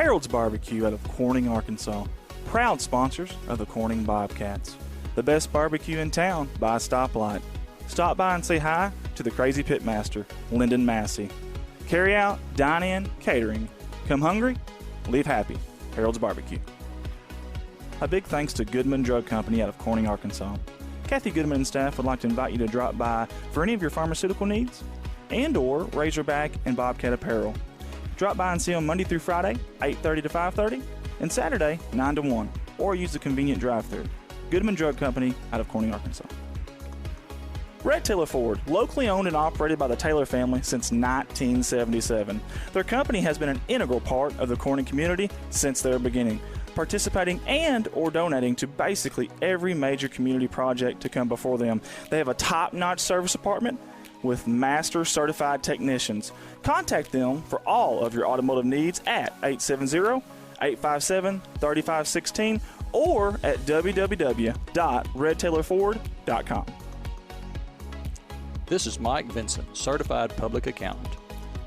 Harold's Barbecue out of Corning, Arkansas. Proud sponsors of the Corning Bobcats. The best barbecue in town by a stoplight. Stop by and say hi to the crazy pitmaster, Lyndon Massey. Carry out, dine in, catering. Come hungry, leave happy. Harold's Barbecue. A big thanks to Goodman Drug Company out of Corning, Arkansas. Kathy Goodman and staff would like to invite you to drop by for any of your pharmaceutical needs and or Razorback and Bobcat apparel. Drop by and see them Monday through Friday, 8:30 to 5:30, and Saturday, 9 to 1, or use the convenient drive-thru. Goodman Drug Company out of Corning, Arkansas. Red Taylor Ford, locally owned and operated by the Taylor family since 1977. Their company has been an integral part of the Corning community since their beginning, participating and or donating to basically every major community project to come before them. They have a top-notch service department with master certified technicians. Contact them for all of your automotive needs at 870-857-3516 or at www.redtaylorford.com. This is Mike Vincent, Certified Public Accountant.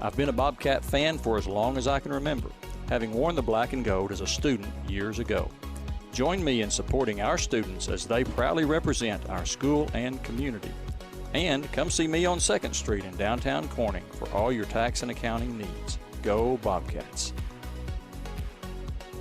I've been a Bobcat fan for as long as I can remember, having worn the black and gold as a student years ago. Join me in supporting our students as they proudly represent our school and community. And come see me on 2nd Street in downtown Corning for all your tax and accounting needs. Go Bobcats!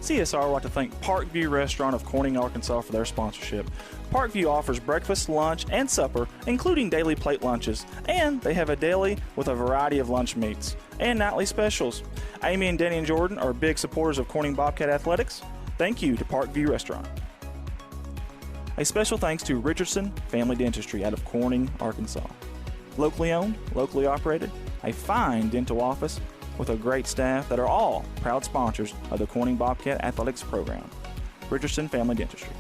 CSR would like to thank Parkview Restaurant of Corning, Arkansas for their sponsorship. Parkview offers breakfast, lunch, and supper, including daily plate lunches, and they have a deli with a variety of lunch meats and nightly specials. Amy and Danny and Jordan are big supporters of Corning Bobcat Athletics. Thank you to Parkview Restaurant. A special thanks to Richardson Family Dentistry out of Corning, Arkansas. Locally owned, locally operated, a fine dental office with a great staff that are all proud sponsors of the Corning Bobcat Athletics program. Richardson Family Dentistry.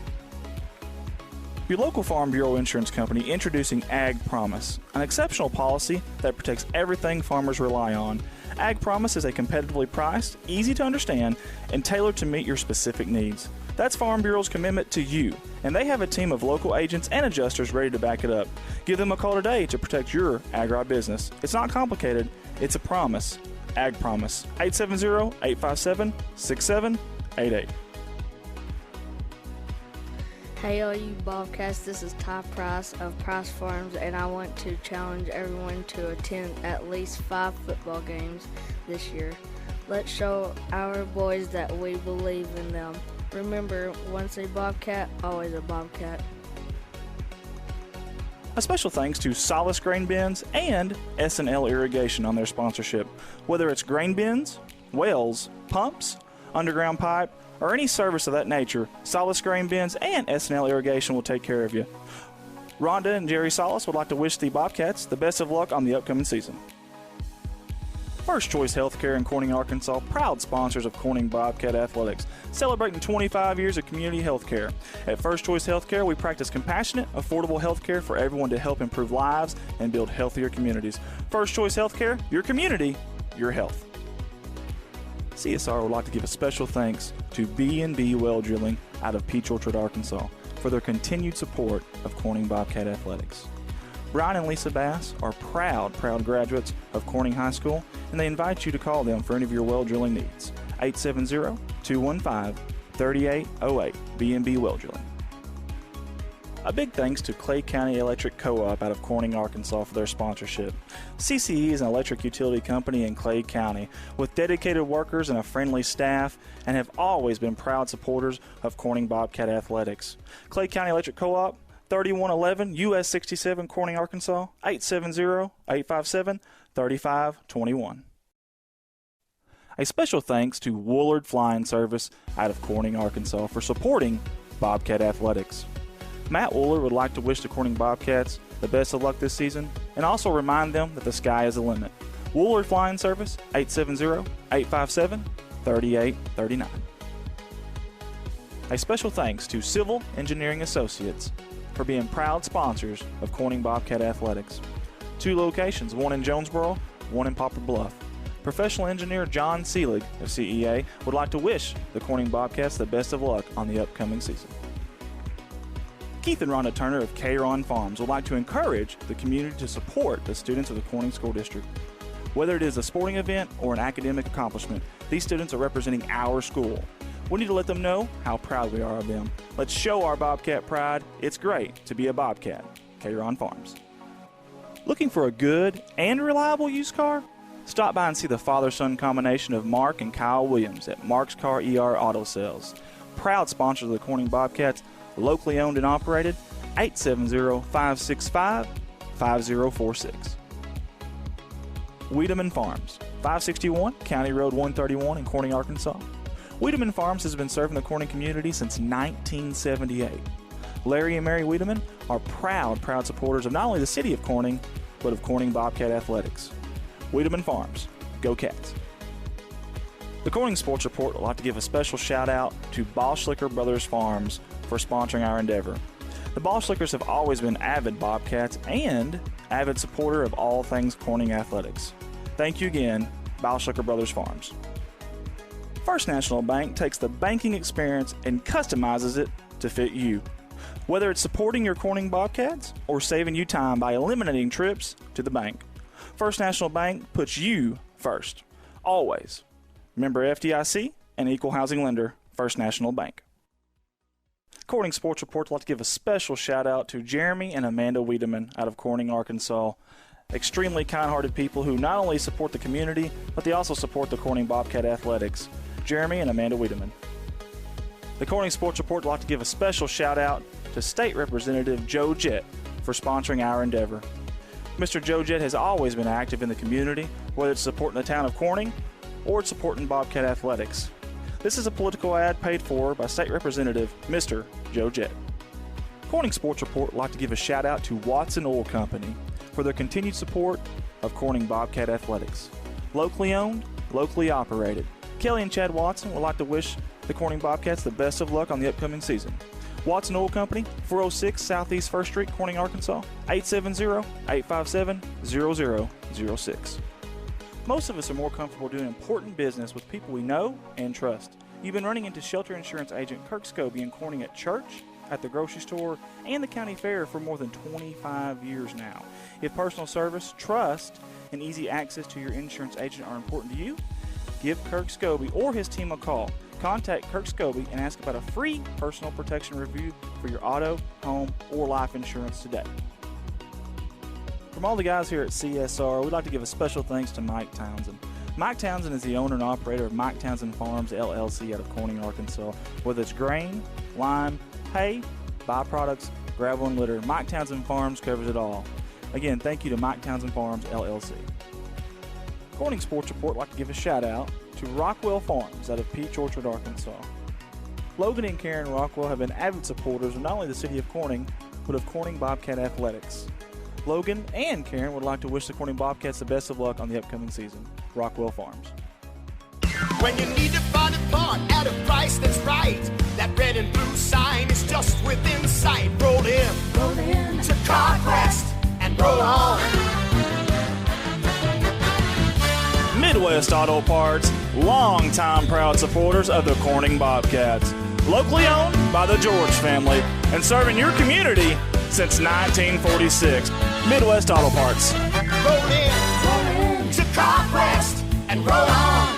Your local Farm Bureau insurance company introducing Ag Promise, an exceptional policy that protects everything farmers rely on. Ag Promise is a competitively priced, easy to understand, and tailored to meet your specific needs. That's Farm Bureau's commitment to you, and they have a team of local agents and adjusters ready to back it up. Give them a call today to protect your agri-business. It's not complicated, it's a promise. Ag Promise, 870-857-6788. Hey all you Bobcats, this is Ty Price of Price Farms, and I want to challenge everyone to attend at least 5 football games this year. Let's show our boys that we believe in them. Remember, once a Bobcat, always a Bobcat. A special thanks to Solace Grain Bins and S&L Irrigation on their sponsorship. Whether it's grain bins, wells, pumps, underground pipe, or any service of that nature, Solace Grain Bins and S&L Irrigation will take care of you. Rhonda and Jerry Solace would like to wish the Bobcats the best of luck on the upcoming season. First Choice Healthcare in Corning, Arkansas, proud sponsors of Corning Bobcat Athletics, celebrating 25 years of community healthcare. At First Choice Healthcare, we practice compassionate, affordable healthcare for everyone to help improve lives and build healthier communities. First Choice Healthcare, your community, your health. CSR would like to give a special thanks to B&B Well Drilling out of Peach Orchard, Arkansas, for their continued support of Corning Bobcat Athletics. Brian and Lisa Bass are proud graduates of Corning High School, and they invite you to call them for any of your well drilling needs. 870-215-3808, B&B Well Drilling. A big thanks to Clay County Electric Co-op out of Corning, Arkansas for their sponsorship. CCE is an electric utility company in Clay County with dedicated workers and a friendly staff, and have always been proud supporters of Corning Bobcat Athletics. Clay County Electric Co-op, 3111 US 67, Corning, Arkansas, 870-857-3521. A special thanks to Woolard Flying Service out of Corning, Arkansas for supporting Bobcat Athletics. Matt Woolard would like to wish the Corning Bobcats the best of luck this season and also remind them that the sky is the limit. Woolard Flying Service, 870-857-3839. A special thanks to Civil Engineering Associates for being proud sponsors of Corning Bobcat Athletics. 2 locations, one in Jonesboro, one in Poplar Bluff. Professional engineer John Seelig of CEA would like to wish the Corning Bobcats the best of luck on the upcoming season. Keith and Rhonda Turner of K-Ron Farms would like to encourage the community to support the students of the Corning School District. Whether it is a sporting event or an academic accomplishment, These students are representing our school. We need to let them know how proud we are of them. Let's show our Bobcat pride. It's great to be a Bobcat. K-Ron Farms. Looking for a good and reliable used car? Stop by and see the father-son combination of Mark and Kyle Williams at Mark's Car ER Auto Sales. Proud sponsors of the Corning Bobcats, locally owned and operated, 870-565-5046. Wiedemann Farms, 561 County Road 131 in Corning, Arkansas. Wiedemann Farms has been serving the Corning community since 1978. Larry and Mary Wiedemann are proud supporters of not only the city of Corning, but of Corning Bobcat Athletics. Wiedemann Farms, go Cats. The Corning Sports Report would like to give a special shout out to Boschlicker Brothers Farms for sponsoring our endeavor. The Boschlickers have always been avid Bobcats and avid supporter of all things Corning Athletics. Thank you again, Boschlicker Brothers Farms. First National Bank takes the banking experience and customizes it to fit you. Whether it's supporting your Corning Bobcats or saving you time by eliminating trips to the bank, First National Bank puts you first, always. Member FDIC and equal housing lender, First National Bank. Corning Sports Report would like to give a special shout out to Jeremy and Amanda Wiedemann out of Corning, Arkansas. Extremely kind-hearted people who not only support the community, but they also support the Corning Bobcat Athletics. Jeremy and Amanda Wiedemann. The Corning Sports Report would like to give a special shout out to State Representative Joe Jett for sponsoring our endeavor. Mr. Joe Jett has always been active in the community, whether it's supporting the town of Corning or it's supporting Bobcat Athletics. This is a political ad paid for by State Representative Mr. Joe Jett. Corning Sports Report would like to give a shout out to Watson Oil Company for their continued support of Corning Bobcat Athletics. Locally owned, locally operated. Kelly and Chad Watson would like to wish the Corning Bobcats the best of luck on the upcoming season. Watson Oil Company, 406 Southeast 1st Street, Corning, Arkansas, 870-857-0006. Most of us are more comfortable doing important business with people we know and trust. You've been running into shelter insurance agent Kirk Scobie and Corning at church, at the grocery store, and the county fair for more than 25 years now. If personal service, trust, and easy access to your insurance agent are important to you, give Kirk Scobie or his team a call. Contact Kirk Scobie and ask about a free personal protection review for your auto, home, or life insurance today. From all the guys here at CSR, we'd like to give a special thanks to Mike Townsend. Mike Townsend is the owner and operator of Mike Townsend Farms, LLC out of Corning, Arkansas. Whether it's grain, lime, hay, byproducts, gravel, and litter, Mike Townsend Farms covers it all. Again, thank you to Mike Townsend Farms, LLC. Corning Sports Report would like to give a shout out to Rockwell Farms out of Peach Orchard, Arkansas. Logan and Karen Rockwell have been avid supporters of not only the city of Corning, but of Corning Bobcat Athletics. Logan and Karen would like to wish the Corning Bobcats the best of luck on the upcoming season. Rockwell Farms. When you need to find a part at a price that's right, that red and blue sign is just within sight. Roll in to CarQuest and roll on. Midwest Auto Parts, longtime proud supporters of the Corning Bobcats. Locally owned by the George family and serving your community since 1946. Midwest Auto Parts. Roll in to CarQuest and roll on.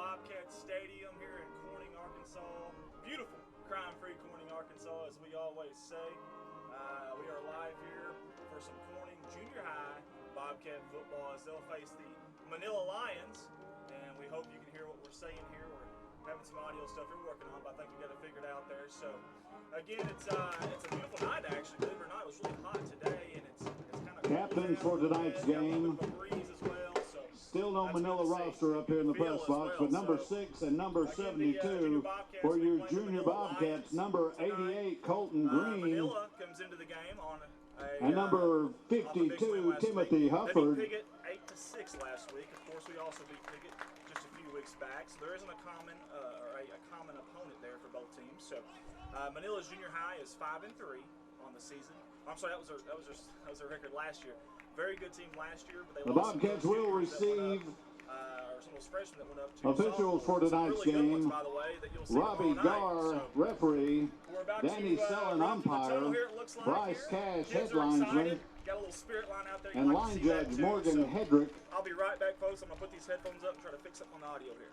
Bobcat Stadium here in Corning, Arkansas. Beautiful, crime-free Corning, Arkansas, as we always say. We are live here for some Corning Junior High Bobcat football as they'll face the Manila Lions. And we hope you can hear what we're saying here. We're having some audio stuff we're working on, but I think we got it figured out there. So, again, it's a beautiful night, actually. Believe it or not, it was really hot today, and it's kind of captains for tonight's game. Breeze as well. Still no Manila roster up here in the press box, but number 6 and number 72 for your junior Bobcats, number 88, Colton Green, Manila comes into the game on and number 52, Timothy Hufford. They beat Piggott 8-6 last week. Of course, we also beat Piggott just a few weeks back, so there isn't a common opponent there for both teams. So Manila's junior high is 5-3 on the season. I'm sorry, that was their record last year. Very good team last year, but they the lost Bobcats will receive some of those freshmen that went up to officials for tonight's really game. Ones, by the way, that you'll see Robbie Gar, so referee. Danny to, Sellen, umpire. Here, like Bryce here. Cash, Kids headlinesman. Got a little spirit line out there. And line judge Morgan Hedrick. I'll be right back, folks. I'm going to put these headphones up and try to fix up on the audio here.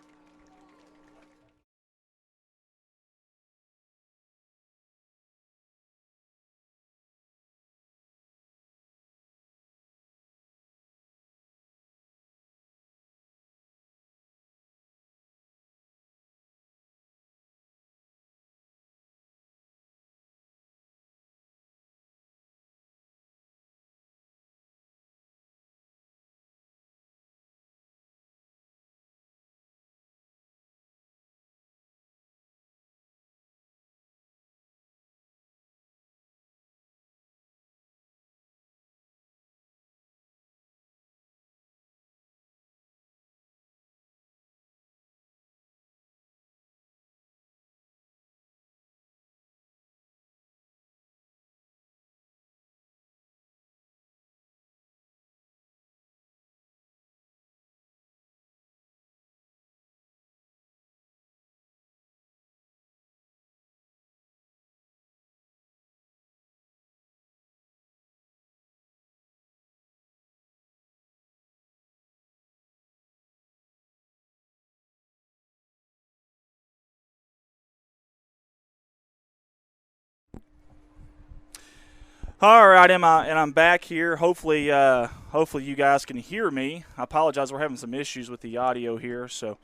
All right, I'm back here. Hopefully you guys can hear me. I apologize, we're having some issues with the audio here, so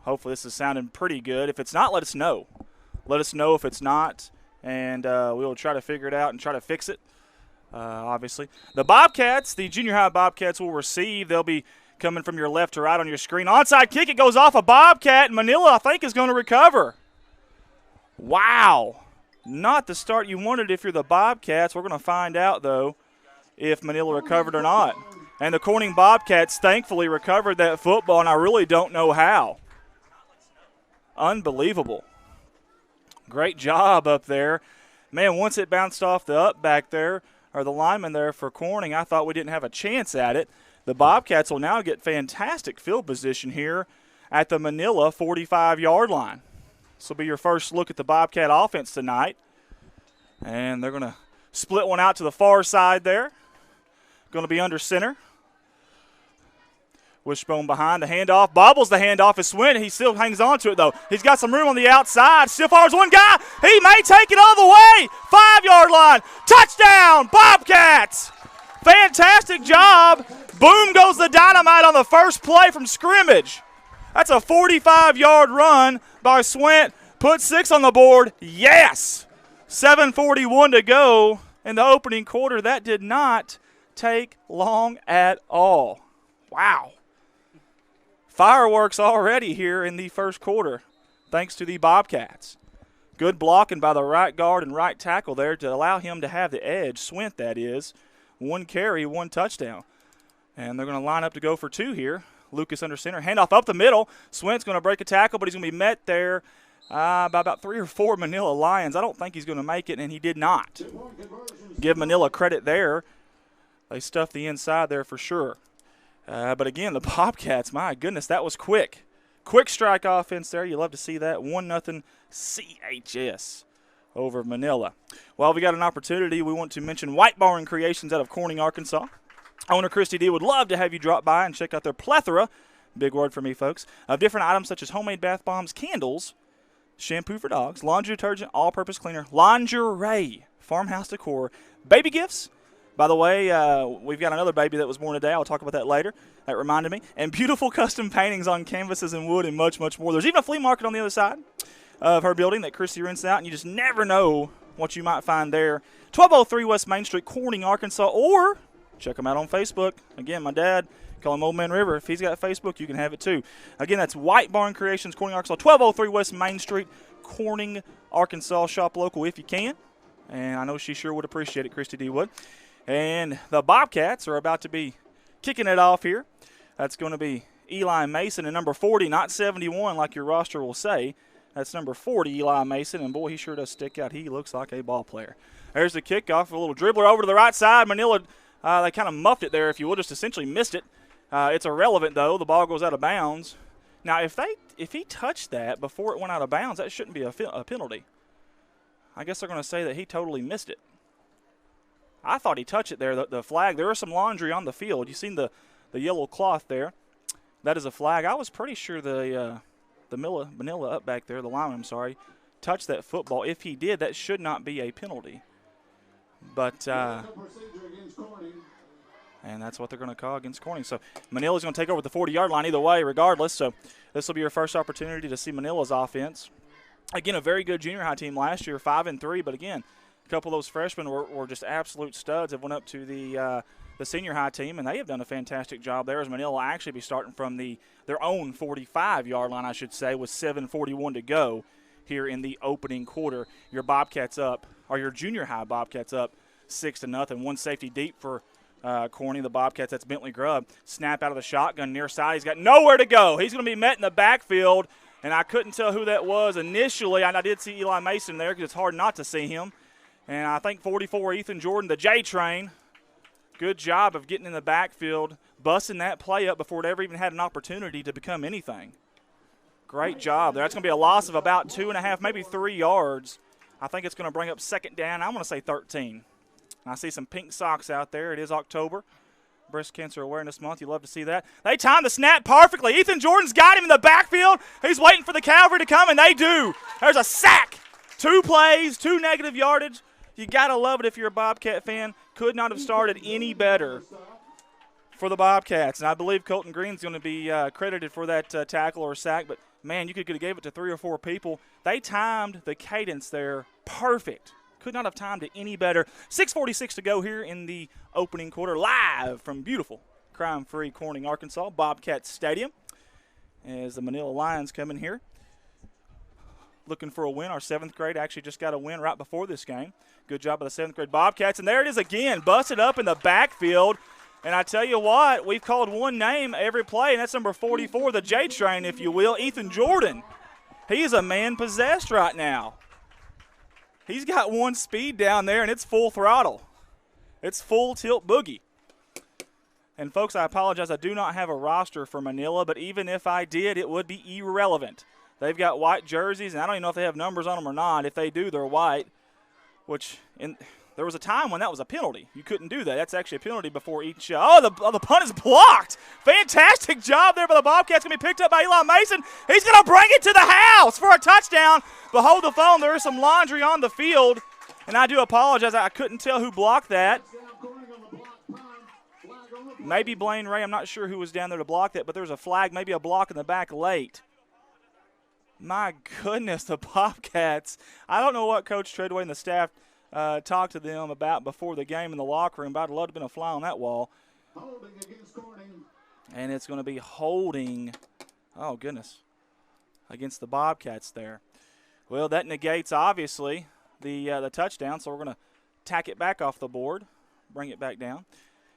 hopefully this is sounding pretty good. If it's not, let us know. Let us know if it's not, and we'll try to figure it out and try to fix it, obviously. The Bobcats, the junior high Bobcats will receive. They'll be coming from your left to right on your screen. Onside kick, it goes off a Bobcat, and Manila, I think, is going to recover. Wow. Not the start you wanted if you're the Bobcats. We're going to find out, though, if Manila recovered or not. And the Corning Bobcats thankfully recovered that football, and I really don't know how. Unbelievable. Great job up there. Man, once it bounced off the up back there, or the lineman there for Corning, I thought we didn't have a chance at it. The Bobcats will now get fantastic field position here at the Manila 45-yard line. This will be your first look at the Bobcat offense tonight. And they're going to split one out to the far side there. Going to be under center. Wishbone behind the handoff. Bobbles the handoff is Swint. He still hangs on to it, though. He's got some room on the outside. Still fires one guy. He may take it all the way. 5-yard line. Touchdown, Bobcats. Fantastic job. Boom goes the dynamite on the first play from scrimmage. That's a 45-yard run by Swint. Put 6 on the board. Yes! 7:41 to go in the opening quarter. That did not take long at all. Wow. Fireworks already here in the first quarter, thanks to the Bobcats. Good blocking by the right guard and right tackle there to allow him to have the edge. Swint, that is. 1 carry, 1 touchdown. And they're going to line up to go for 2 here. Lucas under center. Handoff up the middle. Swint's going to break a tackle, but he's going to be met there by about 3 or 4 Manila Lions. I don't think he's going to make it, and he did not. Give Manila credit there. They stuffed the inside there for sure. But again, the Bobcats, my goodness, that was quick. Quick strike offense there. You love to see that. 1-0 CHS over Manila. Well, we got an opportunity. We want to mention White Barn Creations out of Corning, Arkansas. Owner Christy D would love to have you drop by and check out their plethora big word for me, folks, of different items such as homemade bath bombs, candles, shampoo for dogs, laundry detergent, all-purpose cleaner, lingerie, farmhouse decor, baby gifts. By the way, we've got another baby that was born today. I'll talk about that later. That reminded me. And beautiful custom paintings on canvases and wood and much, much more. There's even a flea market on the other side of her building that Christy rents out, and you just never know what you might find there. 1203 West Main Street, Corning, Arkansas, or check them out on Facebook. Again, my dad, call him Old Man River. If he's got Facebook, you can have it too. Again, that's White Barn Creations, Corning, Arkansas, 1203 West Main Street, Corning, Arkansas. Shop local if you can. And I know she sure would appreciate it, Christy D. would. And the Bobcats are about to be kicking it off here. That's going to be Eli Mason and number 40, not 71 like your roster will say. That's number 40, Eli Mason, and boy, he sure does stick out. He looks like a ball player. There's the kickoff, a little dribbler over to the right side. Manila, they kind of muffed it there, if you will, just essentially missed it. It's irrelevant, though. The ball goes out of bounds. Now, if he touched that before it went out of bounds, that shouldn't be a penalty. I guess they're going to say that he totally missed it. I thought he touched it there, the flag. There was some laundry on the field. You seen the yellow cloth there. That is a flag. I was pretty sure the Manila up back there, the lineman, I'm sorry, touched that football. If he did, that should not be a penalty. But and that's what they're going to call against Corning. So Manila's going to take over the 40-yard line either way, regardless. So this will be your first opportunity to see Manila's offense. Again, a very good junior high team last year, 5-3. But again, a couple of those freshmen were just absolute studs. Have went up to the senior high team, and they have done a fantastic job there. As Manila will actually be starting from their own 45-yard line, I should say, with 7:41 to go here in the opening quarter. Your Bobcats up, or your junior high Bobcats up 6-0. One safety deep for Corning, the Bobcats. That's Bentley Grubb. Snap out of the shotgun near side. He's got nowhere to go. He's going to be met in the backfield, and I couldn't tell who that was initially. I did see Eli Mason there because it's hard not to see him. And I think 44, Ethan Jordan, the J-Train. Good job of getting in the backfield, busting that play up before it ever even had an opportunity to become anything. Great job there. That's going to be a loss of about 2.5, maybe 3 yards. I think it's going to bring up second down. I'm going to say 13. I see some pink socks out there. It is October, Breast Cancer Awareness Month. You love to see that. They timed the snap perfectly. Ethan Jordan's got him in the backfield. He's waiting for the cavalry to come, and they do. There's a sack. 2 plays, 2 negative yardage. You got to love it if you're a Bobcat fan. Could not have started any better for the Bobcats. And I believe Colton Green's going to be credited for that tackle or sack. But, man, you could have gave it to 3 or 4 people. They timed the cadence there perfect. Could not have timed it any better. 6:46 to go here in the opening quarter. Live from beautiful, crime-free Corning, Arkansas, Bobcat Stadium. As the Manila Lions come in here. Looking for a win. Our 7th grade actually just got a win right before this game. Good job by the 7th grade Bobcats. And there it is again, busted up in the backfield. And I tell you what, we've called one name every play, and that's number 44, the J-Train, if you will, Ethan Jordan. He is a man possessed right now. He's got one speed down there, and it's full throttle. It's full tilt boogie. And, folks, I apologize. I do not have a roster for Manila, but even if I did, it would be irrelevant. They've got white jerseys, and I don't even know if they have numbers on them or not. If they do, they're white, which there was a time when that was a penalty. You couldn't do that. That's actually a penalty before each. The punt is blocked. Fantastic job there by the Bobcats. Going to be picked up by Eli Mason. He's going to bring it to the house for a touchdown. But hold the phone. There is some laundry on the field, and I do apologize. I couldn't tell who blocked that. Maybe Blaine Ray. I'm not sure who was down there to block that, but there's a flag, maybe a block in the back late. My goodness, the Bobcats. I don't know what Coach Treadway and the staff talked to them about before the game in the locker room, but I'd love to have been a fly on that wall. Holding against Corning. And it's going to be holding, oh, goodness, against the Bobcats there. Well, that negates, obviously, the touchdown, so we're going to tack it back off the board, bring it back down.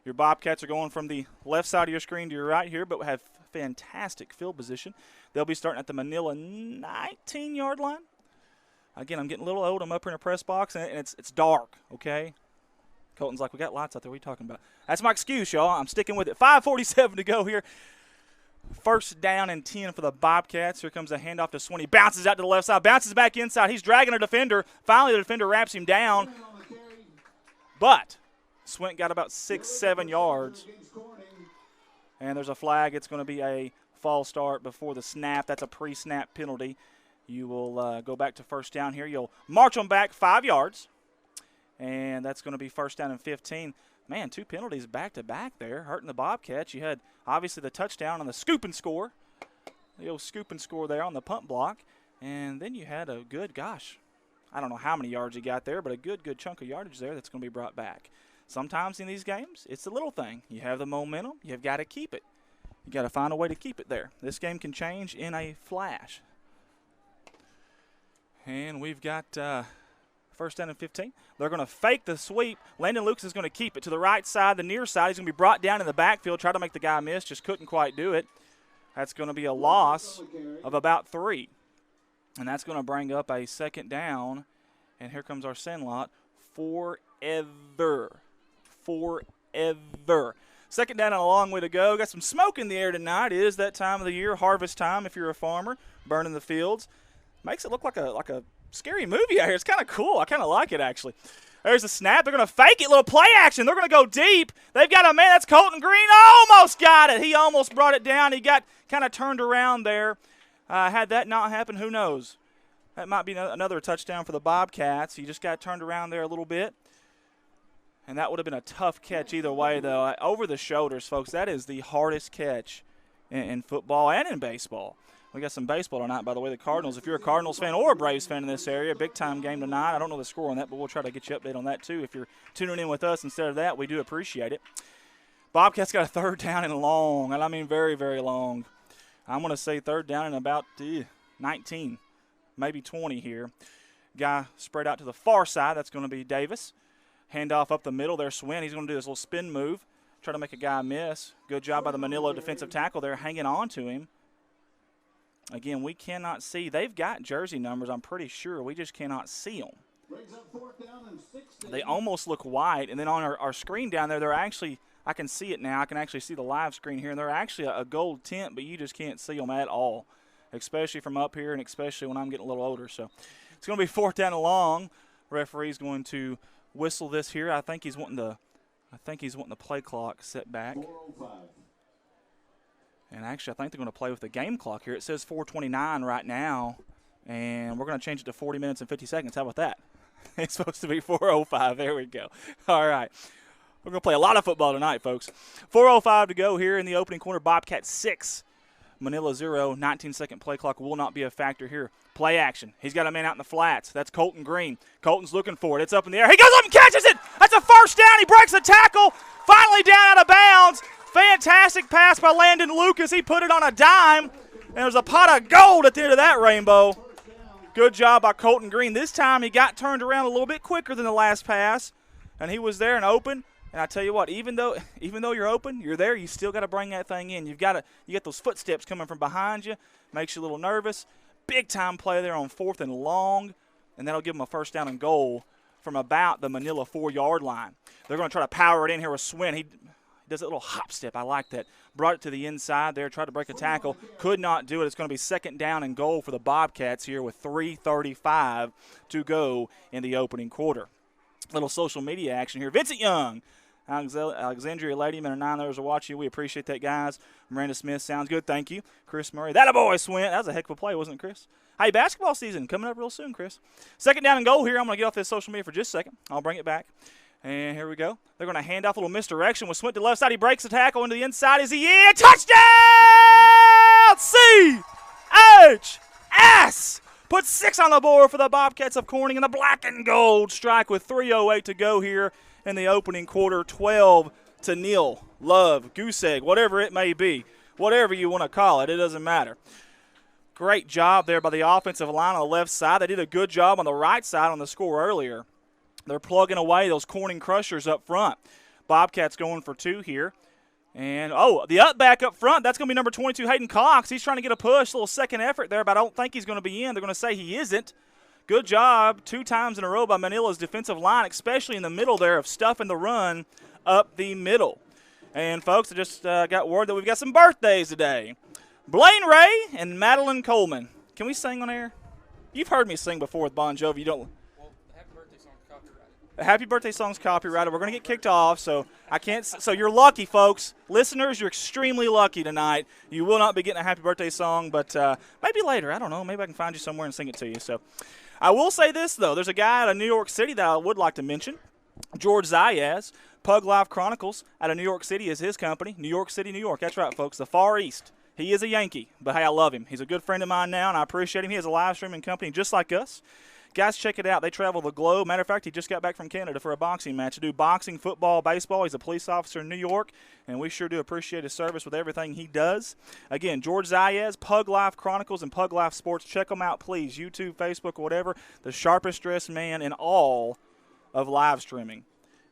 Your Bobcats are going from the left side of your screen to your right here, but have fantastic field position. They'll be starting at the Manila 19-yard line. Again, I'm getting a little old. I'm up here in a press box, and it's dark, okay? Colton's like, we got lights out there. What are you talking about? That's my excuse, y'all. I'm sticking with it. 5:47 to go here. First down and 10 for the Bobcats. Here comes a handoff to Swinney. Bounces out to the left side. Bounces back inside. He's dragging a defender. Finally, the defender wraps him down. But Swint got about 6-7 yards. And there's a flag. It's going to be a false start before the snap. That's a pre-snap penalty. You will go back to first down here. You'll march them back 5 yards, and that's going to be first down and 15. Man, 2 penalties back-to-back there, hurting the Bobcats. You had, obviously, the touchdown on the scoop and score, the old scoop and score there on the punt block, and then you had a good, I don't know how many yards you got there, but a good chunk of yardage there that's going to be brought back. Sometimes in these games, it's a little thing. You have the momentum. You've got to keep it. You got to find a way to keep it there. This game can change in a flash. And we've got first down and 15. They're going to fake the sweep. Landon Lucas is going to keep it to the right side, the near side. He's going to be brought down in the backfield, try to make the guy miss, just couldn't quite do it. That's going to be a loss of about 3. And that's going to bring up a second down. And here comes our send lot. Forever. Second down and a long way to go. Got some smoke in the air tonight. It is that time of the year, harvest time if you're a farmer, burning the fields. Makes it look like a scary movie out here. It's kind of cool. I kind of like it, actually. There's a snap. They're going to fake it. Little play action. They're going to go deep. They've got a man. That's Colton Green. Almost got it. He almost brought it down. He got kind of turned around there. Had that not happen, who knows? That might be another touchdown for the Bobcats. He just got turned around there a little bit. And that would have been a tough catch either way, though. Over the shoulders, folks, that is the hardest catch in football and in baseball. We got some baseball tonight, by the way. The Cardinals, if you're a Cardinals fan or a Braves fan in this area, big-time game tonight. I don't know the score on that, but we'll try to get you update on that, too. If you're tuning in with us instead of that, we do appreciate it. Bobcats got a third down and long, and I mean very, very long. I'm going to say third down and about 19, maybe 20 here. Guy spread out to the far side. That's going to be Davis. Handoff up the middle there, Swin. He's going to do this little spin move, try to make a guy miss. Good job by the Manila defensive tackle there, hanging on to him. Again, we cannot see. They've got jersey numbers, I'm pretty sure. We just cannot see them. They almost look white. And then on our screen down there, they're actually, I can see it now. I can actually see the live screen here. And they're actually a gold tint, but you just can't see them at all, especially from up here and especially when I'm getting a little older. So it's going to be fourth down and long. Referee's going to whistle this here. I think he's wanting the play clock set back. 4:05. And actually, I think they're going to play with the game clock here. It says 4:29 right now, and we're going to change it to 40 minutes and 50 seconds. How about that? It's supposed to be 4:05. There we go. All right. We're going to play a lot of football tonight, folks. 4:05 to go here in the opening quarter. Bobcats 6, Manila 0. 19-second play clock will not be a factor here. Play action. He's got a man out in the flats. That's Colton Green. Colton's looking for it. It's up in the air. He goes up and catches it. That's a first down. He breaks the tackle. Finally down out of bounds. Fantastic pass by Landon Lucas. He put it on a dime, and there's a pot of gold at the end of that rainbow. Good job by Colton Green. This time he got turned around a little bit quicker than the last pass, and he was there and open. And I tell you what, even though you're open, you're there, you still got to bring that thing in. You get those footsteps coming from behind you, makes you a little nervous. Big-time play there on 4th and long, and that'll give them a first down and goal from about the Manila 4-yard line. They're going to try to power it in here with Swin. He does a little hop step. I like that. Brought it to the inside there, tried to break a tackle. Could not do it. It's going to be second down and goal for the Bobcats here with 3:35 to go in the opening quarter. Little social media action here. Vincent Young, Alexandria Ladyman, and 9 others are watching. We appreciate that, guys. Miranda Smith, sounds good. Thank you. Chris Murray. That a boy, Swin. That was a heck of a play, wasn't it, Chris? Hey, basketball season coming up real soon, Chris. Second down and goal here. I'm going to get off this social media for just a second. I'll bring it back. And here we go. They're going to hand off a little misdirection with Swint to the left side. He breaks the tackle into the inside. Is he in? Touchdown! CHS! Put 6 on the board for the Bobcats of Corning in the black and gold strike with 3:08 to go here in the opening quarter. 12-0. Love, goose egg, whatever it may be. Whatever you want to call it, it doesn't matter. Great job there by the offensive line on the left side. They did a good job on the right side on the score earlier. They're plugging away those Corning Crushers up front. Bobcats going for 2 here. And, the up back up front, that's going to be number 22, Hayden Cox. He's trying to get a push, a little second effort there, but I don't think he's going to be in. They're going to say he isn't. Good job 2 times in a row by Manila's defensive line, especially in the middle there of stuffing the run up the middle. And, folks, I just got word that we've got some birthdays today. Blaine Ray and Madeline Coleman. Can we sing on air? You've heard me sing before with Bon Jovi. You don't. The happy birthday song's copyrighted. We're going to get kicked off, so I can't. So you're lucky, folks. Listeners, you're extremely lucky tonight. You will not be getting a happy birthday song, but maybe later. I don't know. Maybe I can find you somewhere and sing it to you. So I will say this, though. There's a guy out of New York City that I would like to mention, George Zayas. Pug Life Chronicles out of New York City is his company. New York City, New York. That's right, folks. The Far East. He is a Yankee, but hey, I love him. He's a good friend of mine now, and I appreciate him. He has a live streaming company just like us. Guys, check it out. They travel the globe. Matter of fact, he just got back from Canada for a boxing match to do boxing, football, baseball. He's a police officer in New York, and we sure do appreciate his service with everything he does. Again, George Zayas, Pug Life Chronicles, and Pug Life Sports. Check them out, please. YouTube, Facebook, whatever. The sharpest dressed man in all of live streaming.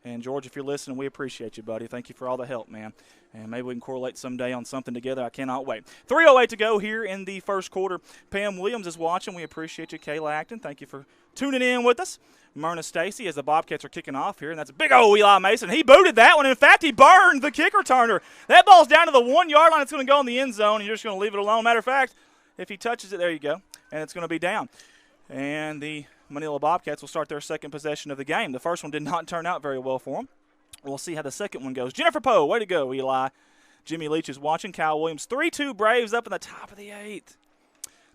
And, George, if you're listening, we appreciate you, buddy. Thank you for all the help, man. And maybe we can correlate someday on something together. I cannot wait. 3:08 to go here in the first quarter. Pam Williams is watching. We appreciate you. Kayla Acton, thank you for tuning in with us. Myrna Stacy as the Bobcats are kicking off here. And that's a big old Eli Mason. He booted that one. In fact, he burned the kick returner. That ball's down to the 1 yard line. It's going to go in the end zone, and you're just going to leave it alone. Matter of fact, if he touches it, there you go. And it's going to be down. And the Manila Bobcats will start their second possession of the game. The first one did not turn out very well for them. We'll see how the second one goes. Jennifer Poe, way to go, Eli. Jimmy Leach is watching. Kyle Williams, 3-2 Braves up in the top of the 8th.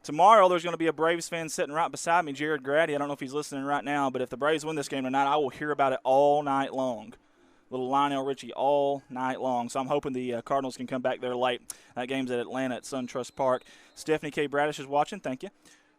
Tomorrow there's going to be a Braves fan sitting right beside me, Jared Grady. I don't know if he's listening right now, but if the Braves win this game tonight, I will hear about it all night long. Little Lionel Richie all night long. So I'm hoping the Cardinals can come back there late. That game's at Atlanta at SunTrust Park. Stephanie K. Bradish is watching. Thank you.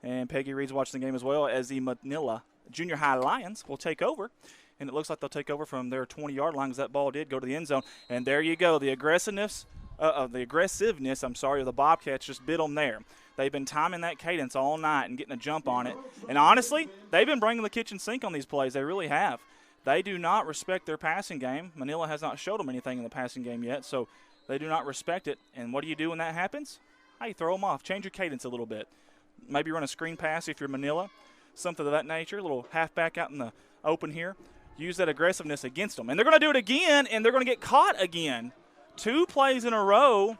And Peggy Reed's watching the game as well, as the Manila Junior High Lions will take over. And it looks like they'll take over from their 20-yard line because that ball did go to the end zone. And there you go. The aggressiveness of the Bobcats just bit them there. They've been timing that cadence all night and getting a jump on it. And honestly, they've been bringing the kitchen sink on these plays. They really have. They do not respect their passing game. Manila has not showed them anything in the passing game yet, so they do not respect it. And what do you do when that happens? Hey, throw them off. Change your cadence a little bit. Maybe run a screen pass if you're Manila, something of that nature, a little halfback out in the open here. Use that aggressiveness against them. And they're going to do it again, and they're going to get caught again. 2 plays in a row.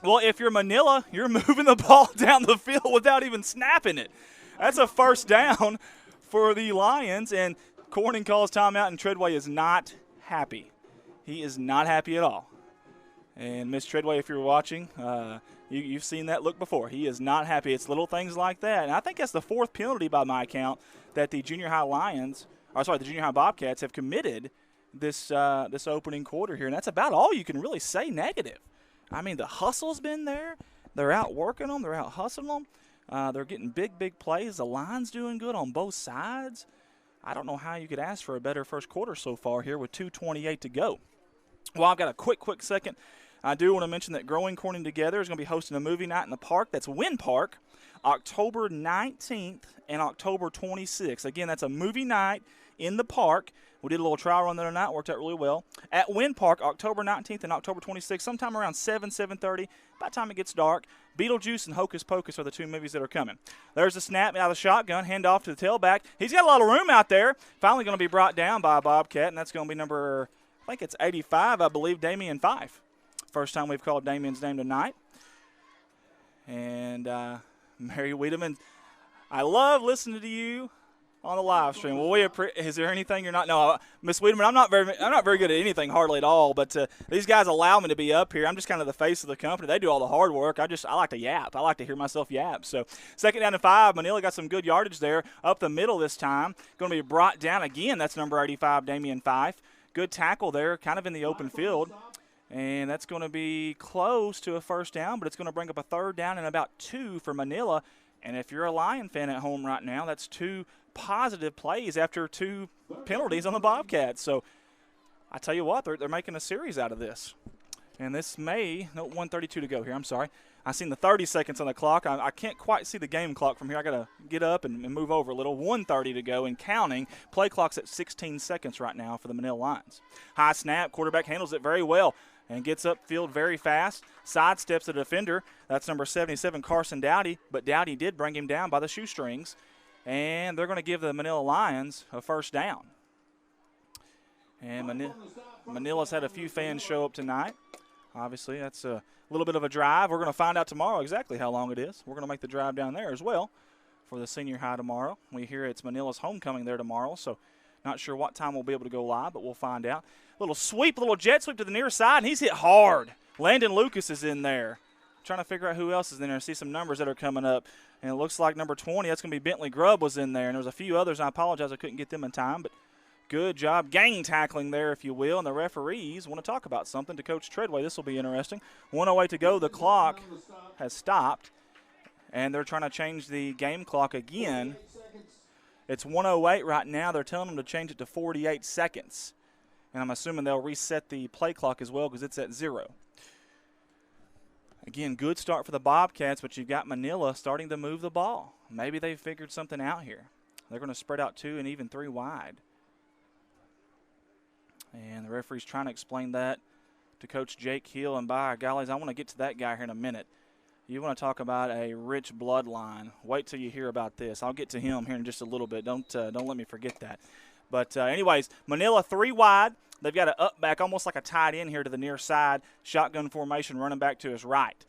Well, if you're Manila, you're moving the ball down the field without even snapping it. That's a first down for the Lions, and Corning calls timeout, and Treadway is not happy. He is not happy at all. And Miss Treadway, if you're watching, you've seen that look before. He is not happy. It's little things like that. And I think that's the 4th penalty by my account that the Junior High Bobcats have committed this opening quarter here. And that's about all you can really say negative. I mean, the hustle's been there. They're out working them. They're out hustling them. They're getting big plays. The line's doing good on both sides. I don't know how you could ask for a better first quarter so far here with 2:28 to go. Well, I've got a quick second. I do want to mention that Growing Corning Together is going to be hosting a movie night in the park. That's Wynn Park, October 19th and October 26th. Again, that's a movie night in the park. We did a little trial run there tonight. Worked out really well. At Wynn Park, October 19th and October 26th, sometime around 7:30. By the time it gets dark, Beetlejuice and Hocus Pocus are the 2 movies that are coming. There's a snap out of the shotgun, hand off to the tailback. He's got a lot of room out there. Finally going to be brought down by a Bobcat, and that's going to be number, I think it's 85, I believe, Damian Fife. First time we've called Damian's name tonight. And Mary Wiedemann, I love listening to you on the live stream. Well, is there anything you're not? No, Miss Wiedemann, I'm not very good at anything hardly at all. But these guys allow me to be up here. I'm just kind of the face of the company. They do all the hard work. I like to yap. I like to hear myself yap. So 2nd down and 5. Manila got some good yardage there up the middle this time. Going to be brought down again. That's number 85, Damian Fife. Good tackle there, kind of in the open field. And that's going to be close to a first down, but it's going to bring up a 3rd down and about 2 for Manila. And if you're a Lion fan at home right now, that's 2 positive plays after 2 penalties on the Bobcats. So I tell you what, they're making a series out of this. And this 1:32 to go here. I'm sorry. I seen the 30 seconds on the clock. I can't quite see the game clock from here. I got to get up and move over a little. 1:30 to go and counting. Play clock's at 16 seconds right now for the Manila Lions. High snap. Quarterback handles it very well and gets upfield very fast. Sidesteps the defender. That's number 77, Carson Dowdy. But Dowdy did bring him down by the shoestrings. And they're going to give the Manila Lions a first down. And Manila's had a few fans show up tonight. Obviously, that's a little bit of a drive. We're going to find out tomorrow exactly how long it is. We're going to make the drive down there as well for the senior high tomorrow. We hear it's Manila's homecoming there tomorrow, so Not sure what time we'll be able to go live, but we'll find out. Little sweep, little jet sweep to the near side, and he's hit hard. Landon Lucas is in there. Trying to figure out who else is in there. See some numbers that are coming up. And it looks like number 20, that's going to be Bentley Grubb, was in there. And there was a few others, and I apologize I couldn't get them in time. But good job gang tackling there, if you will. And the referees want to talk about something to Coach Treadway. This will be interesting. 1:08 to go. The clock has stopped. And they're trying to change the game clock again. It's 1:08 right now. They're telling them to change it to 48 seconds. And I'm assuming they'll reset the play clock as well because it's at 0. Again, good start for the Bobcats, but you've got Manila starting to move the ball. Maybe they figured something out here. They're going to spread out 2 and even 3 wide. And the referee's trying to explain that to Coach Jake Hill. And by gollies, I want to get to that guy here in a minute. You want to talk about a rich bloodline. Wait till you hear about this. I'll get to him here in just a little bit. Don't let me forget that. But anyways, Manila 3 wide. They've got an up back, almost like a tight end here to the near side. Shotgun formation, running back to his right.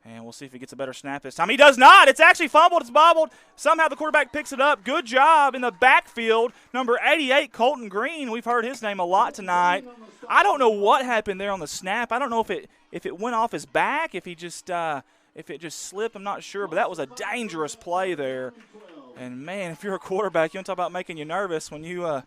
And we'll see if he gets a better snap this time. He does not. It's actually fumbled. It's bobbled. Somehow the quarterback picks it up. Good job in the backfield. Number 88, Colton Green. We've heard his name a lot tonight. I don't know what happened there on the snap. I don't know if it went off his back, if it just slipped. I'm not sure. But that was a dangerous play there. And, man, if you're a quarterback, you want to talk about making you nervous when you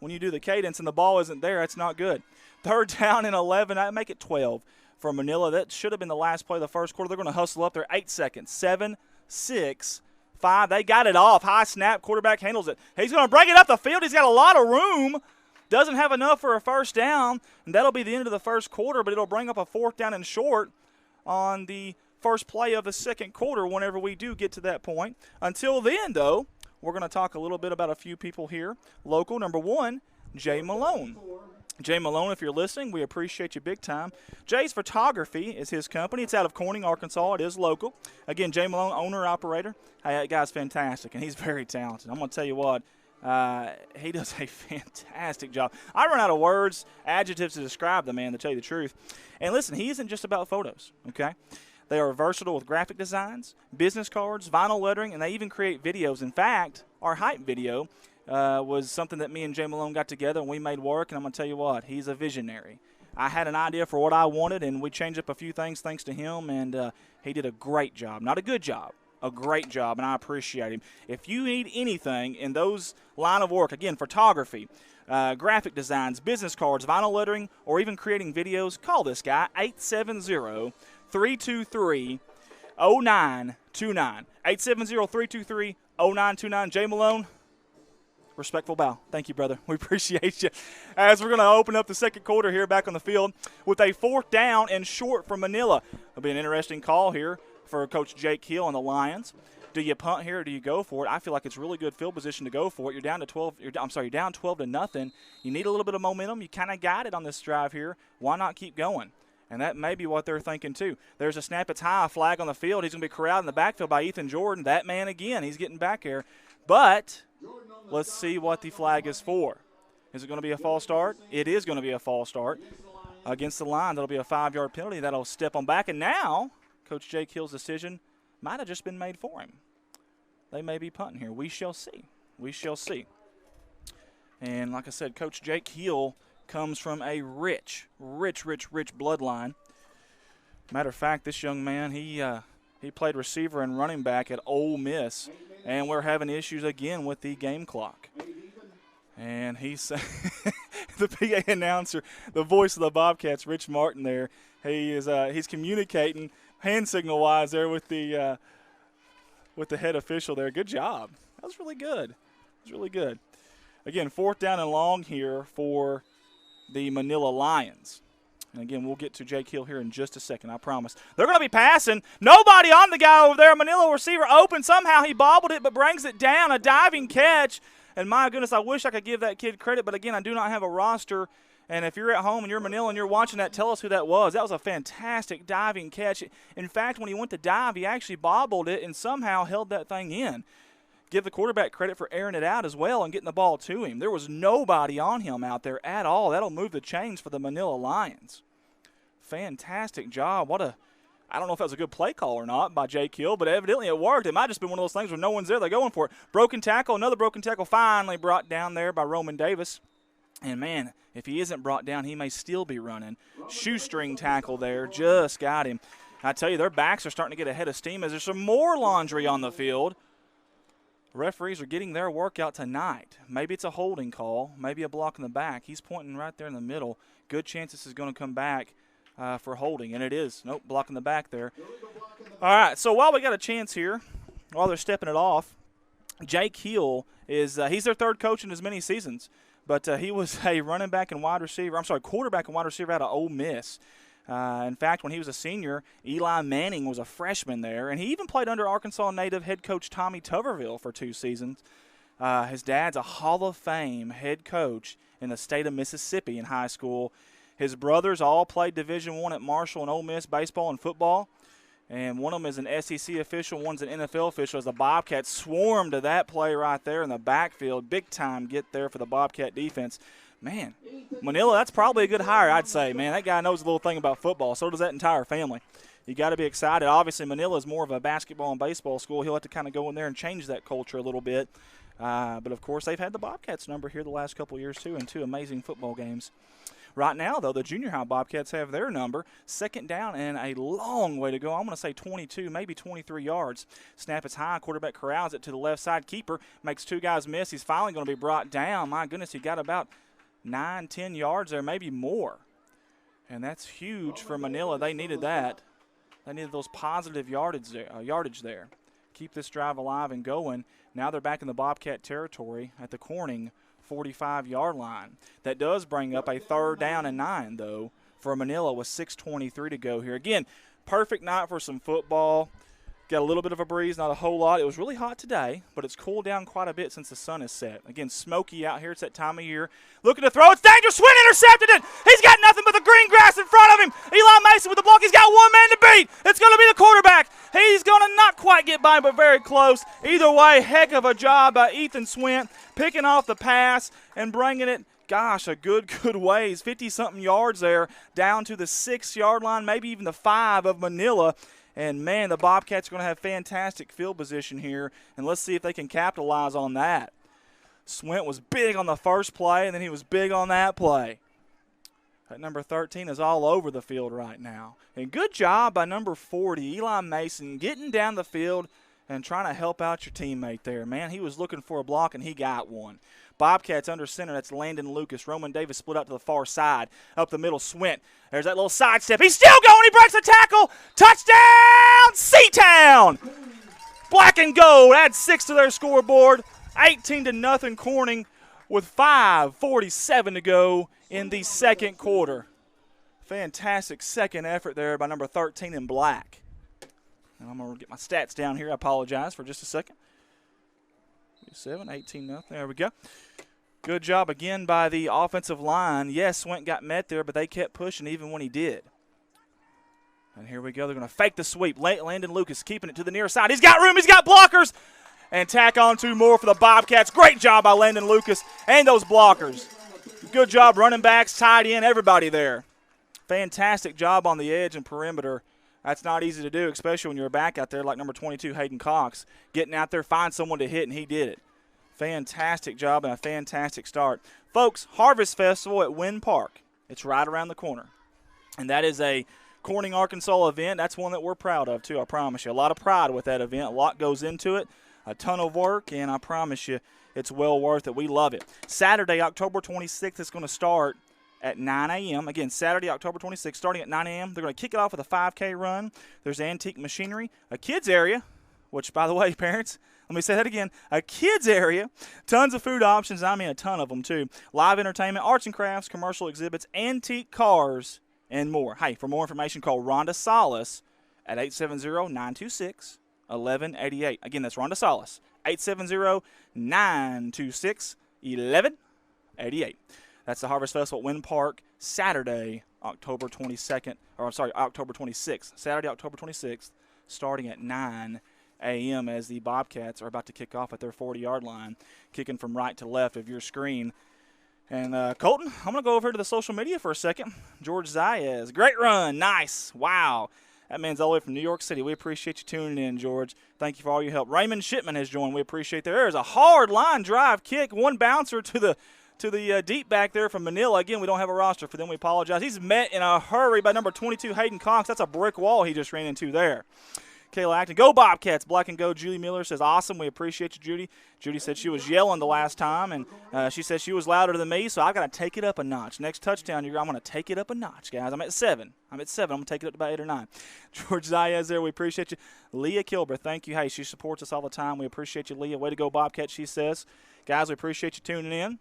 do the cadence and the ball isn't there. That's not good. 3rd down and 11. I make it 12 for Manila. That should have been the last play of the first quarter. They're going to hustle up there. 8 seconds. 7, 6, 5. They got it off. High snap. Quarterback handles it. He's going to bring it up the field. He's got a lot of room. Doesn't have enough for a first down. And that'll be the end of the first quarter, but it'll bring up a 4th down and short on the first play of the second quarter whenever we do get to that point. Until then, though, we're going to talk a little bit about a few people here. Local, number 1, Jay Malone. Jay Malone, if you're listening, we appreciate you big time. Jay's Photography is his company. It's out of Corning, Arkansas. It is local. Again, Jay Malone, owner-operator. Hey, that guy's fantastic, and he's very talented. I'm going to tell you what, he does a fantastic job. I run out of words, adjectives to describe the man, to tell you the truth. And listen, he isn't just about photos, okay? They are versatile with graphic designs, business cards, vinyl lettering, and they even create videos. In fact, our hype video was something that me and Jay Malone got together and we made work, and I'm going to tell you what, he's a visionary. I had an idea for what I wanted, and we changed up a few things thanks to him, and he did a great job. Not a good job, a great job, and I appreciate him. If you need anything in those line of work, again, photography, graphic designs, business cards, vinyl lettering, or even creating videos, call this guy, 870-323-0929. 870-323-0929. Jay Malone, respectful bow. Thank you, brother. We appreciate you. As we're going to open up the second quarter here back on the field with a 4th down and short for Manila. It'll be an interesting call here for Coach Jake Hill and the Lions. Do you punt here or do you go for it? I feel like it's really good field position to go for it. You're down 12 to nothing. You need a little bit of momentum. You kind of got it on this drive here. Why not keep going? And that may be what they're thinking, too. There's a snap. It's high, a flag on the field. He's going to be corralled in the backfield by Ethan Jordan. That man again, he's getting back here. But let's see what the flag is for. Is it going to be a false start? It is going to be a false start. Against the line, that'll be a 5-yard penalty. That'll step on back. And now, Coach Jake Hill's decision might have just been made for him. They may be punting here. We shall see. We shall see. And like I said, Coach Jake Hill comes from a rich bloodline. Matter of fact, this young man, he played receiver and running back at Ole Miss, and we're having issues again with the game clock. And he's the PA announcer, the voice of the Bobcats, Rich Martin. There, he's communicating hand signal wise there with the head official there. Good job. That was really good. It was really good. Again, 4th down and long here for the Manila Lions. And again, we'll get to Jake Hill here in just a second, I promise. They're going to be passing. Nobody on the guy over there. Manila receiver open. Somehow he bobbled it but brings it down. A diving catch. And my goodness, I wish I could give that kid credit. But again, I do not have a roster. And if you're at home and you're Manila and you're watching that, tell us who that was. That was a fantastic diving catch. In fact, when he went to dive, he actually bobbled it and somehow held that thing in. Give the quarterback credit for airing it out as well and getting the ball to him. There was nobody on him out there at all. That'll move the chains for the Manila Lions. Fantastic job. What I don't know if that was a good play call or not by Jake Hill, but evidently it worked. It might have just been one of those things where no one's there. They're going for it. Broken tackle, another broken tackle finally brought down there by Roman Davis. And, man, if he isn't brought down, he may still be running. Shoestring tackle there, just got him. I tell you, their backs are starting to get ahead of steam as there's some more laundry on the field. Referees are getting their workout tonight. Maybe it's a holding call, maybe a block in the back. He's pointing right there in the middle. Good chance this is going to come back for holding, and it is. Nope, block in the back there. All right, so while we got a chance here, while they're stepping it off, Jake Hill is he's their third coach in as many seasons, but he was a quarterback and wide receiver out of Ole Miss. In fact, when he was a senior, Eli Manning was a freshman there, and he even played under Arkansas native head coach Tommy Tuberville for 2 seasons. His dad's a Hall of Fame head coach in the state of Mississippi in high school. His brothers all played Division I at Marshall and Ole Miss baseball and football, and one of them is an SEC official, one's an NFL official, as the Bobcats swarmed to that play right there in the backfield. Big time get there for the Bobcat defense. Man, Manila, that's probably a good hire, I'd say. Man, that guy knows a little thing about football. So does that entire family. You got to be excited. Obviously, Manila is more of a basketball and baseball school. He'll have to kind of go in there and change that culture a little bit. But, of course, they've had the Bobcats number here the last couple of years, too, in 2 amazing football games. Right now, though, the junior high Bobcats have their number. Second down and a long way to go. I'm going to say 22, maybe 23 yards. Snap is high. Quarterback corrals it to the left side. Keeper makes 2 guys miss. He's finally going to be brought down. My goodness, he got about 9-10 yards there, maybe more. And that's huge for Manila. They needed that. They needed those positive yardage there. Keep this drive alive and going. Now they're back in the Bobcat territory at the Corning 45-yard line. That does bring up a 3rd down and 9, though, for Manila with 6:23 to go here. Again, perfect night for some football. Got a little bit of a breeze, not a whole lot. It was really hot today, but it's cooled down quite a bit since the sun is set. Again, smoky out here. It's that time of year. Looking to throw. It's dangerous. Swin intercepted it. He's got nothing but the green grass in front of him. Eli Mason with the block. He's got one man to beat. It's going to be the quarterback. He's going to not quite get by, but very close. Either way, heck of a job by Ethan Swint picking off the pass and bringing it, gosh, a good ways. 50-something yards there down to the 6-yard line, maybe even the 5 of Manila. And, man, the Bobcats are going to have fantastic field position here, and let's see if they can capitalize on that. Swint was big on the first play, and then he was big on that play. That number 13 is all over the field right now. And good job by number 40, Eli Mason, getting down the field and trying to help out your teammate there. Man, he was looking for a block, and he got one. Bobcats under center. That's Landon Lucas. Roman Davis split out to the far side. Up the middle, Swint. There's that little sidestep. He's still going. He breaks a tackle. Touchdown, C-Town. Black and gold. Add 6 to their scoreboard. 18-0 Corning with 5:47 to go in the second quarter. Fantastic second effort there by number 13 in black. And I'm going to get my stats down here. I apologize for just a second. 18-0. There we go. Good job again by the offensive line. Yes, Swint got met there, but they kept pushing even when he did. And here we go. They're going to fake the sweep. Landon Lucas keeping it to the near side. He's got room. He's got blockers. And tack on 2 more for the Bobcats. Great job by Landon Lucas and those blockers. Good job running backs, tight end, everybody there. Fantastic job on the edge and perimeter. That's not easy to do, especially when you're a back out there like number 22, Hayden Cox. Getting out there, find someone to hit, and he did it. Fantastic job and a fantastic start. Folks, Harvest Festival at Wynn Park. It's right around the corner. And that is a Corning, Arkansas event. That's one that we're proud of, too, I promise you. A lot of pride with that event. A lot goes into it, a ton of work, and I promise you it's well worth it. We love it. Saturday, October 26th, is going to start at 9 a.m. Again, Saturday, October 26th, starting at 9 a.m. They're going to kick it off with a 5K run. There's antique machinery, a kids area, which, by the way, parents, let me say that again, a kids area, tons of food options, I mean a ton of them, too. Live entertainment, arts and crafts, commercial exhibits, antique cars, and more. Hey, for more information, call Rhonda Salas at 870-926-1188. Again, that's Rhonda Salas, 870-926-1188. That's the Harvest Festival at Wynn Park, Saturday, October 26th. Saturday, October 26th, starting at 9 a.m. as the Bobcats are about to kick off at their 40-yard line, kicking from right to left of your screen. And, Colton, I'm going to go over to the social media for a second. George Zayas, great run, nice, wow. That man's all the way from New York City. We appreciate you tuning in, George. Thank you for all your help. Raymond Shipman has joined. We appreciate that. There's a hard line drive kick, one bouncer to the deep back there from Manila. Again, we don't have a roster for them. We apologize. He's met in a hurry by number 22, Hayden Cox. That's a brick wall he just ran into there. Kayla Acton, go Bobcats, black and go. Judy Miller says, awesome, we appreciate you, Judy. Judy said she was yelling the last time, and she said she was louder than me, so I've got to take it up a notch. Next touchdown, I'm going to take it up a notch, guys. I'm at 7. I'm going to take it up to about 8 or 9. George Zayas there, we appreciate you. Leah Kilber, thank you. Hey, she supports us all the time. We appreciate you, Leah. Way to go, Bobcat, she says. Guys, we appreciate you tuning in.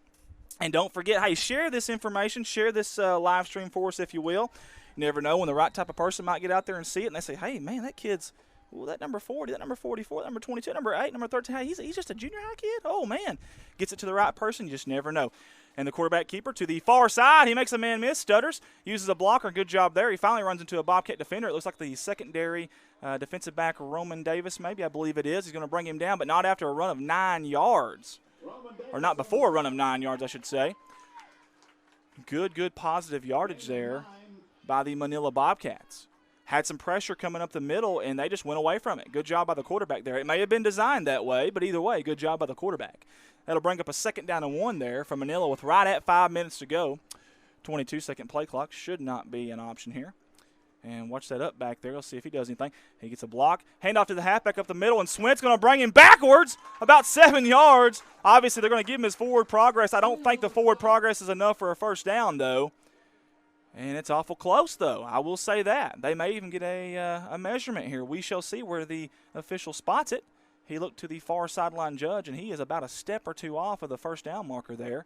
And don't forget, hey, share this information. Share this live stream for us, if you will. You never know when the right type of person might get out there and see it, and they say, hey, man, that kid's – ooh, that number 40, that number 44, that number 22, number 8, number 13. Hey, he's just a junior high kid? Oh, man. Gets it to the right person. You just never know. And the quarterback keeper to the far side. He makes a man miss, stutters, uses a blocker. Good job there. He finally runs into a Bobcat defender. It looks like the secondary defensive back, Roman Davis, maybe. I believe it is. He's going to bring him down, but not after a run of 9 yards. Or not before a run of 9 yards, I should say. Good positive yardage there by the Manila Bobcats. Had some pressure coming up the middle, and they just went away from it. Good job by the quarterback there. It may have been designed that way, but either way, good job by the quarterback. That'll bring up a 2nd down and 1 there for Manila with right at 5 minutes to go. 22-second play clock should not be an option here. And watch that up back there. Let's see if he does anything. He gets a block. Handoff to the halfback up the middle, and Swint's going to bring him backwards about 7 yards. Obviously, they're going to give him his forward progress. I don't think the forward progress is enough for a first down, though. And it's awful close, though. I will say that. They may even get a measurement here. We shall see where the official spots it. He looked to the far sideline judge, and he is about a step or two off of the first down marker there.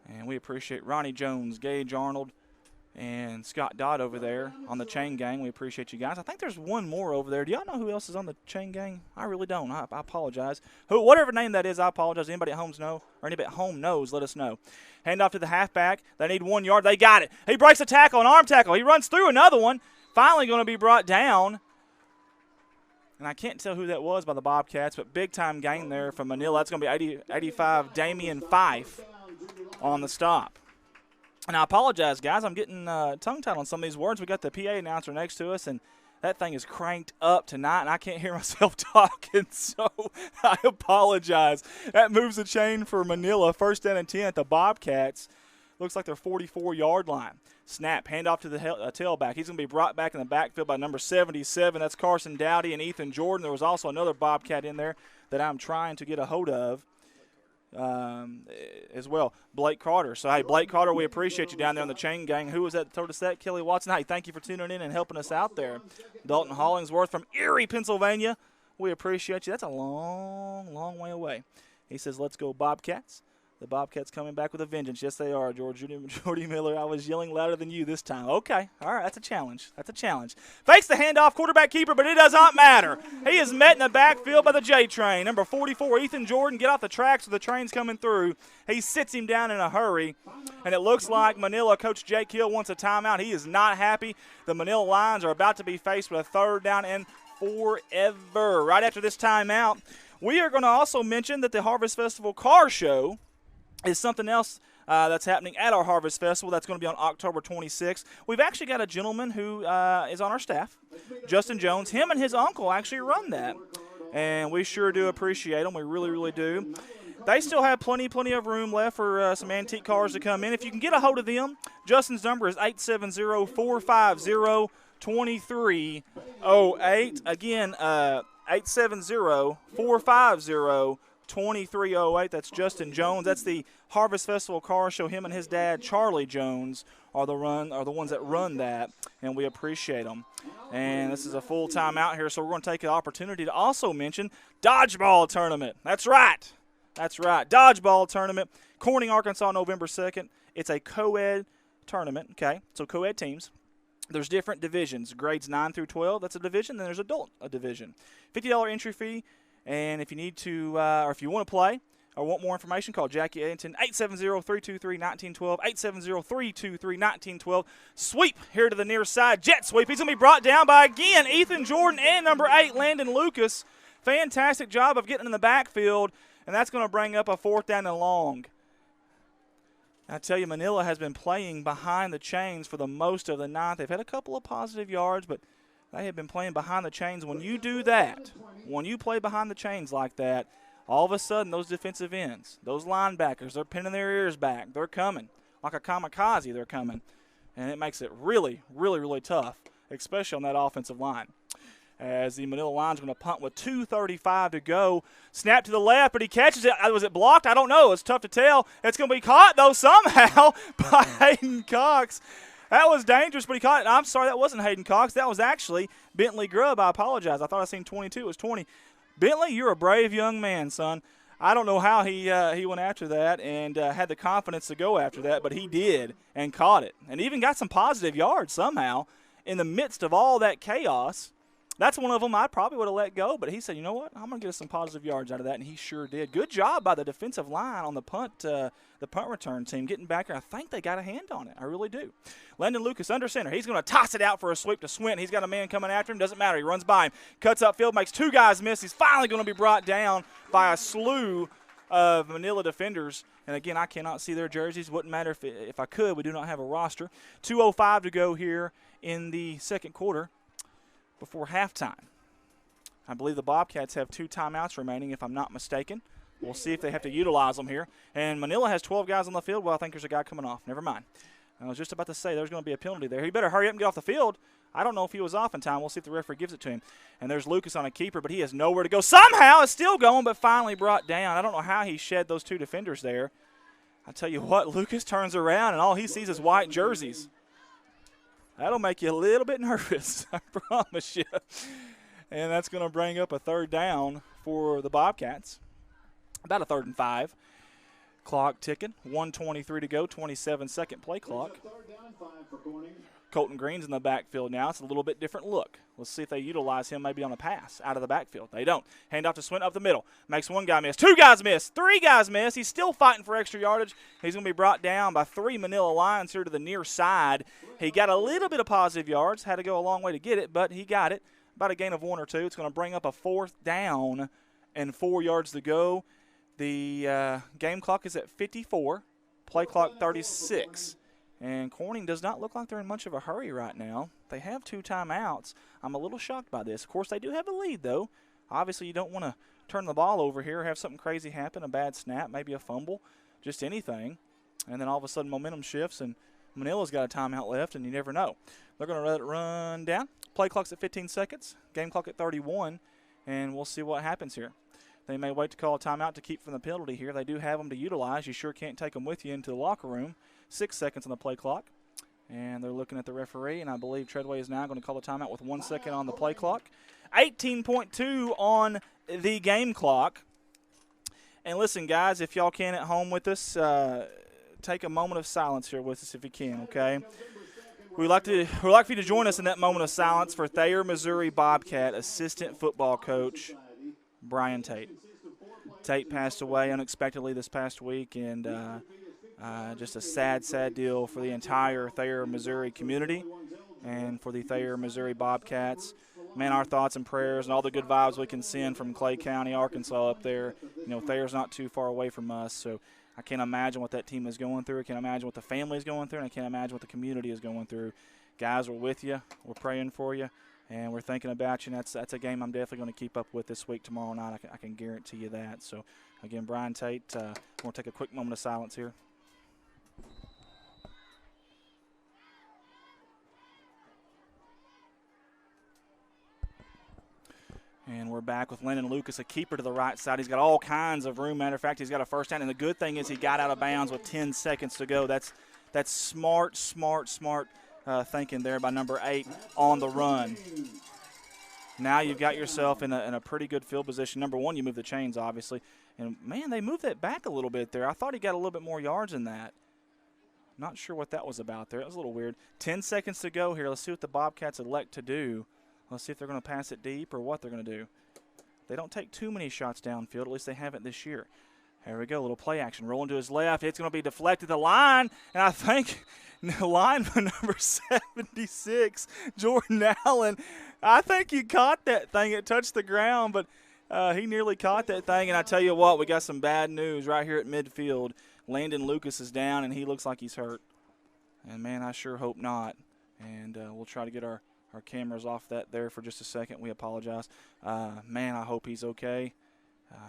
And we appreciate Ronnie Jones, Gage Arnold, and Scott Dodd over there on the chain gang. We appreciate you guys. I think there's one more over there. Do y'all know who else is on the chain gang? I really don't. I apologize. Whatever name that is, I apologize. Anybody at home know, or anybody at home knows, let us know. Hand off to the halfback. They need 1 yard. They got it. He breaks a tackle, an arm tackle. He runs through another one. Finally going to be brought down. And I can't tell who that was by the Bobcats, but big-time gain there from Manila. That's going to be 85 Damian Fife on the stop. And I apologize, guys. I'm getting tongue-tied on some of these words. We got the PA announcer next to us, and that thing is cranked up tonight, and I can't hear myself talking, so I apologize. That moves the chain for Manila. 1st down and 10 at the Bobcats. Looks like their 44-yard line. Snap, handoff to the tailback. He's going to be brought back in the backfield by number 77. That's Carson Dowdy and Ethan Jordan. There was also another Bobcat in there that I'm trying to get a hold of. As well, Blake Carter. So, hey, Blake Carter, we appreciate you down there on the chain gang. Who was that that told us that? Kelly Watson. Hey, thank you for tuning in and helping us out there. Dalton Hollingsworth from Erie, Pennsylvania. We appreciate you. That's a long way away. He says, let's go Bobcats. The Bobcats coming back with a vengeance. Yes, they are, Jordy Miller. I was yelling louder than you this time. Okay. All right. That's a challenge. Fakes the handoff, quarterback keeper, but it does not matter. He is met in the backfield by the J train. Number 44, Ethan Jordan, get off the tracks with the train's coming through. He sits him down in a hurry, and it looks like Manila, Coach Jake Hill, wants a timeout. He is not happy. The Manila Lions are about to be faced with a 3rd down and forever. Right after this timeout, we are going to also mention that the Harvest Festival Car Show is something else that's happening at our Harvest Festival. That's going to be on October 26th. We've actually got a gentleman who is on our staff, Justin Jones. Him and his uncle actually run that, and we sure do appreciate them. We really do. They still have plenty of room left for some antique cars to come in. If you can get a hold of them, Justin's number is 870-450-2308. Again, 870-450-2308. 2308. That's Justin Jones. That's the Harvest Festival Car Show. Him and his dad, Charlie Jones, are the ones that run that, and we appreciate them. And this is a full time out here, so we're going to take the opportunity to also mention Dodgeball Tournament. That's right. Dodgeball Tournament, Corning, Arkansas, November 2nd. It's a co-ed tournament, okay? So co-ed teams. There's different divisions, grades 9 through 12. That's a division. Then there's a division. $50 entry fee. And if you need to, or if you want to play or want more information, call Jackie Adenton, 870-323-1912, 870-323-1912. Sweep here to the near side, jet sweep. He's going to be brought down by, again, Ethan Jordan and number 8, Landon Lucas. Fantastic job of getting in the backfield, and that's going to bring up a 4th down and long. I tell you, Manila has been playing behind the chains for the most of the ninth. They've had a couple of positive yards, but They have been playing behind the chains. When you do that, when you play behind the chains like that, all of a sudden those defensive ends, those linebackers, they're pinning their ears back. They're coming. Like a kamikaze, they're coming. And it makes it really, really, really tough, especially on that offensive line. As the Manila Lions going to punt with 2:35 to go. Snap to the left, but he catches it. Was it blocked? I don't know. It's tough to tell. It's going to be caught, though, somehow by Hayden Cox. That was dangerous, but he caught it. I'm sorry, that wasn't Hayden Cox. That was actually Bentley Grubb. I apologize. I thought I seen 22. It was 20. Bentley, you're a brave young man, son. I don't know how he went after that and had the confidence to go after that, but he did and caught it and even got some positive yards somehow in the midst of all that chaos. That's one of them I probably would have let go, but he said, you know what, I'm going to get us some positive yards out of that, and he sure did. Good job by the defensive line on the punt return team getting back there. I think they got a hand on it. I really do. Landon Lucas under center. He's going to toss it out for a sweep to Swint. He's got a man coming after him. Doesn't matter. He runs by him. Cuts upfield, makes two guys miss. He's finally going to be brought down by a slew of Manila defenders. And, again, I cannot see their jerseys. Wouldn't matter if I could. We do not have a roster. 2:05 to go here in the second quarter before halftime. I believe the Bobcats have 2 timeouts remaining, if I'm not mistaken. We'll see if they have to utilize them here. And Manila has 12 guys on the field. Well, I think there's a guy coming off. Never mind. I was just about to say there's going to be a penalty there. He better hurry up and get off the field. I don't know if he was off in time. We'll see if the referee gives it to him. And there's Lucas on a keeper, but he has nowhere to go. Somehow it's still going, but finally brought down. I don't know how he shed those 2 defenders there. I tell you what, Lucas turns around, and all he sees is white jerseys. That'll make you a little bit nervous, I promise you. And that's going to bring up a third down for the Bobcats. About a 3rd and 5. Clock ticking. 1:23 to go, 27-second play clock. Colton Green's in the backfield now. It's a little bit different look. Let's see if they utilize him maybe on a pass out of the backfield. They don't. Hand off to Swint up the middle. Makes 1 guy miss. 2 guys miss. 3 guys miss. He's still fighting for extra yardage. He's going to be brought down by 3 Manila Lions here to the near side. He got a little bit of positive yards. Had to go a long way to get it, but he got it. About a gain of 1 or 2. It's going to bring up a 4th down and 4 yards to go. The game clock is at 54. Play clock 36. And Corning does not look like they're in much of a hurry right now. They have 2 timeouts. I'm a little shocked by this. Of course, they do have a lead, though. Obviously, you don't want to turn the ball over here, have something crazy happen, a bad snap, maybe a fumble, just anything. And then all of a sudden momentum shifts, and Manila's got a timeout left, and you never know. They're going to let it run down. Play clock's at 15 seconds. Game clock at 31, and we'll see what happens here. They may wait to call a timeout to keep from the penalty here. They do have them to utilize. You sure can't take them with you into the locker room. 6 seconds on the play clock. And they're looking at the referee, and I believe Treadway is now going to call a timeout with 1 second on the play clock. 18.2 on the game clock. And listen, guys, if y'all can at home with us, take a moment of silence here with us if you can, okay? We'd like for you to join us in that moment of silence for Thayer, Missouri Bobcat assistant football coach Brian Tate. Tate passed away unexpectedly this past week, and just a sad, sad deal for the entire Thayer, Missouri community and for the Thayer, Missouri Bobcats. Man, our thoughts and prayers and all the good vibes we can send from Clay County, Arkansas up there. You know, Thayer's not too far away from us, so I can't imagine what that team is going through. I can't imagine what the family is going through, and I can't imagine what the community is going through. Guys, we're with you. We're praying for you, and we're thinking about you. And that's a game I'm definitely going to keep up with this week, tomorrow night. I can guarantee you that. So, again, Brian Tate, we're going to take a quick moment of silence here. And we're back with Landon Lucas, a keeper to the right side. He's got all kinds of room. Matter of fact, he's got a first down. And the good thing is he got out of bounds with 10 seconds to go. That's smart thinking there by number 8 on the run. Now you've got yourself in a pretty good field position. Number 1, you move the chains, obviously. And, man, they moved that back a little bit there. I thought he got a little bit more yards than that. Not sure what that was about there. It was a little weird. 10 seconds to go here. Let's see what the Bobcats elect to do. Let's see if they're going to pass it deep or what they're going to do. They don't take too many shots downfield. At least they haven't this year. There we go. A little play action. Rolling to his left. It's going to be deflected to the line. And I think lineman number 76, Jordan Allen, I think he caught that thing. It touched the ground, but he nearly caught that thing. And I tell you what, we got some bad news right here at midfield. Landon Lucas is down, and he looks like he's hurt. And, man, I sure hope not. And we'll try to get our Our camera's off that there for just a second. We apologize. Man, I hope he's okay.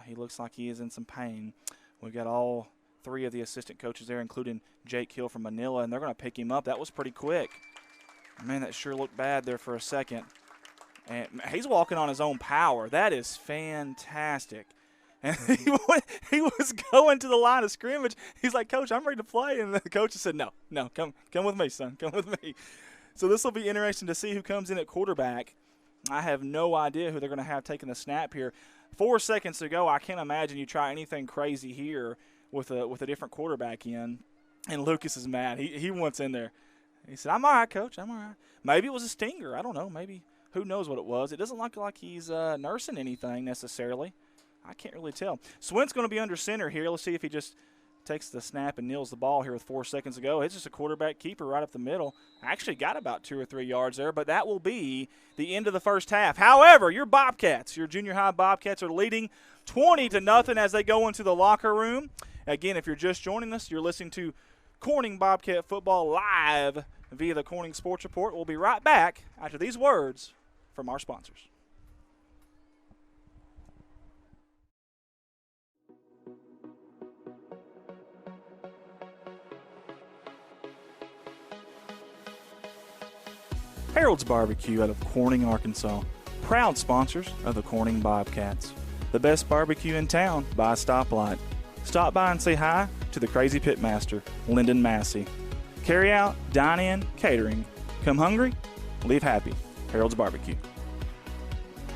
He looks like he is in some pain. We've got all three of the assistant coaches there, including Jake Hill from Manila, and they're going to pick him up. That was pretty quick. Man, that sure looked bad there for a second. And he's walking on his own power. That is fantastic. And he was going to the line of scrimmage. He's like, Coach, I'm ready to play. And the coach said, no, come with me, son. Come with me. So this will be interesting to see who comes in at quarterback. I have no idea who they're going to have taking the snap here. 4 seconds to go. I can't imagine you try anything crazy here with a different quarterback in. And Lucas is mad. He wants in there. He said, I'm all right, Coach. I'm all right. Maybe it was a stinger. I don't know. Maybe who knows what it was. It doesn't look like he's nursing anything necessarily. I can't really tell. Swint's going to be under center here. Let's see if he just takes the snap and kneels the ball here with 4 seconds to go. It's just a quarterback keeper right up the middle. Actually got about 2 or 3 yards there, but that will be the end of the first half. However, your Bobcats, your junior high Bobcats, are leading 20-0 as they go into the locker room. Again, if you're just joining us, you're listening to Corning Bobcat Football live via the Corning Sports Report. We'll be right back after these words from our sponsors. Harold's Barbecue out of Corning, Arkansas. Proud sponsors of the Corning Bobcats. The best barbecue in town by a stoplight. Stop by and say hi to the crazy pitmaster, Lyndon Massey. Carry out, dine in, catering. Come hungry, leave happy. Harold's Barbecue.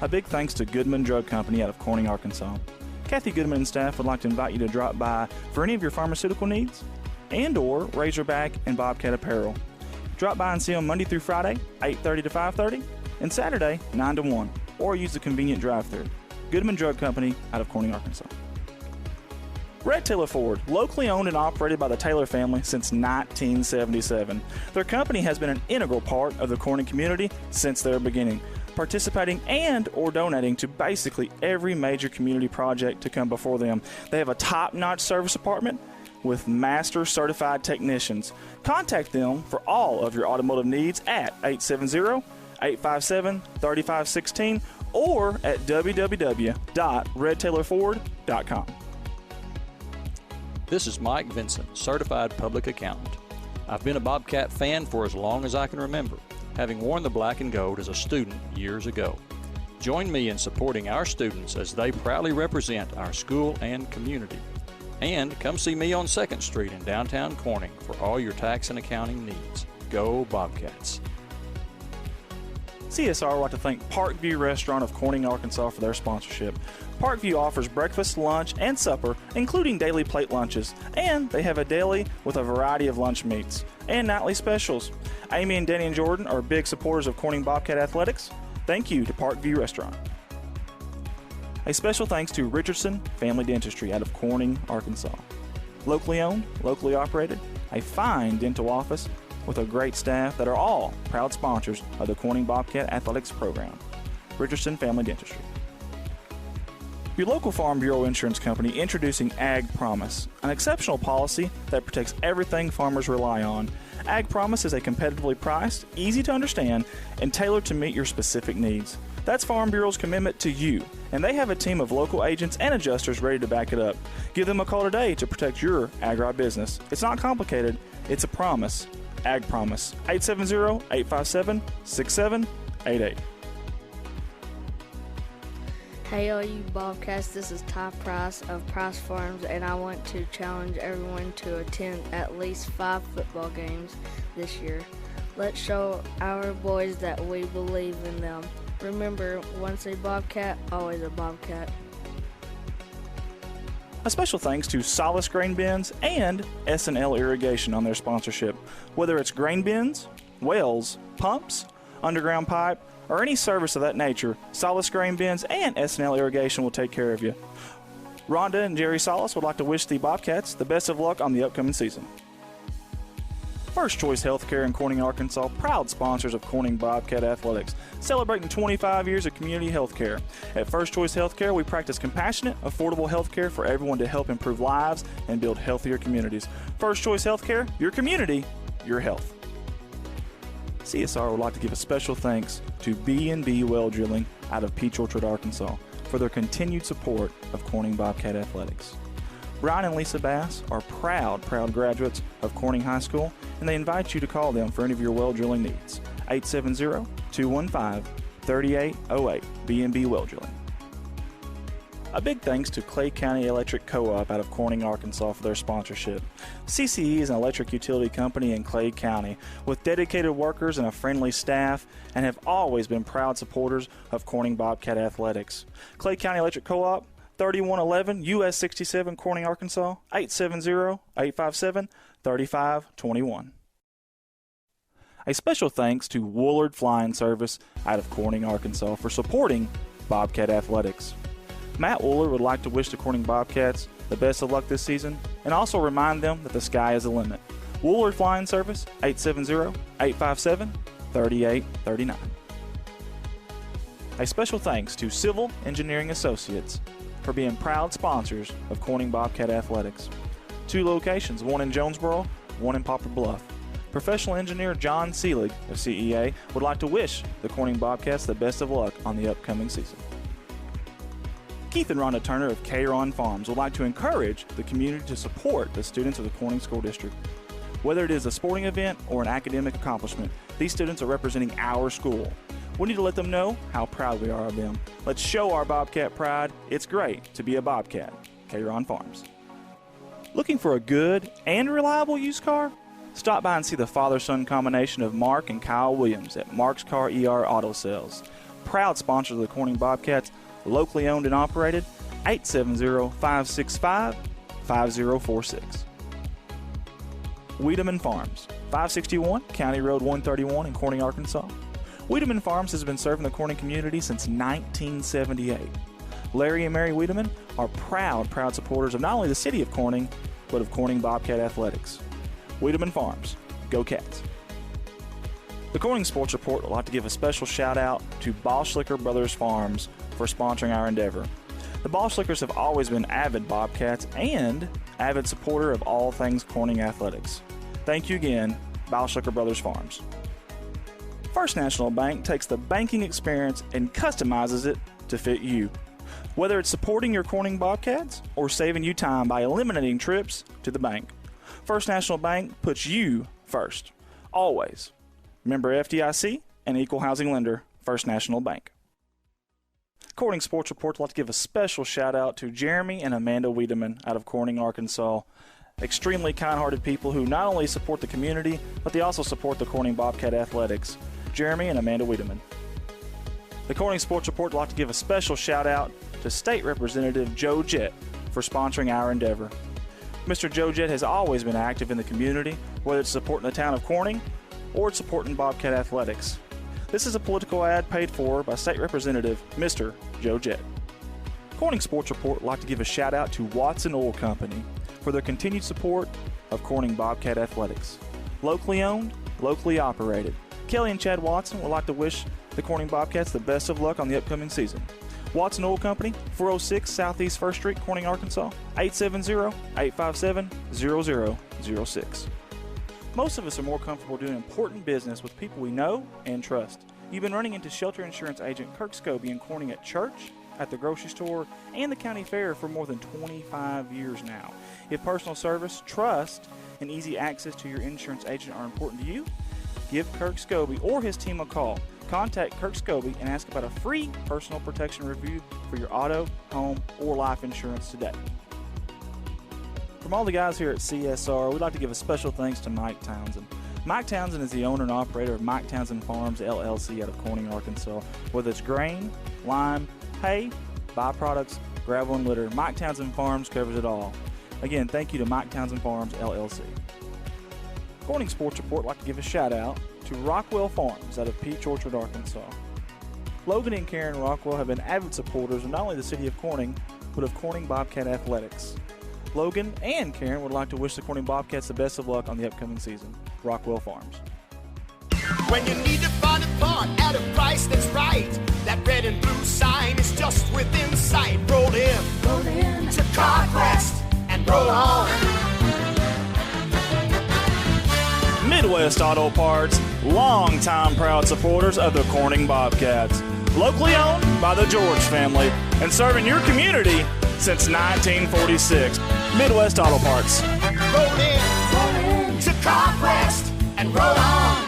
A big thanks to Goodman Drug Company out of Corning, Arkansas. Kathy Goodman and staff would like to invite you to drop by for any of your pharmaceutical needs and or Razorback and Bobcat apparel. Drop by and see them Monday through Friday, 8:30 to 5:30, and Saturday, 9 to 1, or use the convenient drive-thru. Goodman Drug Company out of Corning, Arkansas. Red Taylor Ford, locally owned and operated by the Taylor family since 1977. Their company has been an integral part of the Corning community since their beginning, participating and or donating to basically every major community project to come before them. They have a top-notch service department with master certified technicians. Contact them for all of your automotive needs at 870-857-3516 or at www.redtaylorford.com. This is Mike Vincent, Certified Public Accountant. I've been a Bobcat fan for as long as I can remember, having worn the black and gold as a student years ago. Join me in supporting our students as they proudly represent our school and community. And come see me on 2nd Street in downtown Corning for all your tax and accounting needs. Go Bobcats. CSR would like to thank Parkview Restaurant of Corning, Arkansas for their sponsorship. Parkview offers breakfast, lunch, and supper, including daily plate lunches, and they have a deli with a variety of lunch meats and nightly specials. Amy and Danny and Jordan are big supporters of Corning Bobcat Athletics. Thank you to Parkview Restaurant. A special thanks to Richardson Family Dentistry out of Corning, Arkansas. Locally owned, locally operated, a fine dental office with a great staff that are all proud sponsors of the Corning Bobcat Athletics program. Richardson Family Dentistry. Your local Farm Bureau insurance company introducing Ag Promise, an exceptional policy that protects everything farmers rely on. Ag Promise is a competitively priced, easy to understand, and tailored to meet your specific needs. That's Farm Bureau's commitment to you, and they have a team of local agents and adjusters ready to back it up. Give them a call today to protect your agribusiness. It's not complicated, it's a promise. Ag Promise, 870-857-6788. Hey all you Bobcats, this is Ty Price of Price Farms, and I want to challenge everyone to attend at least 5 football games this year. Let's show our boys that we believe in them. Remember, once a Bobcat, always a Bobcat. A special thanks to Solace Grain Bins and S&L Irrigation on their sponsorship. Whether it's grain bins, wells, pumps, underground pipe, or any service of that nature, Solace Grain Bins and S&L Irrigation will take care of you. Rhonda and Jerry Solace would like to wish the Bobcats the best of luck on the upcoming season. First Choice Healthcare in Corning, Arkansas, proud sponsors of Corning Bobcat Athletics, celebrating 25 years of community healthcare. At First Choice Healthcare, we practice compassionate, affordable healthcare for everyone to help improve lives and build healthier communities. First Choice Healthcare, your community, your health. CSR would like to give a special thanks to B&B Well Drilling out of Peach Orchard, Arkansas, for their continued support of Corning Bobcat Athletics. Brian and Lisa Bass are proud graduates of Corning High School, and they invite you to call them for any of your well drilling needs. 870-215-3808, B&B Well Drilling. A big thanks to Clay County Electric Co-op out of Corning, Arkansas for their sponsorship. CCE is an electric utility company in Clay County with dedicated workers and a friendly staff, and have always been proud supporters of Corning Bobcat Athletics. Clay County Electric Co-op, 3111 US 67, Corning, Arkansas, 870-857-3521. A special thanks to Woolard Flying Service out of Corning, Arkansas for supporting Bobcat Athletics. Matt Wooler would like to wish the Corning Bobcats the best of luck this season and also remind them that the sky is the limit. Woolard Flying Service, 870-857-3839. A special thanks to Civil Engineering Associates for being proud sponsors of Corning Bobcat Athletics. 2 locations, one in Jonesboro, one in Poplar Bluff. Professional engineer John Seelig of CEA would like to wish the Corning Bobcats the best of luck on the upcoming season. Keith and Rhonda Turner of K-Ron Farms would like to encourage the community to support the students of the Corning School District. Whether it is a sporting event or an academic accomplishment, these students are representing our school. We need to let them know how proud we are of them. Let's show our Bobcat pride. It's great to be a Bobcat. K-Ron Farms. Looking for a good and reliable used car? Stop by and see the father-son combination of Mark and Kyle Williams at Mark's Car ER Auto Sales. Proud sponsors of the Corning Bobcats, locally owned and operated, 870-565-5046. Wiedemann Farms, 561 County Road 131 in Corning, Arkansas. Wiedemann Farms has been serving the Corning community since 1978. Larry and Mary Wiedemann are proud supporters of not only the city of Corning, but of Corning Bobcat Athletics. Wiedemann Farms, go Cats. The Corning Sports Report would like to give a special shout out to Boschlicker Brothers Farms for sponsoring our endeavor. The Boschlickers have always been avid Bobcats and avid supporter of all things Corning Athletics. Thank you again, Boschlicker Brothers Farms. First National Bank takes the banking experience and customizes it to fit you. Whether it's supporting your Corning Bobcats or saving you time by eliminating trips to the bank, First National Bank puts you first, always. Member FDIC and equal housing lender, First National Bank. Corning Sports Report would like to give a special shout out to Jeremy and Amanda Wiedemann out of Corning, Arkansas. Extremely kind-hearted people who not only support the community, but they also support the Corning Bobcat Athletics. Jeremy and Amanda Wiedemann. The Corning Sports Report would like to give a special shout out to State Representative Joe Jett for sponsoring our endeavor. Mr. Joe Jett has always been active in the community, whether it's supporting the town of Corning or it's supporting Bobcat Athletics. This is a political ad paid for by State Representative Mr. Joe Jett. Corning Sports Report would like to give a shout out to Watson Oil Company for their continued support of Corning Bobcat Athletics. Locally owned, locally operated. Kelly and Chad Watson would like to wish the Corning Bobcats the best of luck on the upcoming season. Watson Oil Company, 406 Southeast 1st Street, Corning, Arkansas, 870-857-0006. Most of us are more comfortable doing important business with people we know and trust. You've been running into shelter insurance agent Kirk Scobie in Corning at church, at the grocery store, and the county fair for more than 25 years now. If personal service, trust, and easy access to your insurance agent are important to you, give Kirk Scobie or his team a call. Contact Kirk Scobie and ask about a free personal protection review for your auto, home, or life insurance today. From all the guys here at CSR, we'd like to give a special thanks to Mike Townsend. Mike Townsend is the owner and operator of Mike Townsend Farms, LLC out of Corning, Arkansas. Whether it's grain, lime, hay, byproducts, gravel, and litter, Mike Townsend Farms covers it all. Again, thank you to Mike Townsend Farms, LLC. Corning Sports Report would like to give a shout out to Rockwell Farms out of Peach Orchard, Arkansas. Logan and Karen Rockwell have been avid supporters of not only the city of Corning, but of Corning Bobcat Athletics. Logan and Karen would like to wish the Corning Bobcats the best of luck on the upcoming season. Rockwell Farms. When you need to find a part at a price that's right, that red and blue sign is just within sight. Roll in to CarQuest and roll on. Midwest Auto Parts, longtime proud supporters of the Corning Bobcats. Locally owned by the George family and serving your community since 1946. Midwest Auto Parts. Roll in to CarQuest and roll on.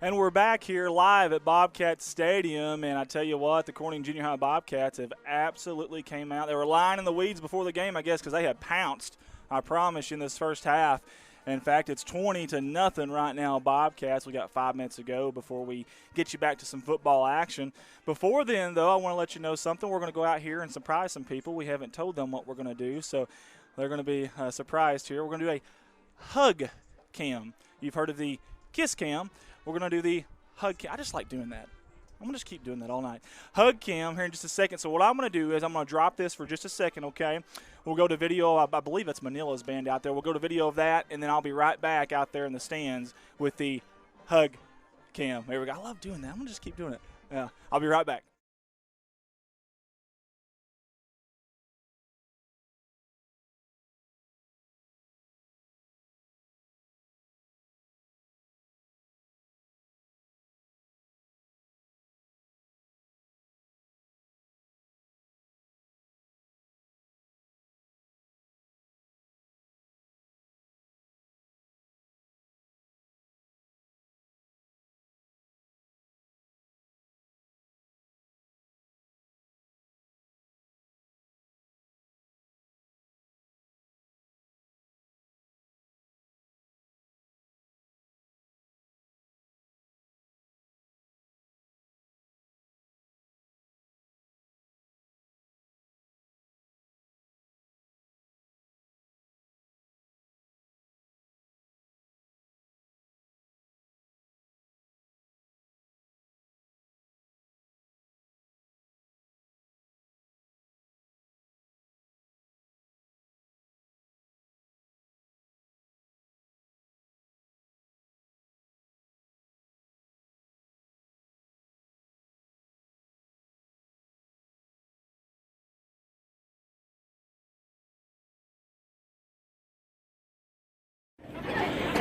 And we're back here live at Bobcat Stadium, and I tell you what, the Corning Junior High Bobcats have absolutely came out. They were lying in the weeds before the game, I guess, because they had pounced, I promise, in this first half. In fact, it's 20-0 right now, Bobcats. We got 5 minutes to go before we get you back to some football action. Before then, though, I want to let you know something. We're going to go out here and surprise some people. We haven't told them what we're going to do, so they're going to be surprised here. We're going to do a hug cam. You've heard of the kiss cam. We're going to do the hug cam. I just like doing that. I'm going to just keep doing that all night. Hug cam here in just a second. So what I'm going to do is I'm going to drop this for just a second, okay? We'll go to video. I believe it's Manila's band out there. We'll go to video of that, and then I'll be right back out there in the stands with the hug cam. There we go. I love doing that. I'm going to just keep doing it. Yeah, I'll be right back.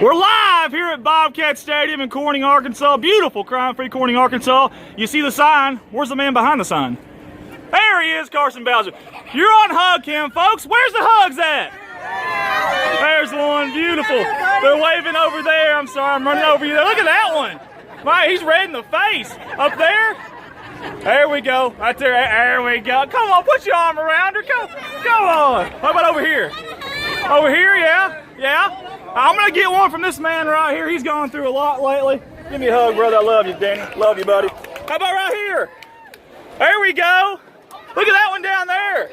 We're live here at Bobcat Stadium in Corning, Arkansas. Beautiful, crime-free Corning, Arkansas. You see the sign? Where's the man behind the sign? There he is, Carson Bowser. You're on hug cam, folks. Where's the hugs at? There's one, beautiful. They're waving over there. I'm sorry, I'm running over you there. Look at that one. My, he's red in the face. Up there. There we go. Right there. There we go. Come on, put your arm around her. Come on. How about over here? Over here, yeah. Yeah. I'm going to get one from this man right here. He's gone through a lot lately. Give me a hug, brother. I love you, Danny. Love you, buddy. How about right here? There we go. Look at that one down there.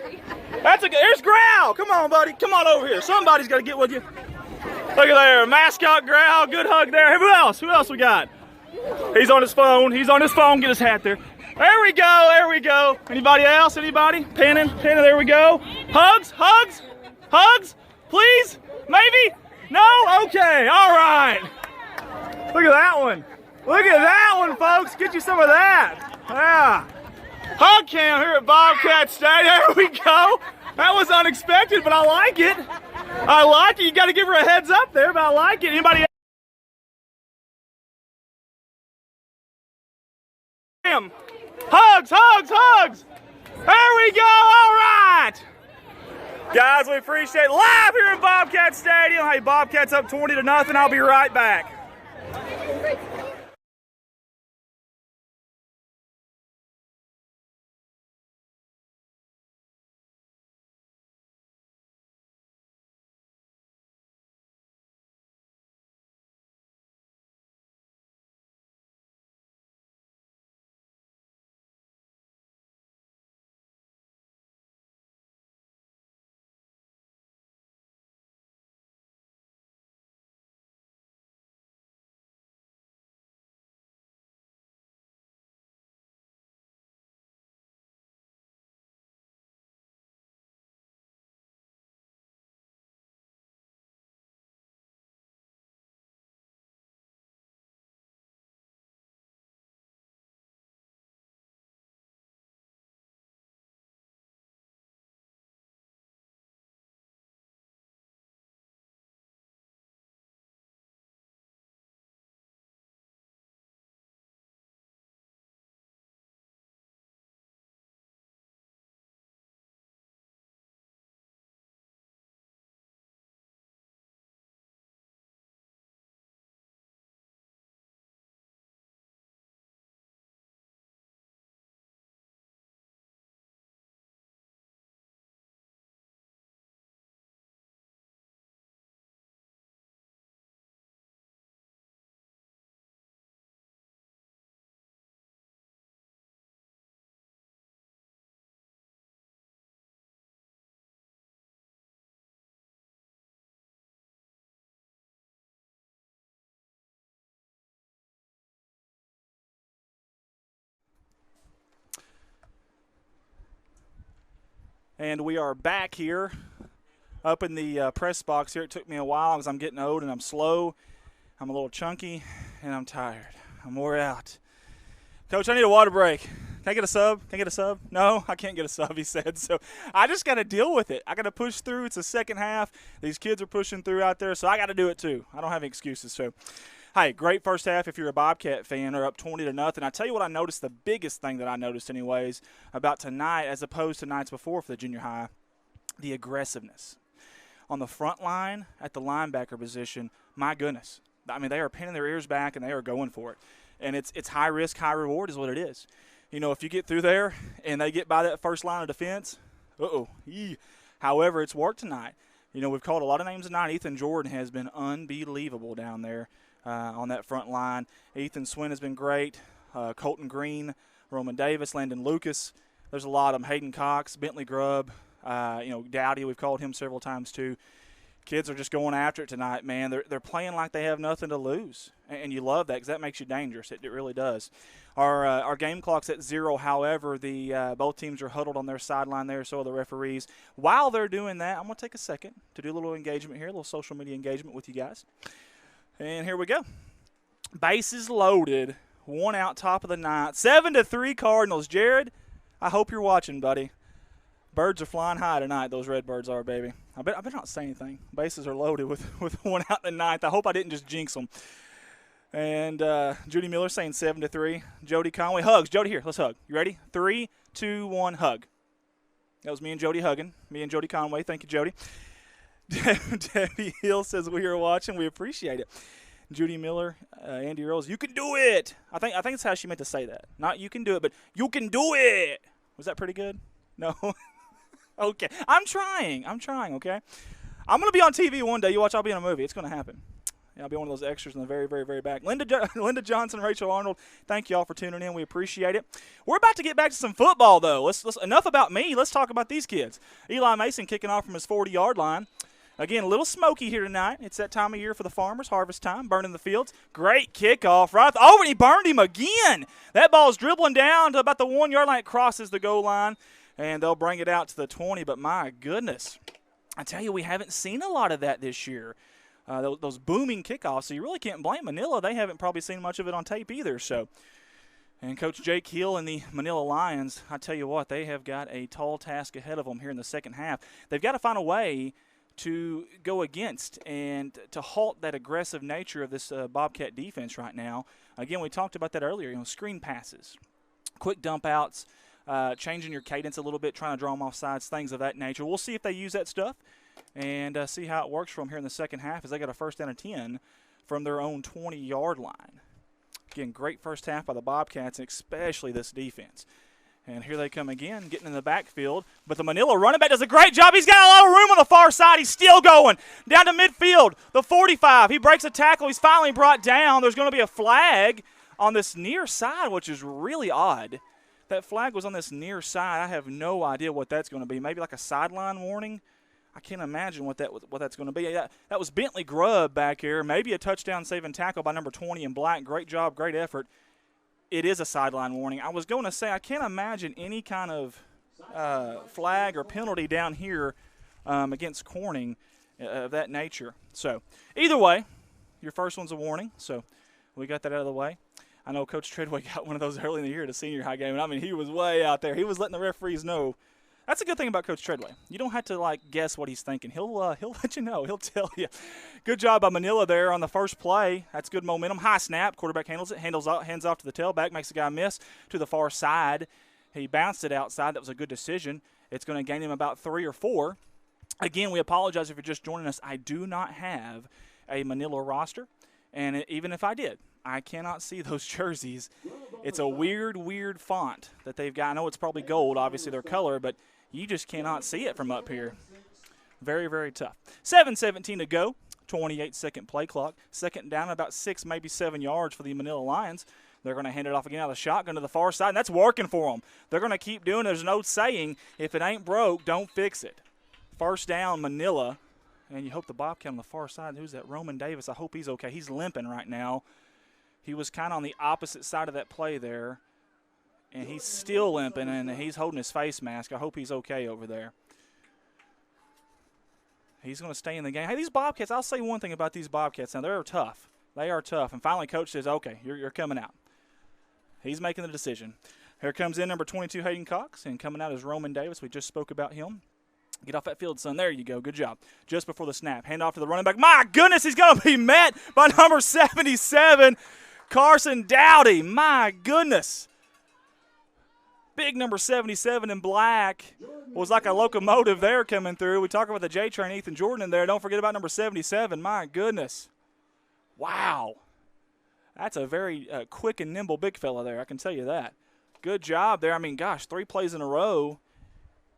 There's Growl. Come on, buddy. Come on over here. Somebody's got to get with you. Look at there. Mascot Growl. Good hug there. Who else? Who else we got? He's on his phone. He's on his phone. Get his hat there. There we go. There we go. Anybody else? Anybody? Penning. There we go. Hugs. Hugs. Hugs. Please. Maybe. No? Okay, all right. Look at that one. Look at that one, folks. Get you some of that. Yeah. Hug cam here at Bobcat Stadium. There we go. That was unexpected, but I like it. I like it. You got to give her a heads up there, but I like it. Anybody else? him. Hugs, hugs, hugs. There we go. All right. Guys, we appreciate it. Live here in Bobcat Stadium. Hey, Bobcats up 20-0. I'll be right back. And we are back here up in the press box here. It took me a while because I'm getting old and I'm slow. I'm a little chunky and I'm tired. I'm wore out. Coach, I need a water break. Can I get a sub? Can I get a sub? No, I can't get a sub, he said. So I just got to deal with it. I got to push through. It's the second half. These kids are pushing through out there, so I got to do it too. I don't have any excuses. So, hey, great first half if you're a Bobcat fan. They're up 20-0. I tell you what I noticed, the biggest thing that I noticed anyways about tonight as opposed to nights before for the junior high, the aggressiveness. On the front line at the linebacker position, my goodness. I mean, they are pinning their ears back and they are going for it. And it's high risk, high reward is what it is. You know, if you get through there and they get by that first line of defense, however, it's worked tonight. You know, we've called a lot of names tonight. Ethan Jordan has been unbelievable down there on that front line. Ethan Swin has been great. Colton Green, Roman Davis, Landon Lucas. There's a lot of them. Hayden Cox, Bentley Grubb, Dowdy, we've called him several times too. Kids are just going after it tonight, man. They're playing like they have nothing to lose, and you love that because that makes you dangerous. It really does. Our game clock's at 0. However, the both teams are huddled on their sideline there, so are the referees. While they're doing that, I'm going to take a second to do a little engagement here, a little social media engagement with you guys. And here we go. Bases loaded, 1 out, top of the 9th. 7-3 Cardinals. Jared, I hope you're watching, buddy. Birds are flying high tonight, those red birds are, baby. I better not say anything. Bases are loaded with 1 out in the 9th. I hope I didn't just jinx them. And Judy Miller saying 7-3. Jody Conway, hugs. Jody, here, let's hug. You ready? 3, 2, 1, hug. That was me and Jody hugging. Me and Jody Conway. Thank you, Jody. Debbie Hill says we are watching. We appreciate it. Judy Miller, Andy Earls, you can do it. I think it's how she meant to say that. Not you can do it, but you can do it. Was that pretty good? No? Okay. I'm trying, okay? I'm going to be on TV one day. You watch, I'll be in a movie. It's going to happen. Yeah, I'll be one of those extras in the very, very, very back. Linda Johnson, Rachel Arnold, thank you all for tuning in. We appreciate it. We're about to get back to some football, though. Let's enough about me. Let's talk about these kids. Eli Mason kicking off from his 40-yard line. Again, a little smoky here tonight. It's that time of year for the farmers, harvest time, burning the fields. Great kickoff, right? Oh, and he burned him again. That ball's dribbling down to about the 1-yard line. It crosses the goal line, and they'll bring it out to the 20. But, my goodness, I tell you, we haven't seen a lot of that this year. Those booming kickoffs, so you really can't blame Manila. They haven't probably seen much of it on tape either. So, and Coach Jake Hill and the Manila Lions, I tell you what, they have got a tall task ahead of them here in the second half. They've got to find a way to go against and to halt that aggressive nature of this Bobcat defense right now. Again, we talked about that earlier, screen passes. quick dump outs, changing your cadence a little bit, trying to draw them off sides, things of that nature. We'll see if they use that stuff and see how it works for them here in the second half as they got a first down and 10 from their own 20-yard line. Again, great first half by the Bobcats, and especially this defense. And here they come again, getting in the backfield. But the Manila running back does a great job. He's got a lot of room on the far side. He's still going down to midfield, the 45. He breaks a tackle. He's finally brought down. There's going to be a flag on this near side, which is really odd. That flag was on this near side. I have no idea what that's going to be. Maybe like a sideline warning. I can't imagine what that's going to be. That was Bentley Grubb back here. Maybe a touchdown-saving tackle by number 20 in black. Great job, great effort. It is a sideline warning. I was going to say I can't imagine any kind of flag or penalty down here against Corning of that nature. So either way, your first one's a warning. So we got that out of the way. I know Coach Treadway got one of those early in the year at a senior high game. And I mean, he was way out there. He was letting the referees know. That's a good thing about Coach Treadway. You don't have to, guess what he's thinking. He'll let you know. He'll tell you. Good job by Manila there on the first play. That's good momentum. High snap. Quarterback handles it. Hands off to the tailback. Makes the guy miss to the far side. He bounced it outside. That was a good decision. It's going to gain him about 3 or 4. Again, we apologize if you're just joining us. I do not have a Manila roster. And even if I did, I cannot see those jerseys. It's a weird font that they've got. I know it's probably gold, obviously their color, but you just cannot see it from up here. Very, very tough. 7:17 to go. 28-second play clock. Second down, about 6, maybe 7 yards for the Manila Lions. They're going to hand it off again out of the shotgun to the far side, and that's working for them. They're going to keep doing it. There's no saying, if it ain't broke, don't fix it. First down, Manila. And you hope the Bobcat on the far side. Who's that? Roman Davis. I hope he's okay. He's limping right now. He was kind of on the opposite side of that play there. And he's still limping, and he's holding his face mask. I hope he's okay over there. He's going to stay in the game. Hey, these Bobcats, I'll say one thing about these Bobcats. Now, they're tough. They are tough. And finally, Coach says, okay, you're coming out. He's making the decision. Here comes in number 22, Hayden Cox, and coming out is Roman Davis. We just spoke about him. Get off that field, son. There you go. Good job. Just before the snap. Hand off to the running back. My goodness, he's going to be met by number 77, Carson Dowdy. My goodness. Big number 77 in black was like a locomotive there coming through. We talk about the J-Train, Ethan Jordan in there. Don't forget about number 77. My goodness. Wow. That's a very quick and nimble big fella there. I can tell you that. Good job there. I mean, gosh, 3 plays in a row.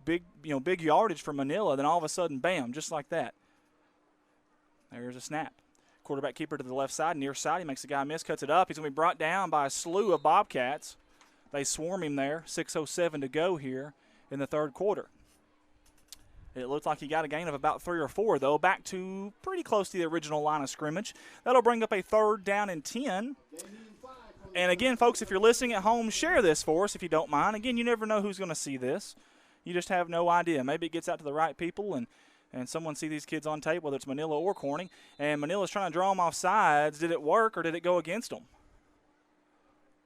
Big yardage for Manila. Then all of a sudden, bam, just like that. There's a snap. Quarterback keeper to the left side, near side. He makes the guy miss, cuts it up. He's going to be brought down by a slew of Bobcats. They swarm him there. 6:07 to go here in the third quarter. It looked like he got a gain of about 3 or 4, though, back to pretty close to the original line of scrimmage. That'll bring up a third down and 10. And, again, folks, if you're listening at home, share this for us if you don't mind. Again, you never know who's going to see this. You just have no idea. Maybe it gets out to the right people and someone see these kids on tape, whether it's Manila or Corning, and Manila's trying to draw them off sides. Did it work or did it go against them?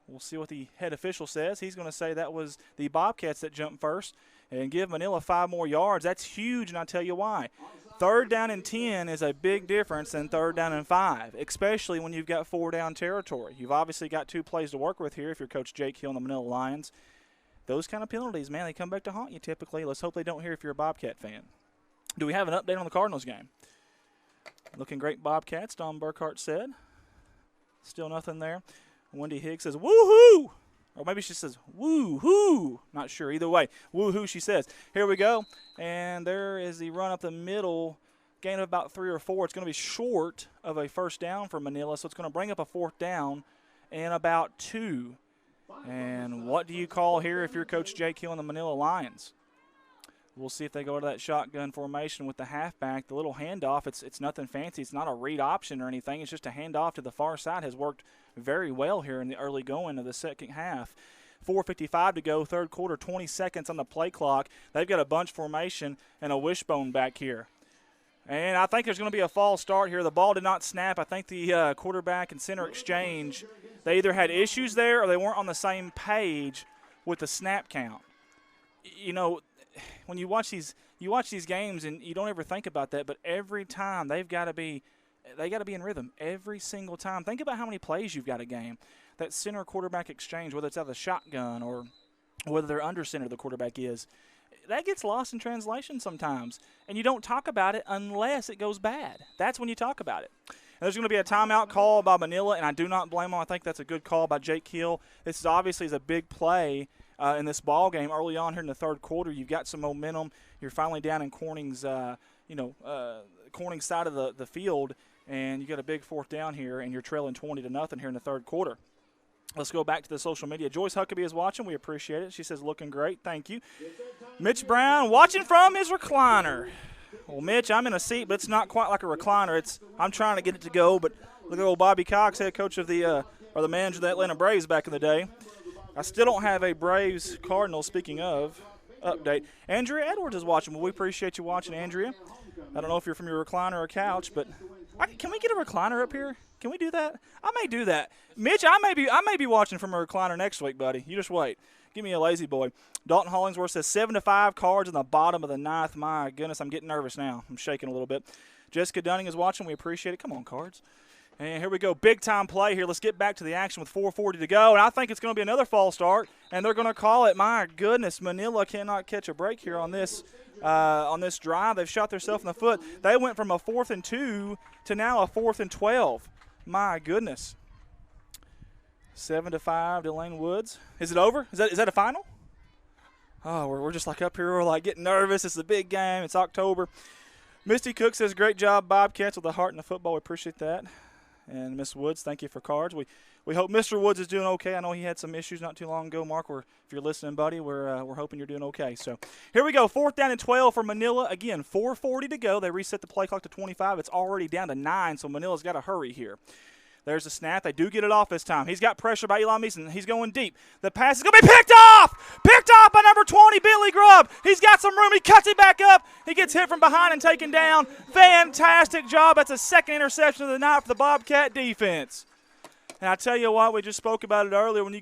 We'll see what the head official says. He's going to say that was the Bobcats that jumped first and give Manila 5 more yards. That's huge, and I'll tell you why. Third down and 10 is a big difference than third down and 5, especially when you've got 4 down territory. You've obviously got 2 plays to work with here if you're Coach Jake Hill and the Manila Lions. Those kind of penalties, man, they come back to haunt you typically. Let's hope they don't here if you're a Bobcat fan. Do we have an update on the Cardinals game? Looking great Bobcats, Don Burkhart said. Still nothing there. Wendy Higgs says, woo-hoo! Or maybe she says, woo-hoo! Not sure. Either way, woo-hoo she says. Here we go. And there is the run up the middle. Gain of about 3 or 4. It's going to be short of a first down for Manila, so it's going to bring up a 4th down and about 2. And what do you call here if you're Coach Jake Hill and the Manila Lions? We'll see if they go to that shotgun formation with the halfback. The little handoff, it's nothing fancy. It's not a read option or anything. It's just a handoff to the far side. Has worked very well here in the early going of the second half. 4:55 to go, third quarter, 20 seconds on the play clock. They've got a bunch formation and a wishbone back here. And I think there's going to be a false start here. The ball did not snap. I think the quarterback and center exchange, they either had issues there or they weren't on the same page with the snap count. You know, when you watch these games and you don't ever think about that, but every time they've got to be they got to be in rhythm every single time. Think about how many plays you've got a game. That center quarterback exchange, whether it's out of the shotgun or whether they're under center the quarterback is, that gets lost in translation sometimes. And you don't talk about it unless it goes bad. That's when you talk about it. And there's going to be a timeout call by Manila, and I do not blame them. I think that's a good call by Jake Hill. This is obviously a big play in this ball game early on here in the third quarter. You've got some momentum. You're finally down in Corning's, Corning side of the field, and you got a big fourth down here, and you're trailing 20-0 here in the third quarter. Let's go back to the social media. Joyce Huckabee is watching. We appreciate it. She says, looking great. Thank you. Mitch Brown watching from his recliner. Well, Mitch, I'm in a seat, but it's not quite like a recliner. I'm trying to get it to go, but look at old Bobby Cox, head coach of the manager of the Atlanta Braves back in the day. I still don't have a Braves Cardinals, speaking of, update. Andrea Edwards is watching. Well, we appreciate you watching, Andrea. I don't know if you're from your recliner or couch, but can we get a recliner up here? Can we do that? I may do that. Mitch, I may be watching from a recliner next week, buddy. You just wait. Give me a lazy boy. Dalton Hollingsworth says 7-5 Cards in the bottom of the ninth. My goodness, I'm getting nervous now. I'm shaking a little bit. Jessica Dunning is watching. We appreciate it. Come on, Cards. And here we go. Big-time play here. Let's get back to the action with 4:40 to go. And I think it's going to be another false start, and they're going to call it. My goodness, Manila cannot catch a break here on this drive. They've shot themselves in the foot. They went from a 4th and 2 to now a 4th and 12. My goodness. 7-5 to Lane Woods. Is it over? Is that a final? Oh, we're just like up here. We're like getting nervous. It's a big game. It's October. Misty Cook says, great job, Bobcats, with the heart and the football. We appreciate that. And Miss Woods, thank you for Cards. We hope Mr. Woods is doing okay. I know he had some issues not too long ago, Mark. If you're listening, buddy, we're hoping you're doing okay. So here we go. 4th down and 12 for Manila. Again, 4:40 to go. They reset the play clock to 25. It's already down to 9, so Manila's got to hurry here. There's a snap. They do get it off this time. He's got pressure by Eli Meeson. He's going deep. The pass is going to be picked off! Picked off by number 20, Billy Grubb. He's got some room. He cuts it back up. He gets hit from behind and taken down. Fantastic job. That's a second interception of the night for the Bobcat defense. And I tell you what, we just spoke about it earlier. When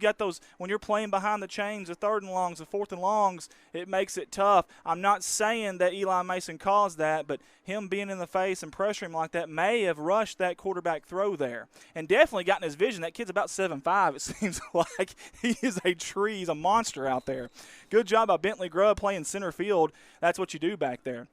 you're playing behind the chains, the 3rd and longs, the 4th and longs, it makes it tough. I'm not saying that Eli Mason caused that, but him being in the face and pressuring him like that may have rushed that quarterback throw there, and definitely gotten his vision. That kid's about 7'5". It seems like he is a tree. He's a monster out there. Good job by Bentley Grubb playing center field. That's what you do back there.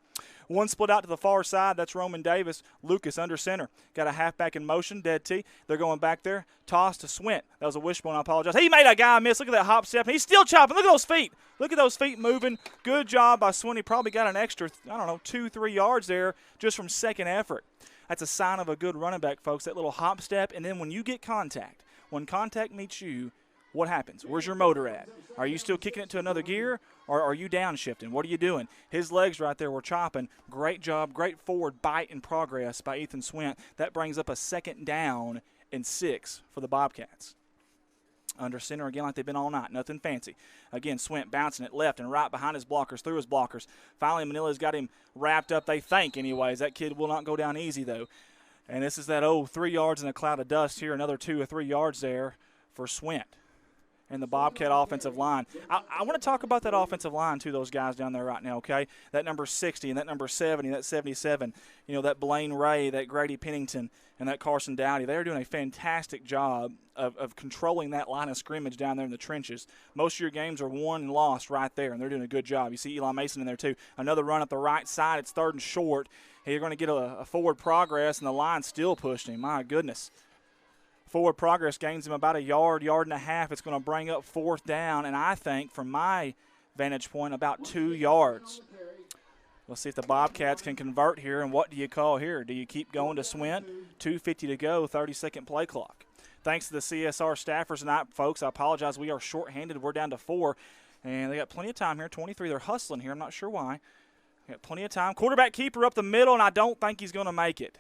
One split out to the far side. That's Roman Davis. Lucas under center. Got a halfback in motion. Dead T. They're going back there. Toss to Swint. That was a wishbone. I apologize. He made a guy miss. Look at that hop step. And he's still chopping. Look at those feet. Look at those feet moving. Good job by Swint. He probably got an extra, 2-3 yards there just from second effort. That's a sign of a good running back, folks. That little hop step. And then when you get contact, when contact meets you, what happens? Where's your motor at? Are you still kicking it to another gear, or are you downshifting? What are you doing? His legs right there were chopping. Great job, great forward bite in progress by Ethan Swint. That brings up a 2nd down and 6 for the Bobcats. Under center again like they've been all night. Nothing fancy. Again, Swint bouncing it left and right behind his blockers, through his blockers. Finally, Manila's got him wrapped up, they think anyways. That kid will not go down easy, though. And this is that 3 yards in a cloud of dust here. Another 2 or 3 yards there for Swint and the Bobcat offensive line. I want to talk about that offensive line, too, those guys down there right now, okay? That number 60 and that number 70, that 77, that Blaine Ray, that Grady Pennington, and that Carson Dowdy. They're doing a fantastic job of controlling that line of scrimmage down there in the trenches. Most of your games are won and lost right there, and they're doing a good job. You see Eli Mason in there, too. Another run up the right side. It's 3rd and short. Hey, you're going to get a forward progress, and the line still pushing him. My goodness. Forward progress gains him about a yard and a half. It's going to bring up 4th down, and I think, from my vantage point, about 2 yards. Let's see if the Bobcats can convert here, and what do you call here? Do you keep going to Swint? 2:50 to go, 30-second play clock. Thanks to the CSR staffers tonight, folks. I apologize. We are shorthanded. We're down to 4, and they got plenty of time here. 23, they're hustling here. I'm not sure why. They got plenty of time. Quarterback keeper up the middle, and I don't think he's going to make it.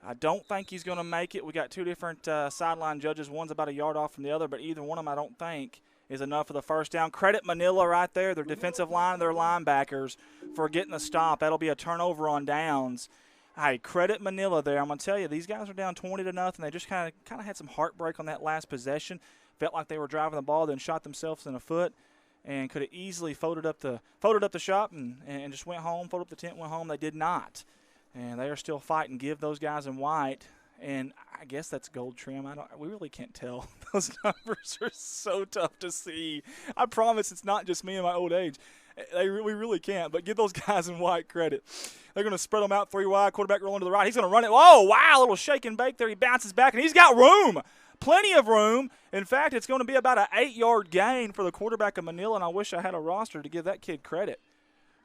We got 2 different sideline judges. One's about a yard off from the other, but either one of them I don't think is enough for the 1st down. Credit Manila right there, their defensive line, their linebackers, for getting the stop. That'll be a turnover on downs. Hey, credit Manila there. I'm going to tell you, these guys are down 20-0. They just kind of had some heartbreak on that last possession. Felt like they were driving the ball, then shot themselves in the foot, and could have easily folded up the shop and just went home, folded up the tent, went home. They did not. And they are still fighting. Give those guys in white. And I guess that's gold trim. We really can't tell. Those numbers are so tough to see. I promise it's not just me in my old age. We really can't. But give those guys in white credit. They're going to spread them out 3 wide. Quarterback rolling to the right. He's going to run it. Whoa, wow, a little shake and bake there. He bounces back, and he's got room. Plenty of room. In fact, it's going to be about an 8-yard gain for the quarterback of Manila, and I wish I had a roster to give that kid credit.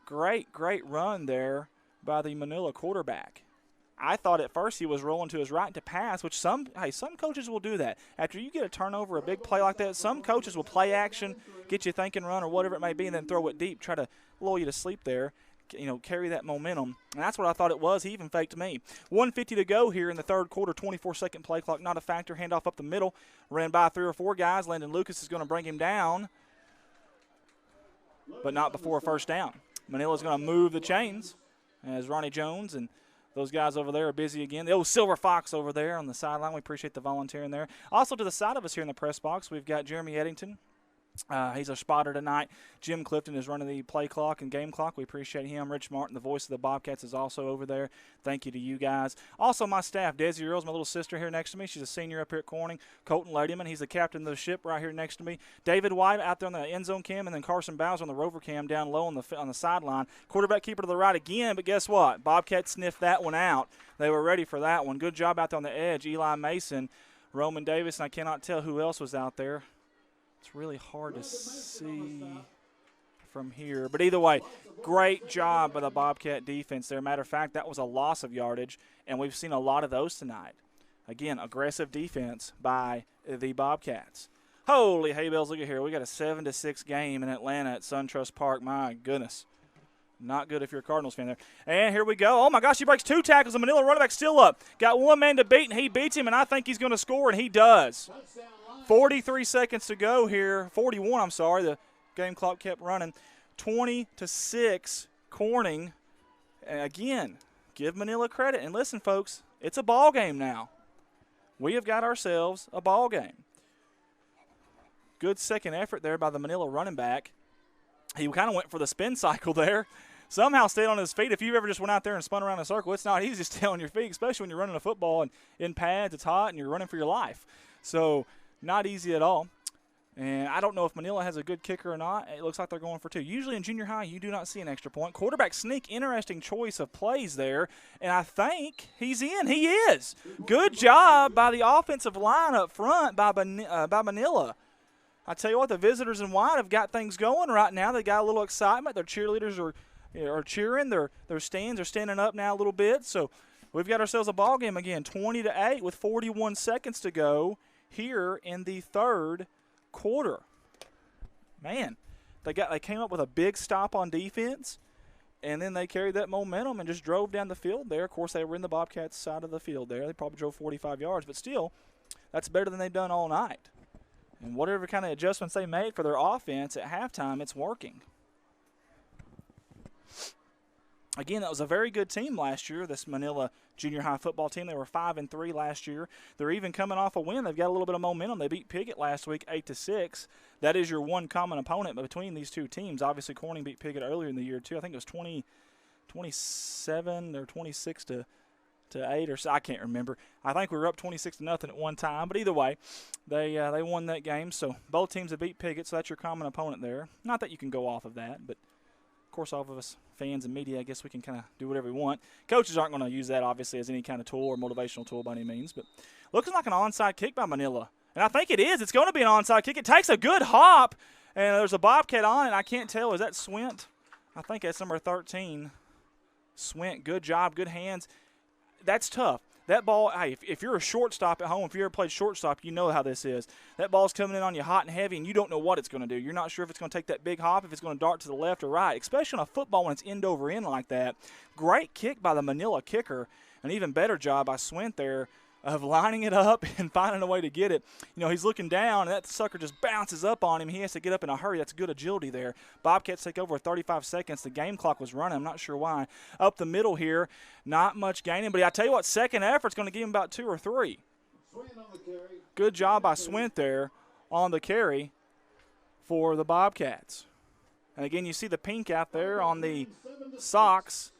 Great run there by the Manila quarterback. I thought at first he was rolling to his right to pass, which some coaches will do that. After you get a turnover, a big play like that, some coaches will play action, get you thinking run or whatever it may be, and then throw it deep, try to lull you to sleep there, carry that momentum. And that's what I thought it was. He even faked me. 1:50 to go here in the third quarter, 24-second play clock, not a factor. Handoff up the middle, ran by 3 or 4 guys. Landon Lucas is going to bring him down, but not before a first down. Manila's going to move the chains as Ronnie Jones and those guys over there are busy again. The old Silver Fox over there on the sideline. We appreciate the volunteering there. Also to the side of us here in the press box, we've got Jeremy Eddington. He's our spotter tonight. Jim Clifton is running the play clock and game clock. We appreciate him. Rich Martin, the voice of the Bobcats, is also over there. Thank you to you guys. Also, my staff, Desi Earls, my little sister here next to me. She's a senior up here at Corning. Colton Ladyman, he's the captain of the ship right here next to me. David White out there on the end zone cam, and then Carson Bowser on the rover cam down low on the sideline. Quarterback keeper to the right again, but guess what? Bobcats sniffed that one out. They were ready for that one. Good job out there on the edge. Eli Mason, Roman Davis, and I cannot tell who else was out there. It's really hard to see from here. But either way, great job by the Bobcat defense there. Matter of fact, that was a loss of yardage, and we've seen a lot of those tonight. Again, aggressive defense by the Bobcats. Holy hay bells, look at here. We got a 7-6 game in Atlanta at SunTrust Park. My goodness. Not good if you're a Cardinals fan there. And here we go. Oh, my gosh, he breaks 2 tackles. The Manila running back still up. Got one man to beat, and he beats him, and I think he's going to score, and he does. 43 seconds to go here. 41, I'm sorry. The game clock kept running. 20-6, Corning. And again, give Manila credit. And listen, folks, it's a ball game now. We have got ourselves a ball game. Good second effort there by the Manila running back. He kind of went for the spin cycle there. Somehow stayed on his feet. If you ever just went out there and spun around in a circle, it's not easy to stay on your feet, especially when you're running a football and in pads, it's hot, and you're running for your life. So not easy at all. And I don't know if Manila has a good kicker or not. It looks like they're going for 2. Usually in junior high, you do not see an extra point. Quarterback sneak, interesting choice of plays there. And I think he's in. He is. Good job by the offensive line up front by Manila. I tell you what, the visitors in white have got things going right now. They got a little excitement. Their cheerleaders are cheering. Their stands are standing up now a little bit. So we've got ourselves a ball game again, 20-8 with 41 seconds to go here in the third quarter. Man, they came up with a big stop on defense, and then they carried that momentum and just drove down the field there. Of course, they were in the Bobcats side of the field there. They probably drove 45 yards, but still, that's better than they've done all night. And whatever kind of adjustments they made for their offense at halftime, it's working. Again, that was a very good team last year, this Manila junior high football team. They were 5-3 last year. They're even coming off a win. They've got a little bit of momentum. They beat Piggott last week 8-6. That is your one common opponent between these two teams. Obviously, Corning beat Piggott earlier in the year, too. I think it was 27 or 26 to 8 or so. I can't remember. I think we were up 26-0 at one time. But either way, they won that game. So both teams have beat Piggott, so that's your common opponent there. Not that you can go off of that, but of course, all of us fans and media, I guess we can kind of do whatever we want. Coaches aren't going to use that, obviously, as any kind of tool or motivational tool by any means. But looking like an onside kick by Manila. And I think it is. It's going to be an onside kick. It takes a good hop, and there's a Bobcat on it. I can't tell. Is that Swint? I think that's number 13. Swint, good job, good hands. That's tough. That ball, hey, if you're a shortstop at home, if you ever played shortstop, you know how this is. That ball's coming in on you hot and heavy, and you don't know what it's going to do. You're not sure if it's going to take that big hop, if it's going to dart to the left or right, especially on a football when it's end over end like that. Great kick by the Manila kicker. An even better job by Swint there of lining it up and finding a way to get it. You know, he's looking down, and that sucker just bounces up on him. He has to get up in a hurry. That's good agility there. Bobcats take over 35 seconds. The game clock was running. I'm not sure why. Up the middle here, not much gaining. But I tell you what, second effort's going to give him about 2 or 3. Good job by Swint there on the carry for the Bobcats. And again, you see the pink out there on the socks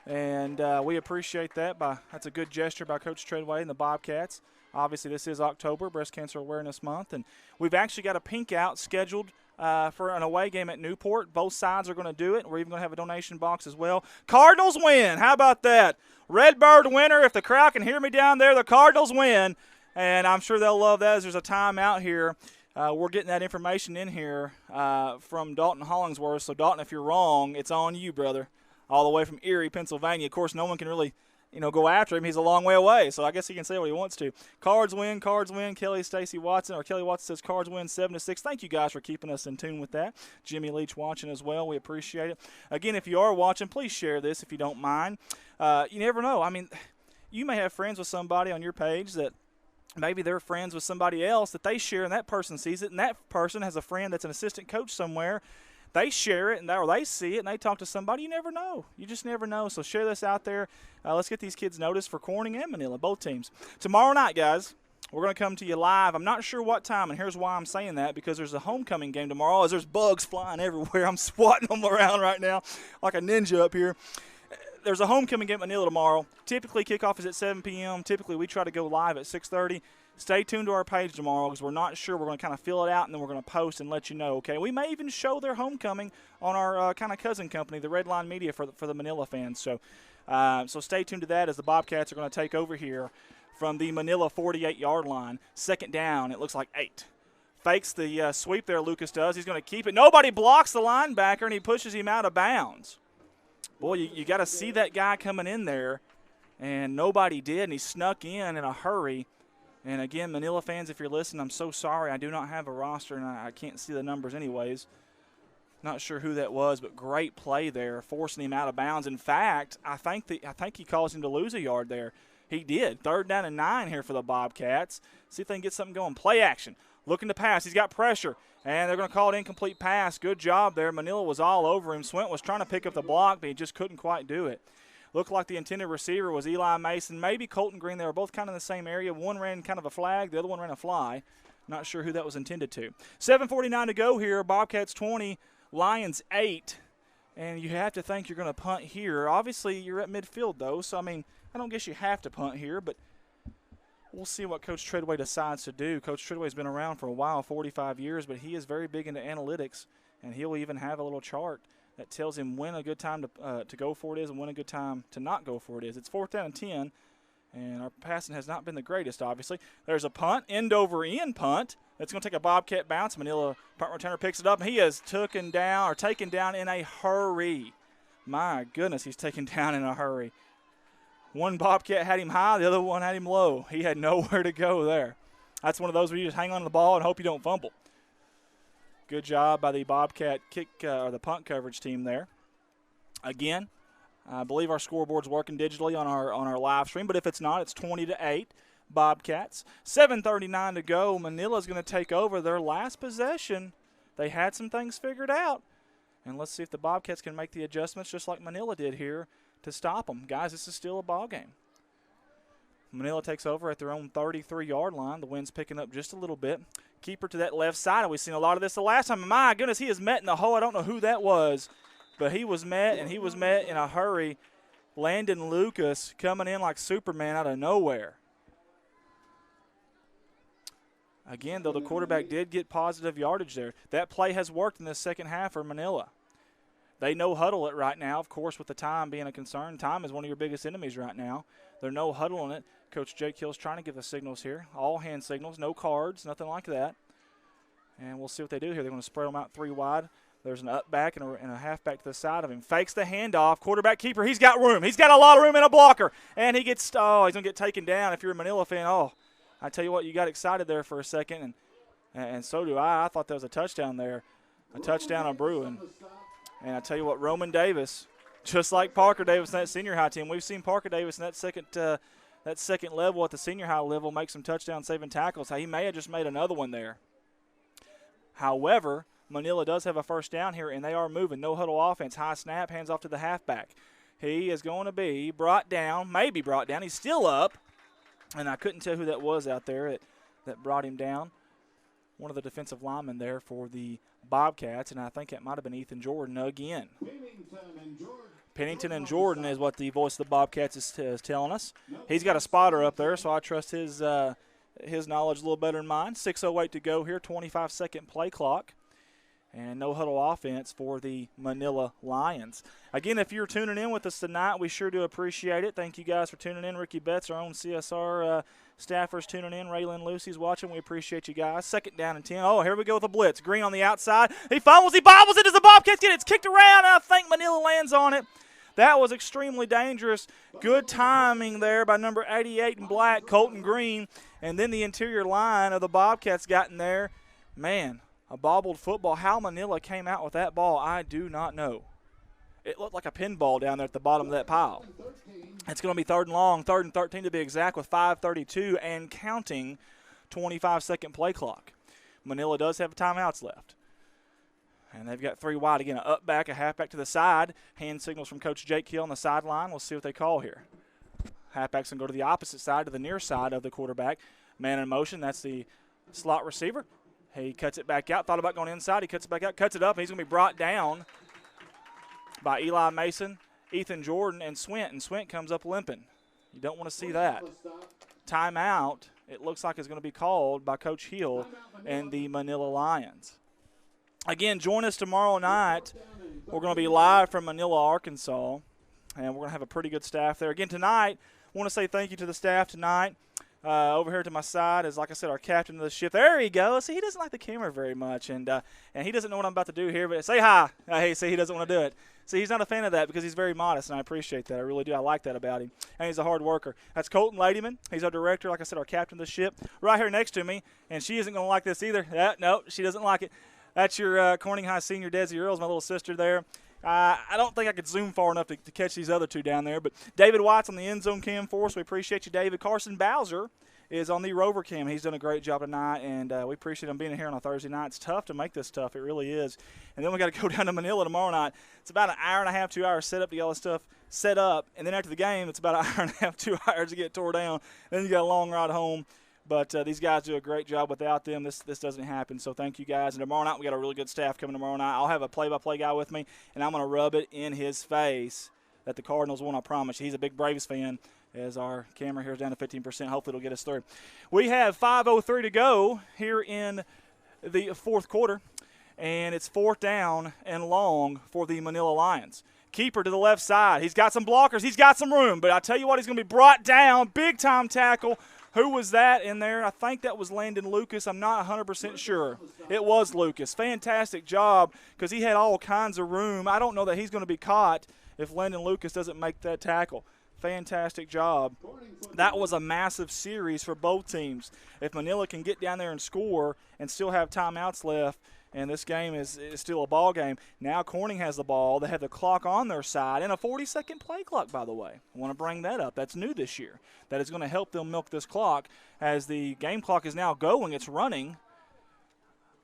And we appreciate that. That's a good gesture by Coach Treadway and the Bobcats. Obviously, this is October, Breast Cancer Awareness Month, and we've actually got a pink out scheduled for an away game at Newport. Both sides are going to do it. We're even going to have a donation box as well. Cardinals win. How about that? Redbird winner. If the crowd can hear me down there, the Cardinals win. And I'm sure they'll love that as there's a timeout here. We're getting that information in here from Dalton Hollingsworth. So, Dalton, if you're wrong, it's on you, brother. All the way from Erie, Pennsylvania. Of course, no one can really go after him. He's a long way away, so I guess he can say what he wants to. Cards win. Kelly Watson says Cards win 7-6. Thank you guys for keeping us in tune with that. Jimmy Leach watching as well. We appreciate it. Again, if you are watching, please share this if you don't mind. You never know. I mean, you may have friends with somebody on your page that maybe they're friends with somebody else that they share and that person sees it, and that person has a friend that's an assistant coach somewhere. They share it, or they see it, and they talk to somebody. You never know. You just never know. So share this out there. Let's get these kids noticed for Corning and Manila, both teams. Tomorrow night, guys, we're going to come to you live. I'm not sure what time, and here's why I'm saying that, because there's a homecoming game tomorrow as there's bugs flying everywhere. I'm swatting them around right now like a ninja up here. There's a homecoming game at Manila tomorrow. Typically, kickoff is at 7 p.m. Typically, we try to go live at 6:30. Stay tuned to our page tomorrow because we're not sure. We're going to kind of fill it out, and then we're going to post and let you know, okay? We may even show their homecoming on our kind of cousin company, the Redline Media, for the Manila fans. So stay tuned to that as the Bobcats are going to take over here from the Manila 48-yard line. Second down, it looks like 8. Fakes the sweep there, Lucas does. He's going to keep it. Nobody blocks the linebacker, and he pushes him out of bounds. Boy, you got to see that guy coming in there, and nobody did, and he snuck in a hurry. And, again, Manila fans, if you're listening, I'm so sorry. I do not have a roster, and I can't see the numbers anyways. Not sure who that was, but great play there, forcing him out of bounds. In fact, I think he caused him to lose a yard there. He did. 3rd down and 9 here for the Bobcats. See if they can get something going. Play action. Looking to pass. He's got pressure, and they're going to call it incomplete pass. Good job there. Manila was all over him. Swint was trying to pick up the block, but he just couldn't quite do it. Looked like the intended receiver was Eli Mason, maybe Colton Green. They were both kind of in the same area. One ran kind of a flag. The other one ran a fly. Not sure who that was intended to. 7:49 to go here. Bobcats 20, Lions 8. And you have to think you're going to punt here. Obviously, you're at midfield, though. So, I don't guess you have to punt here. But we'll see what Coach Treadway decides to do. Coach Treadway's been around for a while, 45 years. But he is very big into analytics. And he'll even have a little chart that tells him when a good time to go for it is and when a good time to not go for it is. It's 4th down and 10, and our passing has not been the greatest, obviously. There's a punt, end-over-end punt. That's going to take a Bobcat bounce. Manila punt returner picks it up, and he is taken down in a hurry. My goodness, he's taken down in a hurry. One Bobcat had him high, the other one had him low. He had nowhere to go there. That's one of those where you just hang on to the ball and hope you don't fumble. Good job by the Bobcat or the punt coverage team there. Again, I believe our scoreboard's working digitally on our live stream, but if it's not, it's 20-8 Bobcats. 7:39 to go. Manila's going to take over their last possession. They had some things figured out, and let's see if the Bobcats can make the adjustments just like Manila did here to stop them. Guys, this is still a ball game. Manila takes over at their own 33-yard line. The wind's picking up just a little bit. Keeper to that left side, and we've seen a lot of this the last time. My goodness, he is met in the hole. I don't know who that was, but he was met, and he was met in a hurry. Landon Lucas coming in like Superman out of nowhere. Again, though, the quarterback did get positive yardage there. That play has worked in the second half for Manila. They no huddle it right now, of course, with the time being a concern. Time is one of your biggest enemies right now. They're no huddling it. Coach Jake Hill's trying to give the signals here. All hand signals, no cards, nothing like that. And we'll see what they do here. They're going to spread them out 3 wide. There's an up back and a halfback to the side of him. Fakes the handoff. Quarterback keeper, he's got room. He's got a lot of room in a blocker. And he gets, he's going to get taken down. If you're a Manila fan, I tell you what, you got excited there for a second, and so do I. I thought there was a touchdown there, a touchdown on Bruin. And I tell you what, Roman Davis, just like Parker Davis in that senior high team, we've seen Parker Davis in that second level at the senior high level make some touchdown saving tackles. He may have just made another one there. However, Manila does have a first down here, and they are moving. No huddle offense. High snap, hands off to the halfback. He is going to be brought down, maybe brought down. He's still up, and I couldn't tell who that was out there that brought him down. One of the defensive linemen there for the Bobcats, and I think it might have been Ethan Jordan again. Pennington and Jordan is what the voice of the Bobcats is telling us. He's got a spotter up there, so I trust his knowledge a little better than mine. 6:08 to go here, 25-second play clock. And no huddle offense for the Manila Lions. Again, if you're tuning in with us tonight, we sure do appreciate it. Thank you guys for tuning in. Ricky Betts, our own CSR staffers tuning in. Raylan Lucy's watching. We appreciate you guys. 2nd down and 10. Oh, here we go with the blitz. Green on the outside. He fumbles. He bobbles it as the Bobcats get it. It's kicked around, and I think Manila lands on it. That was extremely dangerous. Good timing there by number 88 in black, Colton Green. And then the interior line of the Bobcats got in there. Man. A bobbled football. How Manila came out with that ball, I do not know. It looked like a pinball down there at the bottom of that pile. It's going to be 3rd and long, 3rd and 13 to be exact, with 5:32 and counting, 25-second play clock. Manila does have timeouts left. And they've got 3 wide. Again, an up back, a halfback to the side. Hand signals from Coach Jake Hill on the sideline. We'll see what they call here. Halfback's going to go to the opposite side, to the near side of the quarterback. Man in motion, that's the slot receiver. He cuts it back out. Thought about going inside. He cuts it back out, cuts it up. And he's going to be brought down by Eli Mason, Ethan Jordan, and Swint. And Swint comes up limping. You don't want to see that. Timeout, it looks like, is going to be called by Coach Hill and the Manila Lions. Again, join us tomorrow night. We're going to be live from Manila, Arkansas. And we're going to have a pretty good staff there. Again, tonight, I want to say thank you to the staff tonight. Over here to my side is, like I said, our captain of the ship. There he goes. See, he doesn't like the camera very much, and he doesn't know what I'm about to do here. But say hi. Hey, see, he doesn't want to do it. See, he's not a fan of that because he's very modest, and I appreciate that. I really do. I like that about him, and he's a hard worker. That's Colton Ladyman. He's our director, like I said, our captain of the ship. Right here next to me, and she isn't going to like this either. No, she doesn't like it. That's your Corning High senior, Desi Earls, my little sister there. I don't think I could zoom far enough to catch these other two down there. But David White's on the end zone cam for us. We appreciate you, David. Carson Bowser is on the Rover cam. He's done a great job tonight, and we appreciate him being here on a Thursday night. It's tough to make this stuff. It really is. And then we got to go down to Manila tomorrow night. It's about an hour and a half, 2 hours setup to get all this stuff set up. And then after the game, it's about an hour and a half, 2 hours to get tore down. Then you got a long ride home. But these guys do a great job. Without them, this doesn't happen. So thank you, guys. And tomorrow night, we got a really good staff coming tomorrow night. I'll have a play-by-play guy with me, and I'm going to rub it in his face that the Cardinals won, I promise you. He's a big Braves fan, as our camera here is down to 15%. Hopefully it'll get us through. We have 5:03 to go here in the fourth quarter, and it's 4th down and long for the Manila Lions. Keeper to the left side. He's got some blockers. He's got some room. But I tell you what, he's going to be brought down. Big-time tackle. Who was that in there? I think that was Landon Lucas. I'm not 100% sure. It was Lucas. Fantastic job because he had all kinds of room. I don't know that he's going to be caught if Landon Lucas doesn't make that tackle. Fantastic job. That was a massive series for both teams. If Manila can get down there and score and still have timeouts left, and this game is still a ball game. Now Corning has the ball. They have the clock on their side and a 40-second play clock, by the way. I want to bring that up. That's new this year. That is going to help them milk this clock as the game clock is now going. It's running.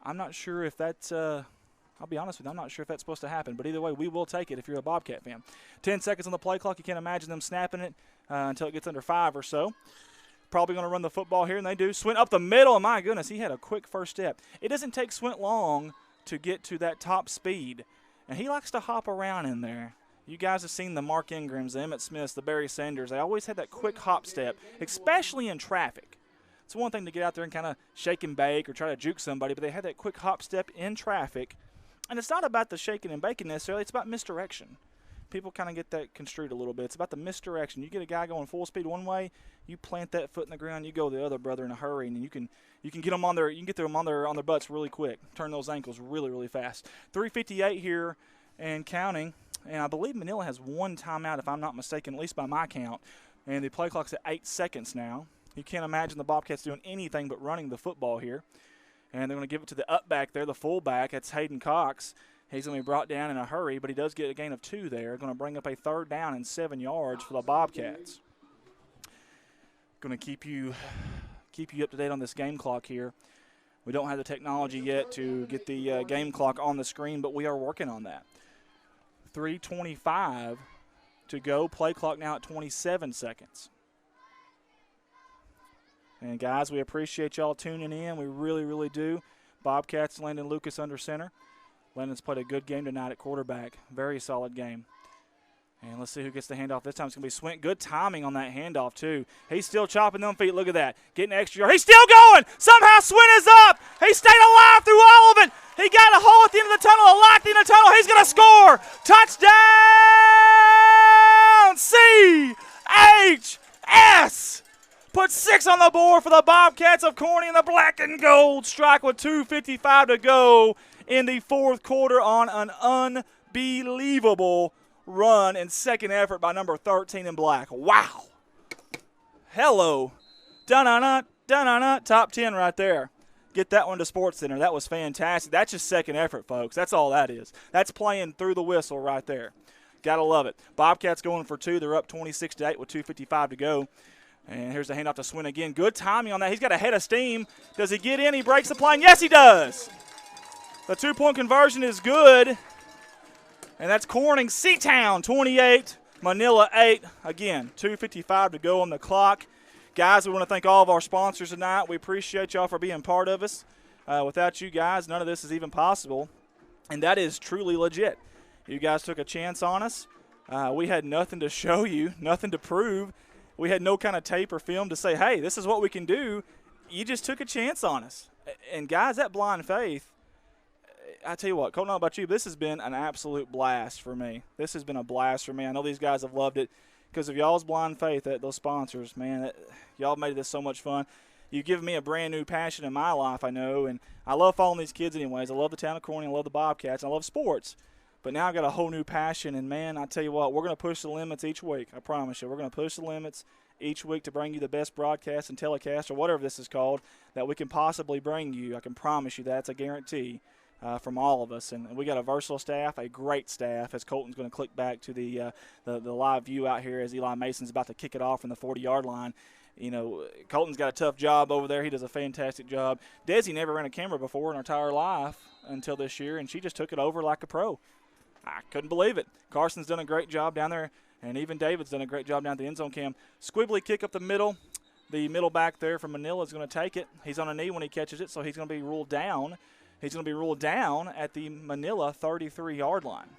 I'm not sure if that's I'll be honest with you, I'm not sure if that's supposed to happen. But either way, we will take it if you're a Bobcat fan. 10 seconds on the play clock. You can't imagine them snapping it until it gets under 5 or so. Probably going to run the football here, and they do. Swint up the middle, and my goodness, he had a quick first step. It doesn't take Swint long to get to that top speed, and he likes to hop around in there. You guys have seen the Mark Ingrams, the Emmett Smiths, the Barry Sanders. They always had that quick hop step, especially in traffic. It's one thing to get out there and kind of shake and bake or try to juke somebody, but they had that quick hop step in traffic. And it's not about the shaking and baking necessarily. It's about misdirection. People kind of get that construed a little bit. It's about the misdirection. You get a guy going full speed one way, you plant that foot in the ground, you go the other, brother, in a hurry, and you can get them on their on their butts really quick. Turn those ankles really, really fast. 3:58 here and counting, and I believe Manila has one timeout, if I'm not mistaken, at least by my count. And the play clock's at 8 seconds now. You can't imagine the Bobcats doing anything but running the football here. And they're going to give it to the up back there, the fullback. That's Hayden Cox. He's going to be brought down in a hurry, but he does get a gain of 2 there. Going to bring up a 3rd down and 7 yards for the Bobcats. Going to keep you up to date on this game clock here. We don't have the technology yet to get the game clock on the screen, but we are working on that. 3:25 to go. Play clock now at 27 seconds. And, guys, we appreciate y'all tuning in. We really, really do. Bobcats, Landon Lucas under center. Landon's played a good game tonight at quarterback. Very solid game. And let's see who gets the handoff this time. It's going to be Swint. Good timing on that handoff, too. He's still chopping them feet. Look at that. Getting extra yard. He's still going. Somehow Swint is up. He stayed alive through all of it. He got a hole at the end of the tunnel, a lock at the end of the tunnel. He's going to score. Touchdown! C-H-S! Put 6 on the board for the Bobcats of Corning, and the black and gold strike with 2:55 to go in the fourth quarter on an unbelievable run and second effort by number 13 in black. Wow. Hello. Da-na-na, da-na-na. Top 10 right there. Get that one to Sports Center. That was fantastic. That's just second effort, folks. That's all that is. That's playing through the whistle right there. Got to love it. Bobcats going for 2. They're up 26-8 with 2:55 to go. And here's the handoff to Swin again. Good timing on that. He's got a head of steam. Does he get in? He breaks the plane. Yes, he does. The 2-point conversion is good. And that's Corning C-Town 28, Manila 8. Again, 2:55 to go on the clock. Guys, we want to thank all of our sponsors tonight. We appreciate y'all for being part of us. Without you guys, none of this is even possible. And that is truly legit. You guys took a chance on us. We had nothing to show you, nothing to prove. We had no kind of tape or film to say, hey, this is what we can do. You just took a chance on us. And, guys, that blind faith, I tell you what, Colton, I don't know about you, but this has been an absolute blast for me. This has been a blast for me. I know these guys have loved it because of y'all's blind faith, those sponsors. Man, y'all made this so much fun. You've given me a brand-new passion in my life, I know, and I love following these kids anyways. I love the town of Corning. I love the Bobcats. And I love sports. But now I've got a whole new passion, and, man, I tell you what, we're going to push the limits each week. I promise you. We're going to push the limits each week to bring you the best broadcast and telecast or whatever this is called that we can possibly bring you. I can promise you that's a guarantee from all of us. And we got a versatile staff, a great staff, as Colton's going to click back to the live view out here as Eli Mason's about to kick it off from the 40-yard line. You know, Colton's got a tough job over there. He does a fantastic job. Desi never ran a camera before in her entire life until this year, and she just took it over like a pro. I couldn't believe it. Carson's done a great job down there, and even David's done a great job down at the end zone cam. Squibbly kick up the middle. The middle back there from Manila is going to take it. He's on a knee when he catches it, so he's going to be ruled down. He's going to be ruled down at the Manila 33-yard line.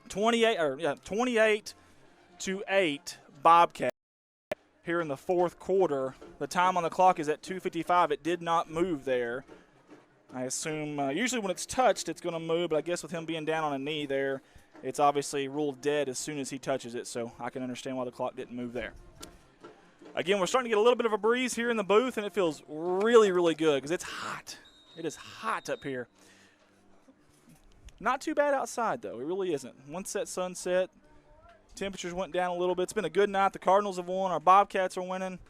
28-8 Bobcat here in the fourth quarter. The time on the clock is at 2:55. It did not move there. I assume usually when it's touched, it's going to move, but I guess with him being down on a knee there, it's obviously ruled dead as soon as he touches it, so I can understand why the clock didn't move there. Again, we're starting to get a little bit of a breeze here in the booth, and it feels really, really good because it's hot. It is hot up here. Not too bad outside, though. It really isn't. Once that sunset, temperatures went down a little bit. It's been a good night. The Cardinals have won. Our Bobcats are winning.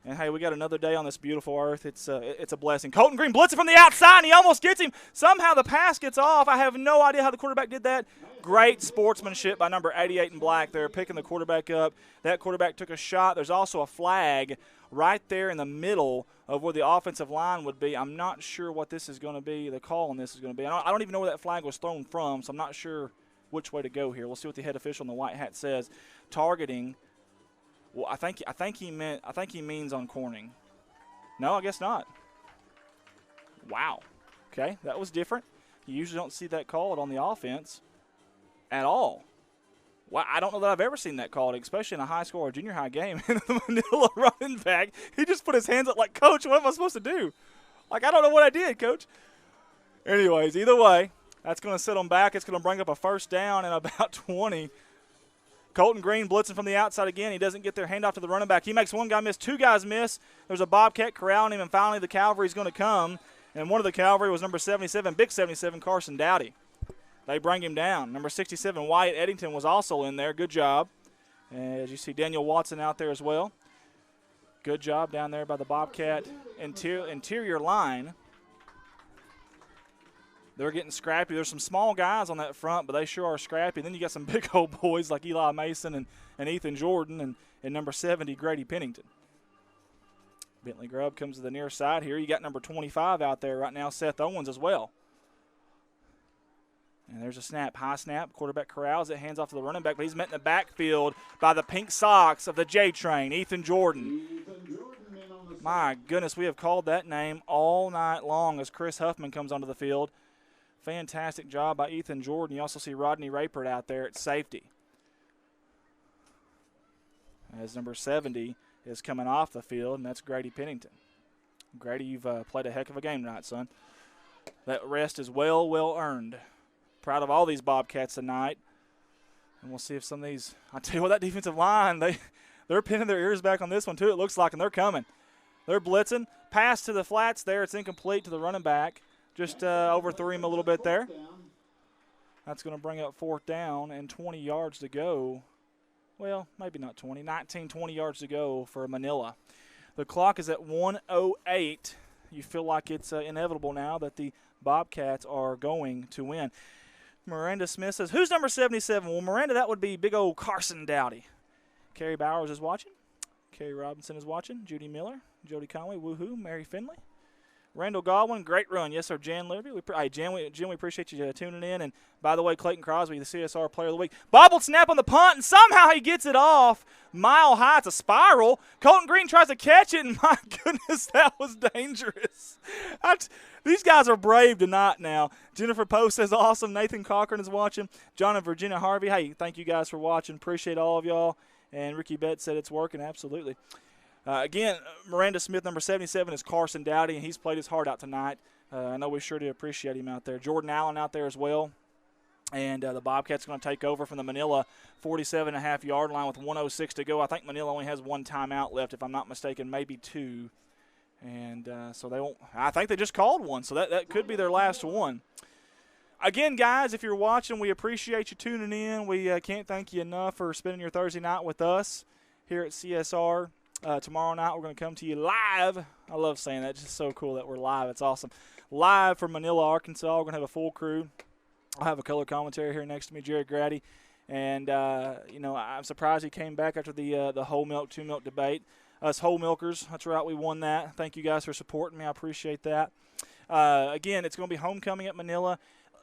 And, hey, we got another day on this beautiful earth. It's a blessing. Colton Green blitzing from the outside, and he almost gets him. Somehow the pass gets off. I have no idea how the quarterback did that. Great sportsmanship by number 88 in black there, picking the quarterback up. That quarterback took a shot. There's also a flag right there in the middle of where the offensive line would be. I'm not sure what this is going to be, the call on this is going to be. I don't even know where that flag was thrown from, so I'm not sure which way to go here. We'll see what the head official in the white hat says. Targeting. Well, I think he means on Corning. No, I guess not. Wow. Okay, that was different. You usually don't see that called on the offense at all. Well, I don't know that I've ever seen that called, especially in a high school or junior high game. And the Manila running back, he just put his hands up like, Coach, what am I supposed to do? Like, I don't know what I did, Coach. Anyways, either way, that's going to sit them back. It's going to bring up a first down and about 20. Colton Green blitzing from the outside again. He doesn't get their handoff to the running back. He makes one guy miss, two guys miss. There's a Bobcat corralling him, and finally the cavalry's going to come. And one of the cavalry was number 77, big 77, Carson Dowdy. They bring him down. Number 67, Wyatt Eddington, was also in there. Good job. As you see, Daniel Watson out there as well. Good job down there by the Bobcat interior line. They're getting scrappy. There's some small guys on that front, but they sure are scrappy. Then you got some big old boys like Eli Mason and Ethan Jordan and number 70, Grady Pennington. Bentley Grubb comes to the near side here. You got number 25 out there right now, Seth Owens as well. And there's a snap, high snap. Quarterback corrals it, hands off to the running back, but he's met in the backfield by the pink socks of the J-Train, Ethan Jordan. My goodness, we have called that name all night long as Chris Huffman comes onto the field. Fantastic job by Ethan Jordan. You also see Rodney Rapert out there at safety. as number 70 is coming off the field, and that's Grady Pennington. Grady, you've played a heck of a game tonight, son. That rest is well earned. Proud of all these Bobcats tonight. And we'll see if some of these – I tell you what, that defensive line, they're pinning their ears back on this one too, it looks like, and they're coming. They're blitzing. Pass to the flats there. It's incomplete to the running back. Just overthrew him a little bit there. That's going to bring up 4th down and 20 yards to go. Well, maybe not 20. 19, 20 yards to go for Manila. The clock is at 1:08. You feel like it's inevitable now that the Bobcats are going to win. Miranda Smith says, who's number 77? Well, Miranda, that would be big old Carson Dowdy. Carrie Bowers is watching. Carrie Robinson is watching. Judy Miller. Jody Conway. Woohoo. Mary Finley. Randall Godwin, great run. Yes, sir, Jan Levy. Jim, we appreciate you tuning in. And, by the way, Clayton Crosby, the CSR Player of the Week. Bobbled snap on the punt, and somehow he gets it off. Mile high. It's a spiral. Colton Green tries to catch it, and, my goodness, that was dangerous. These guys are brave tonight now. Jennifer Post says, awesome. Nathan Cochran is watching. John and Virginia Harvey, hey, thank you guys for watching. Appreciate all of y'all. And Ricky Betts said it's working. Absolutely. Again, Miranda Smith, number 77, is Carson Dowdy, and he's played his heart out tonight. I know we sure do appreciate him out there. Jordan Allen out there as well. And the Bobcats are going to take over from the Manila 47.5-yard line with 1:06 to go. I think Manila only has 1 timeout left, if I'm not mistaken, maybe 2. And so they won't – I think they just called one, so that could be their last one. Again, guys, if you're watching, we appreciate you tuning in. We can't thank you enough for spending your Thursday night with us here at CSR. Tomorrow night we're going to come to you live. I love saying that. It's just so cool that we're live. It's awesome. Live from Manila, Arkansas. We're going to have a full crew. I'll have a color commentary here next to me, Jared Grady. And, I'm surprised he came back after the whole milk, 2 milk debate. Us whole milkers, that's right, we won that. Thank you guys for supporting me. I appreciate that. Again, it's going to be homecoming at Manila.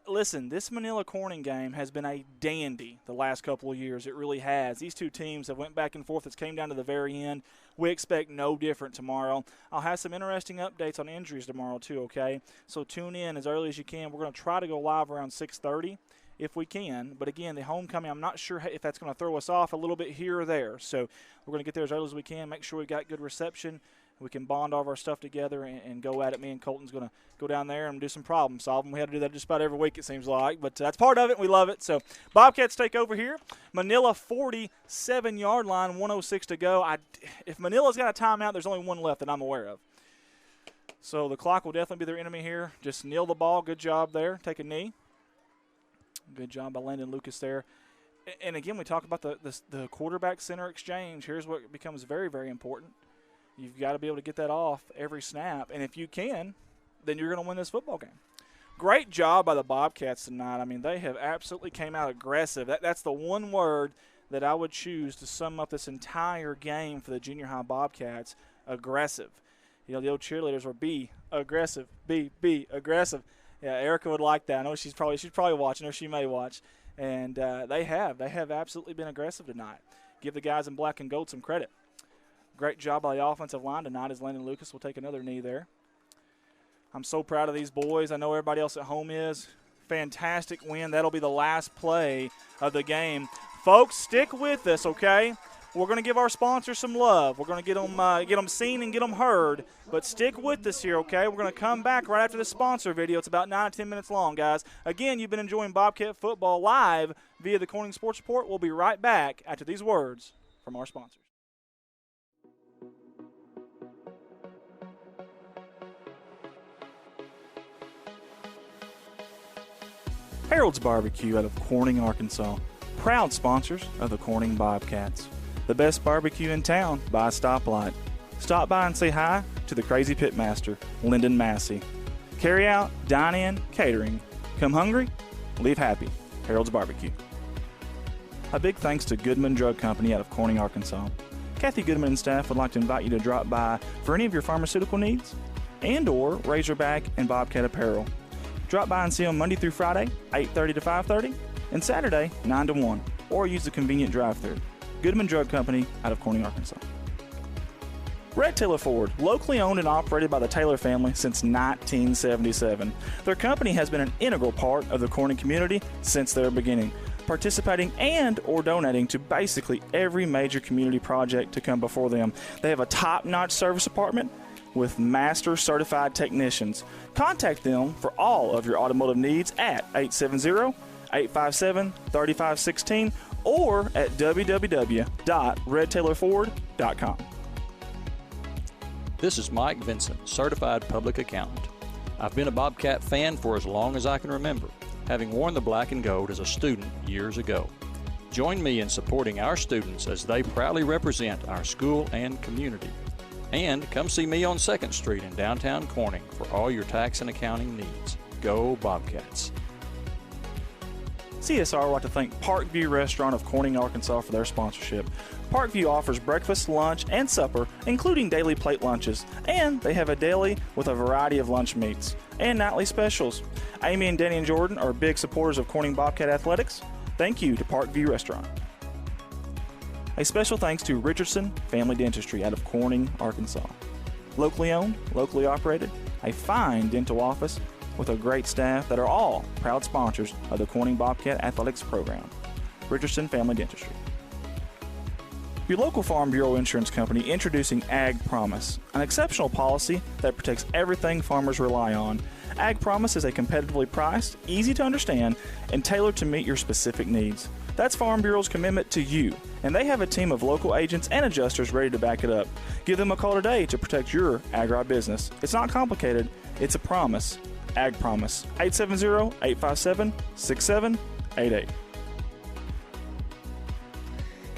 Listen, this Manila Corning game has been a dandy the last couple of years. It really has. These two teams have went back and forth. It's came down to the very end. We expect no different tomorrow. I'll have some interesting updates on injuries tomorrow too, okay? So tune in as early as you can. We're going to try to go live around 6:30 if we can. But, again, the homecoming, I'm not sure if that's going to throw us off a little bit here or there. So we're going to get there as early as we can, make sure we've got good reception. We can bond all of our stuff together and go at it. Me and Colton's going to go down there and do some problem solving. We had to do that just about every week, it seems like. But that's part of it. We love it. So Bobcats take over here. Manila 47-yard line, 1:06 to go. If Manila's got a timeout, there's only one left that I'm aware of. So the clock will definitely be their enemy here. Just kneel the ball. Good job there. Take a knee. Good job by Landon Lucas there. And, again, we talk about the quarterback-center exchange. Here's what becomes very, very important. You've got to be able to get that off every snap. And if you can, then you're going to win this football game. Great job by the Bobcats tonight. I mean, they have absolutely came out aggressive. That's the one word that I would choose to sum up this entire game for the junior high Bobcats, aggressive. You know, the old cheerleaders were be aggressive, be aggressive. Yeah, Erica would like that. I know she's probably watching, or she may watch. And they have absolutely been aggressive tonight. Give the guys in black and gold some credit. Great job by the offensive line tonight as Landon Lucas will take another knee there. I'm so proud of these boys. I know everybody else at home is. Fantastic win. That'll be the last play of the game. Folks, stick with us, okay? We're going to give our sponsors some love. We're going to get them seen and get them heard. But stick with us here, okay? We're going to come back right after the sponsor video. It's about 9 to 10 minutes long, guys. Again, you've been enjoying Bobcat football live via the Corning Sports Report. We'll be right back after these words from our sponsors. Harold's Barbecue out of Corning, Arkansas. Proud sponsors of the Corning Bobcats. The best barbecue in town by a stoplight. Stop by and say hi to the crazy pitmaster, Lyndon Massey. Carry out, dine in, catering. Come hungry, leave happy. Harold's Barbecue. A big thanks to Goodman Drug Company out of Corning, Arkansas. Kathy Goodman and staff would like to invite you to drop by for any of your pharmaceutical needs and or Razorback and Bobcat apparel. Drop by and see them Monday through Friday, 8:30 to 5:30, and Saturday, 9 to 1, or use the convenient drive-thru. Goodman Drug Company out of Corning, Arkansas. Red Taylor Ford, locally owned and operated by the Taylor family since 1977. Their company has been an integral part of the Corning community since their beginning. participating and or donating to basically every major community project to come before them. They have a top-notch service department with master certified technicians. Contact them for all of your automotive needs at 870-857-3516 or at www.redtailorford.com. This is Mike Vincent, Certified Public Accountant. I've been a Bobcat fan for as long as I can remember, having worn the black and gold as a student years ago. Join me in supporting our students as they proudly represent our school and community. And come see me on 2nd Street in downtown Corning for all your tax and accounting needs. Go Bobcats! CSR would like to thank Parkview Restaurant of Corning, Arkansas for their sponsorship. Parkview offers breakfast, lunch, and supper, including daily plate lunches, and they have a deli with a variety of lunch meats and nightly specials. Amy and Danny and Jordan are big supporters of Corning Bobcat Athletics. Thank you to Parkview Restaurant. A special thanks to Richardson Family Dentistry out of Corning, Arkansas. Locally owned, locally operated, a fine dental office with a great staff that are all proud sponsors of the Corning Bobcat Athletics program. Richardson Family Dentistry. Your local Farm Bureau insurance company introducing Ag Promise, an exceptional policy that protects everything farmers rely on. Ag Promise is a competitively priced, easy to understand, and tailored to meet your specific needs. That's Farm Bureau's commitment to you, and they have a team of local agents and adjusters ready to back it up. Give them a call today to protect your agribusiness. It's not complicated, it's a promise. Ag Promise, 870-857-6788.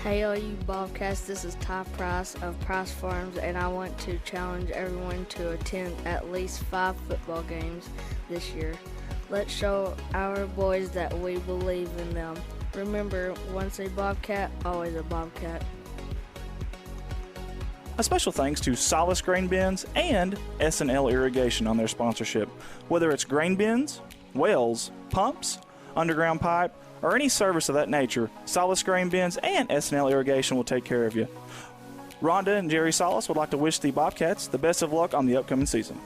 Hey all you Bobcats, this is Ty Price of Price Farms, and I want to challenge everyone to attend at least 5 football games this year. Let's show our boys that we believe in them. Remember, once a Bobcat, always a Bobcat. A special thanks to Solace Grain Bins and S&L Irrigation on their sponsorship. Whether it's grain bins, wells, pumps, underground pipe, or any service of that nature, Solace Grain Bins and S&L Irrigation will take care of you. Rhonda and Jerry Solace would like to wish the Bobcats the best of luck on the upcoming season.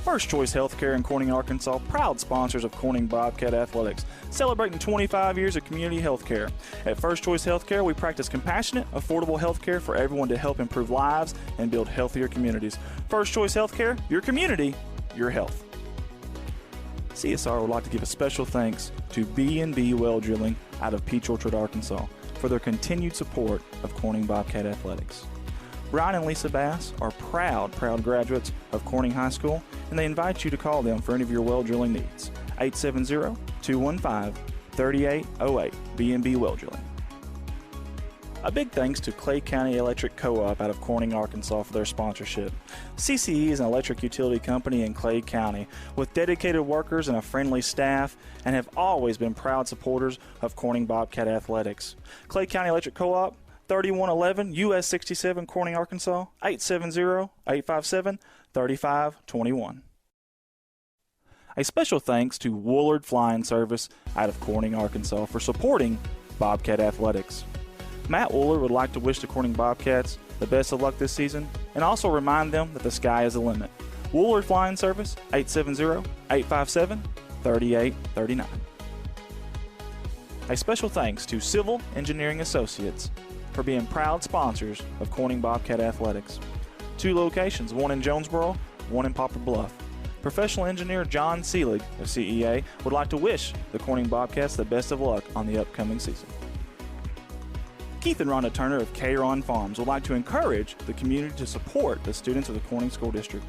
First Choice Healthcare in Corning, Arkansas, proud sponsors of Corning Bobcat Athletics, celebrating 25 years of community health care. At First Choice Healthcare, we practice compassionate, affordable health care for everyone to help improve lives and build healthier communities. First Choice Healthcare, your community, your health. CSR would like to give a special thanks to B&B Well Drilling out of Peach Orchard, Arkansas, for their continued support of Corning Bobcat Athletics. Brian and Lisa Bass are proud graduates of Corning High School, and they invite you to call them for any of your well drilling needs. 870-215-3808, B&B Well Drilling. A big thanks to Clay County Electric Co-op out of Corning, Arkansas for their sponsorship. CCE is an electric utility company in Clay County with dedicated workers and a friendly staff, and have always been proud supporters of Corning Bobcat Athletics. Clay County Electric Co-op, 3111 US 67, Corning, Arkansas, 870-857-3521. A special thanks to Woolard Flying Service out of Corning, Arkansas for supporting Bobcat Athletics. Matt Woolard would like to wish the Corning Bobcats the best of luck this season and also remind them that the sky is the limit. Woolard Flying Service, 870-857-3839. A special thanks to Civil Engineering Associates for being proud sponsors of Corning Bobcat Athletics. 2 locations, one in Jonesboro, one in Poplar Bluff. Professional engineer John Seelig of CEA would like to wish the Corning Bobcats the best of luck on the upcoming season. Keith and Rhonda Turner of K-Ron Farms would like to encourage the community to support the students of the Corning School District.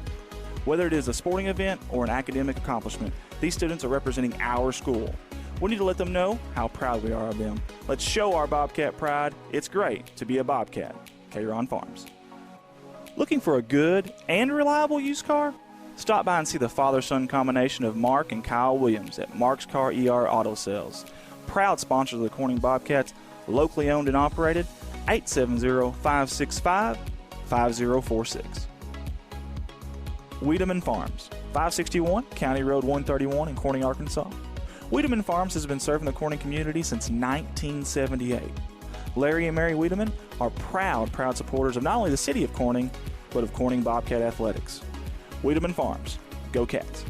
Whether it is a sporting event or an academic accomplishment, these students are representing our school. We need to let them know how proud we are of them. Let's show our Bobcat pride. It's great to be a Bobcat. K-Ron Farms. Looking for a good and reliable used car? Stop by and see the father-son combination of Mark and Kyle Williams at Mark's Car ER Auto Sales. Proud sponsors of the Corning Bobcats, locally owned and operated, 870-565-5046. Wiedemann Farms, 561 County Road 131 in Corning, Arkansas. Wiedemann Farms has been serving the Corning community since 1978. Larry and Mary Wiedemann are proud supporters of not only the city of Corning, but of Corning Bobcat Athletics. Wiedemann Farms, go Cats.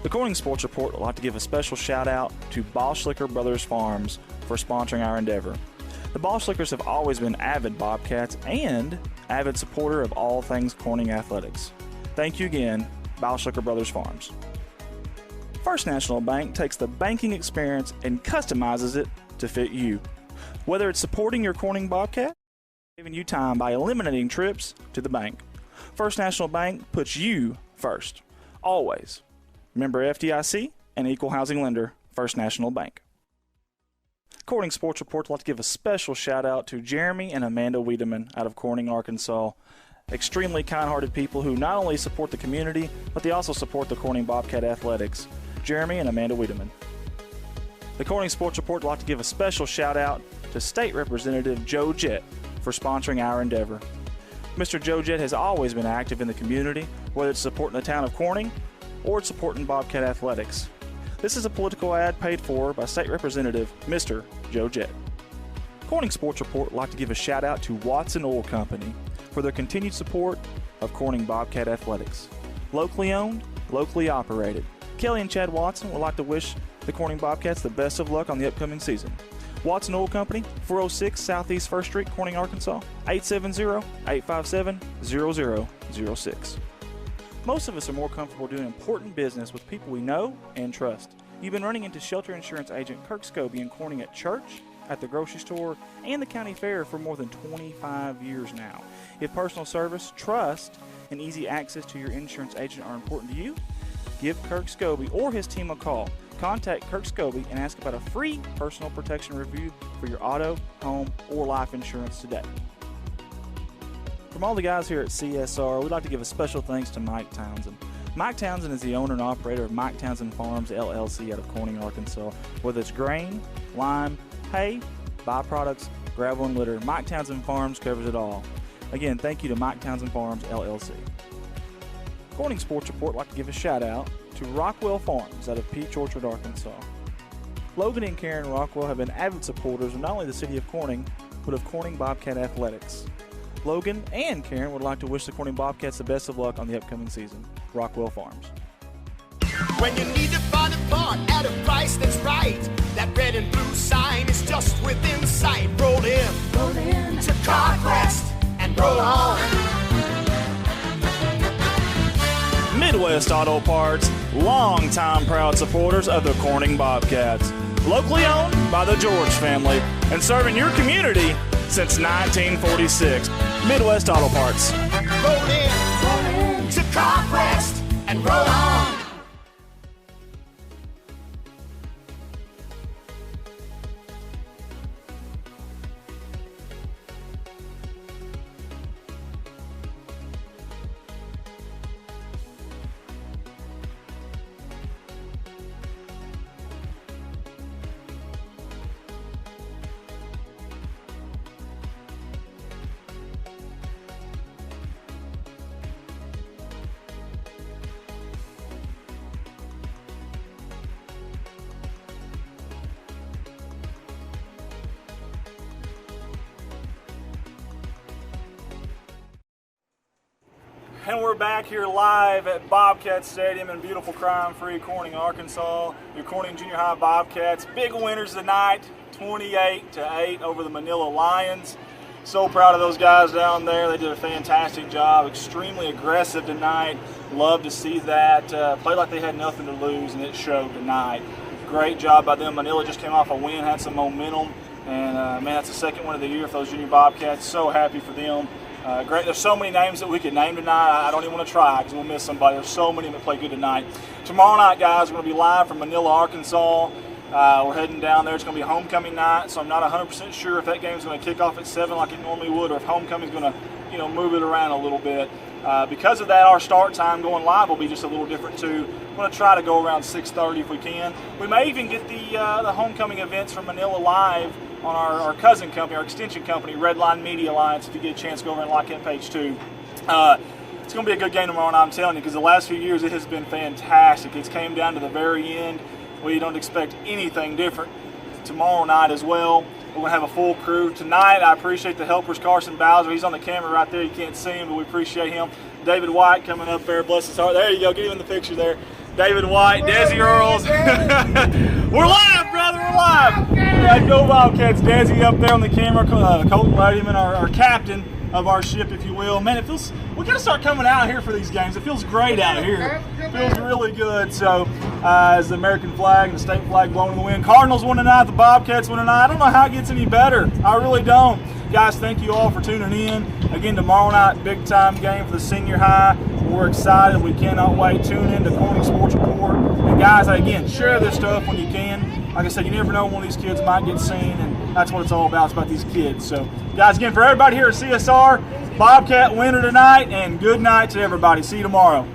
The Corning Sports Report would like to give a special shout out to Boschlicker Brothers Farms for sponsoring our endeavor. The Boschlickers have always been avid Bobcats and avid supporter of all things Corning athletics. Thank you again, Boschlicker Brothers Farms. First National Bank takes the banking experience and customizes it to fit you. Whether it's supporting your Corning Bobcat, saving you time by eliminating trips to the bank. First National Bank puts you first, always. Member FDIC and equal housing lender, First National Bank. Corning Sports Report would like to give a special shout out to Jeremy and Amanda Wiedemann out of Corning, Arkansas. Extremely kind-hearted people who not only support the community, but they also support the Corning Bobcat athletics. Jeremy and Amanda Wiedemann. The Corning Sports Report would like to give a special shout out to State Representative Joe Jett for sponsoring our endeavor. Mr. Joe Jett has always been active in the community, whether it's supporting the town of Corning or it's supporting Bobcat athletics. This is a political ad paid for by State Representative Mr. Joe Jett. Corning Sports Report would like to give a shout out to Watson Oil Company for their continued support of Corning Bobcat athletics. Locally owned, locally operated. Kelly and Chad Watson would like to wish the Corning Bobcats the best of luck on the upcoming season. Watson Oil Company, 406 Southeast 1st Street, Corning, Arkansas, 870-857-0006. Most of us are more comfortable doing important business with people we know and trust. You've been running into shelter insurance agent Kirk Scobie and Corning at church, at the grocery store, and the county fair for more than 25 years now. If personal service, trust, and easy access to your insurance agent are important to you, give Kirk Scobie or his team a call. Contact Kirk Scobie and ask about a free personal protection review for your auto, home, or life insurance today. From all the guys here at CSR, we'd like to give a special thanks to Mike Townsend. Mike Townsend is the owner and operator of Mike Townsend Farms, LLC out of Corning, Arkansas. Whether it's grain, lime, hay, byproducts, gravel, and litter, Mike Townsend Farms covers it all. Again, thank you to Mike Townsend Farms, LLC. Corning Sports Report would like to give a shout out to Rockwell Farms out of Peach Orchard, Arkansas. Logan and Karen Rockwell have been avid supporters of not only the city of Corning, but of Corning Bobcat athletics. Logan and Karen would like to wish the Corning Bobcats the best of luck on the upcoming season. Rockwell Farms. When you need to find a part at a price that's right, that red and blue sign is just within sight. Roll in to CarQuest and roll on. Midwest Auto Parts, longtime proud supporters of the Corning Bobcats. Locally owned by the George family and serving your community since 1946. Midwest Auto Parts. Roll in to CarQuest and roll on. And we're back here live at Bobcat Stadium in beautiful crime-free Corning, Arkansas. Your Corning Junior High Bobcats, big winners tonight, 28-8 over the Manila Lions. So proud of those guys down there. They did a fantastic job, extremely aggressive tonight. Love to see that. Played like they had nothing to lose, and it showed tonight. Great job by them. Manila just came off a win, had some momentum, and man, that's the second win of the year for those Junior Bobcats. So happy for them. Great. There's so many names that we could name tonight. I don't even want to try because we'll miss somebody. There's so many that play good tonight. Tomorrow night, guys, we're going to be live from Manila, Arkansas. We're heading down there. It's going to be homecoming night, so I'm not 100% sure if that game's going to kick off at 7 like it normally would, or if homecoming's going to, move it around a little bit. Because of that, our start time going live will be just a little different too. We're going to try to go around 6:30 if we can. We may even get the homecoming events from Manila live on our cousin company, our extension company, Redline Media Alliance. If you get a chance, go over and like that page too. It's going to be a good game tomorrow night, I'm telling you, because the last few years it has been fantastic. It's came down to the very end. We don't expect anything different tomorrow night as well. We're going to have a full crew. Tonight, I appreciate the helpers, Carson Bowser. He's on the camera right there. You can't see him, but we appreciate him. David White coming up there, bless his heart. There you go. Get him in the picture there. David White, Desi Earls. We're live, brother, we're live. Yeah, go Bobcats. Desi up there on the camera, Colton Ladyman, our captain of our ship, if you will. Man, we got to start coming out here for these games. It feels great out here. It feels really good. So, as the American flag and the state flag blowing in the wind, Cardinals win tonight, the Bobcats win tonight. I don't know how it gets any better. I really don't. Guys, thank you all for tuning in. Again, tomorrow night, big time game for the senior high. We're excited. We cannot wait. Tune in to Corning Sports Report. And guys, again, share this stuff when you can. Like I said, you never know when these kids might get seen, and that's what it's all about. It's about these kids. So, guys, again, for everybody here at CSR, Bobcat winner tonight, and good night to everybody. See you tomorrow.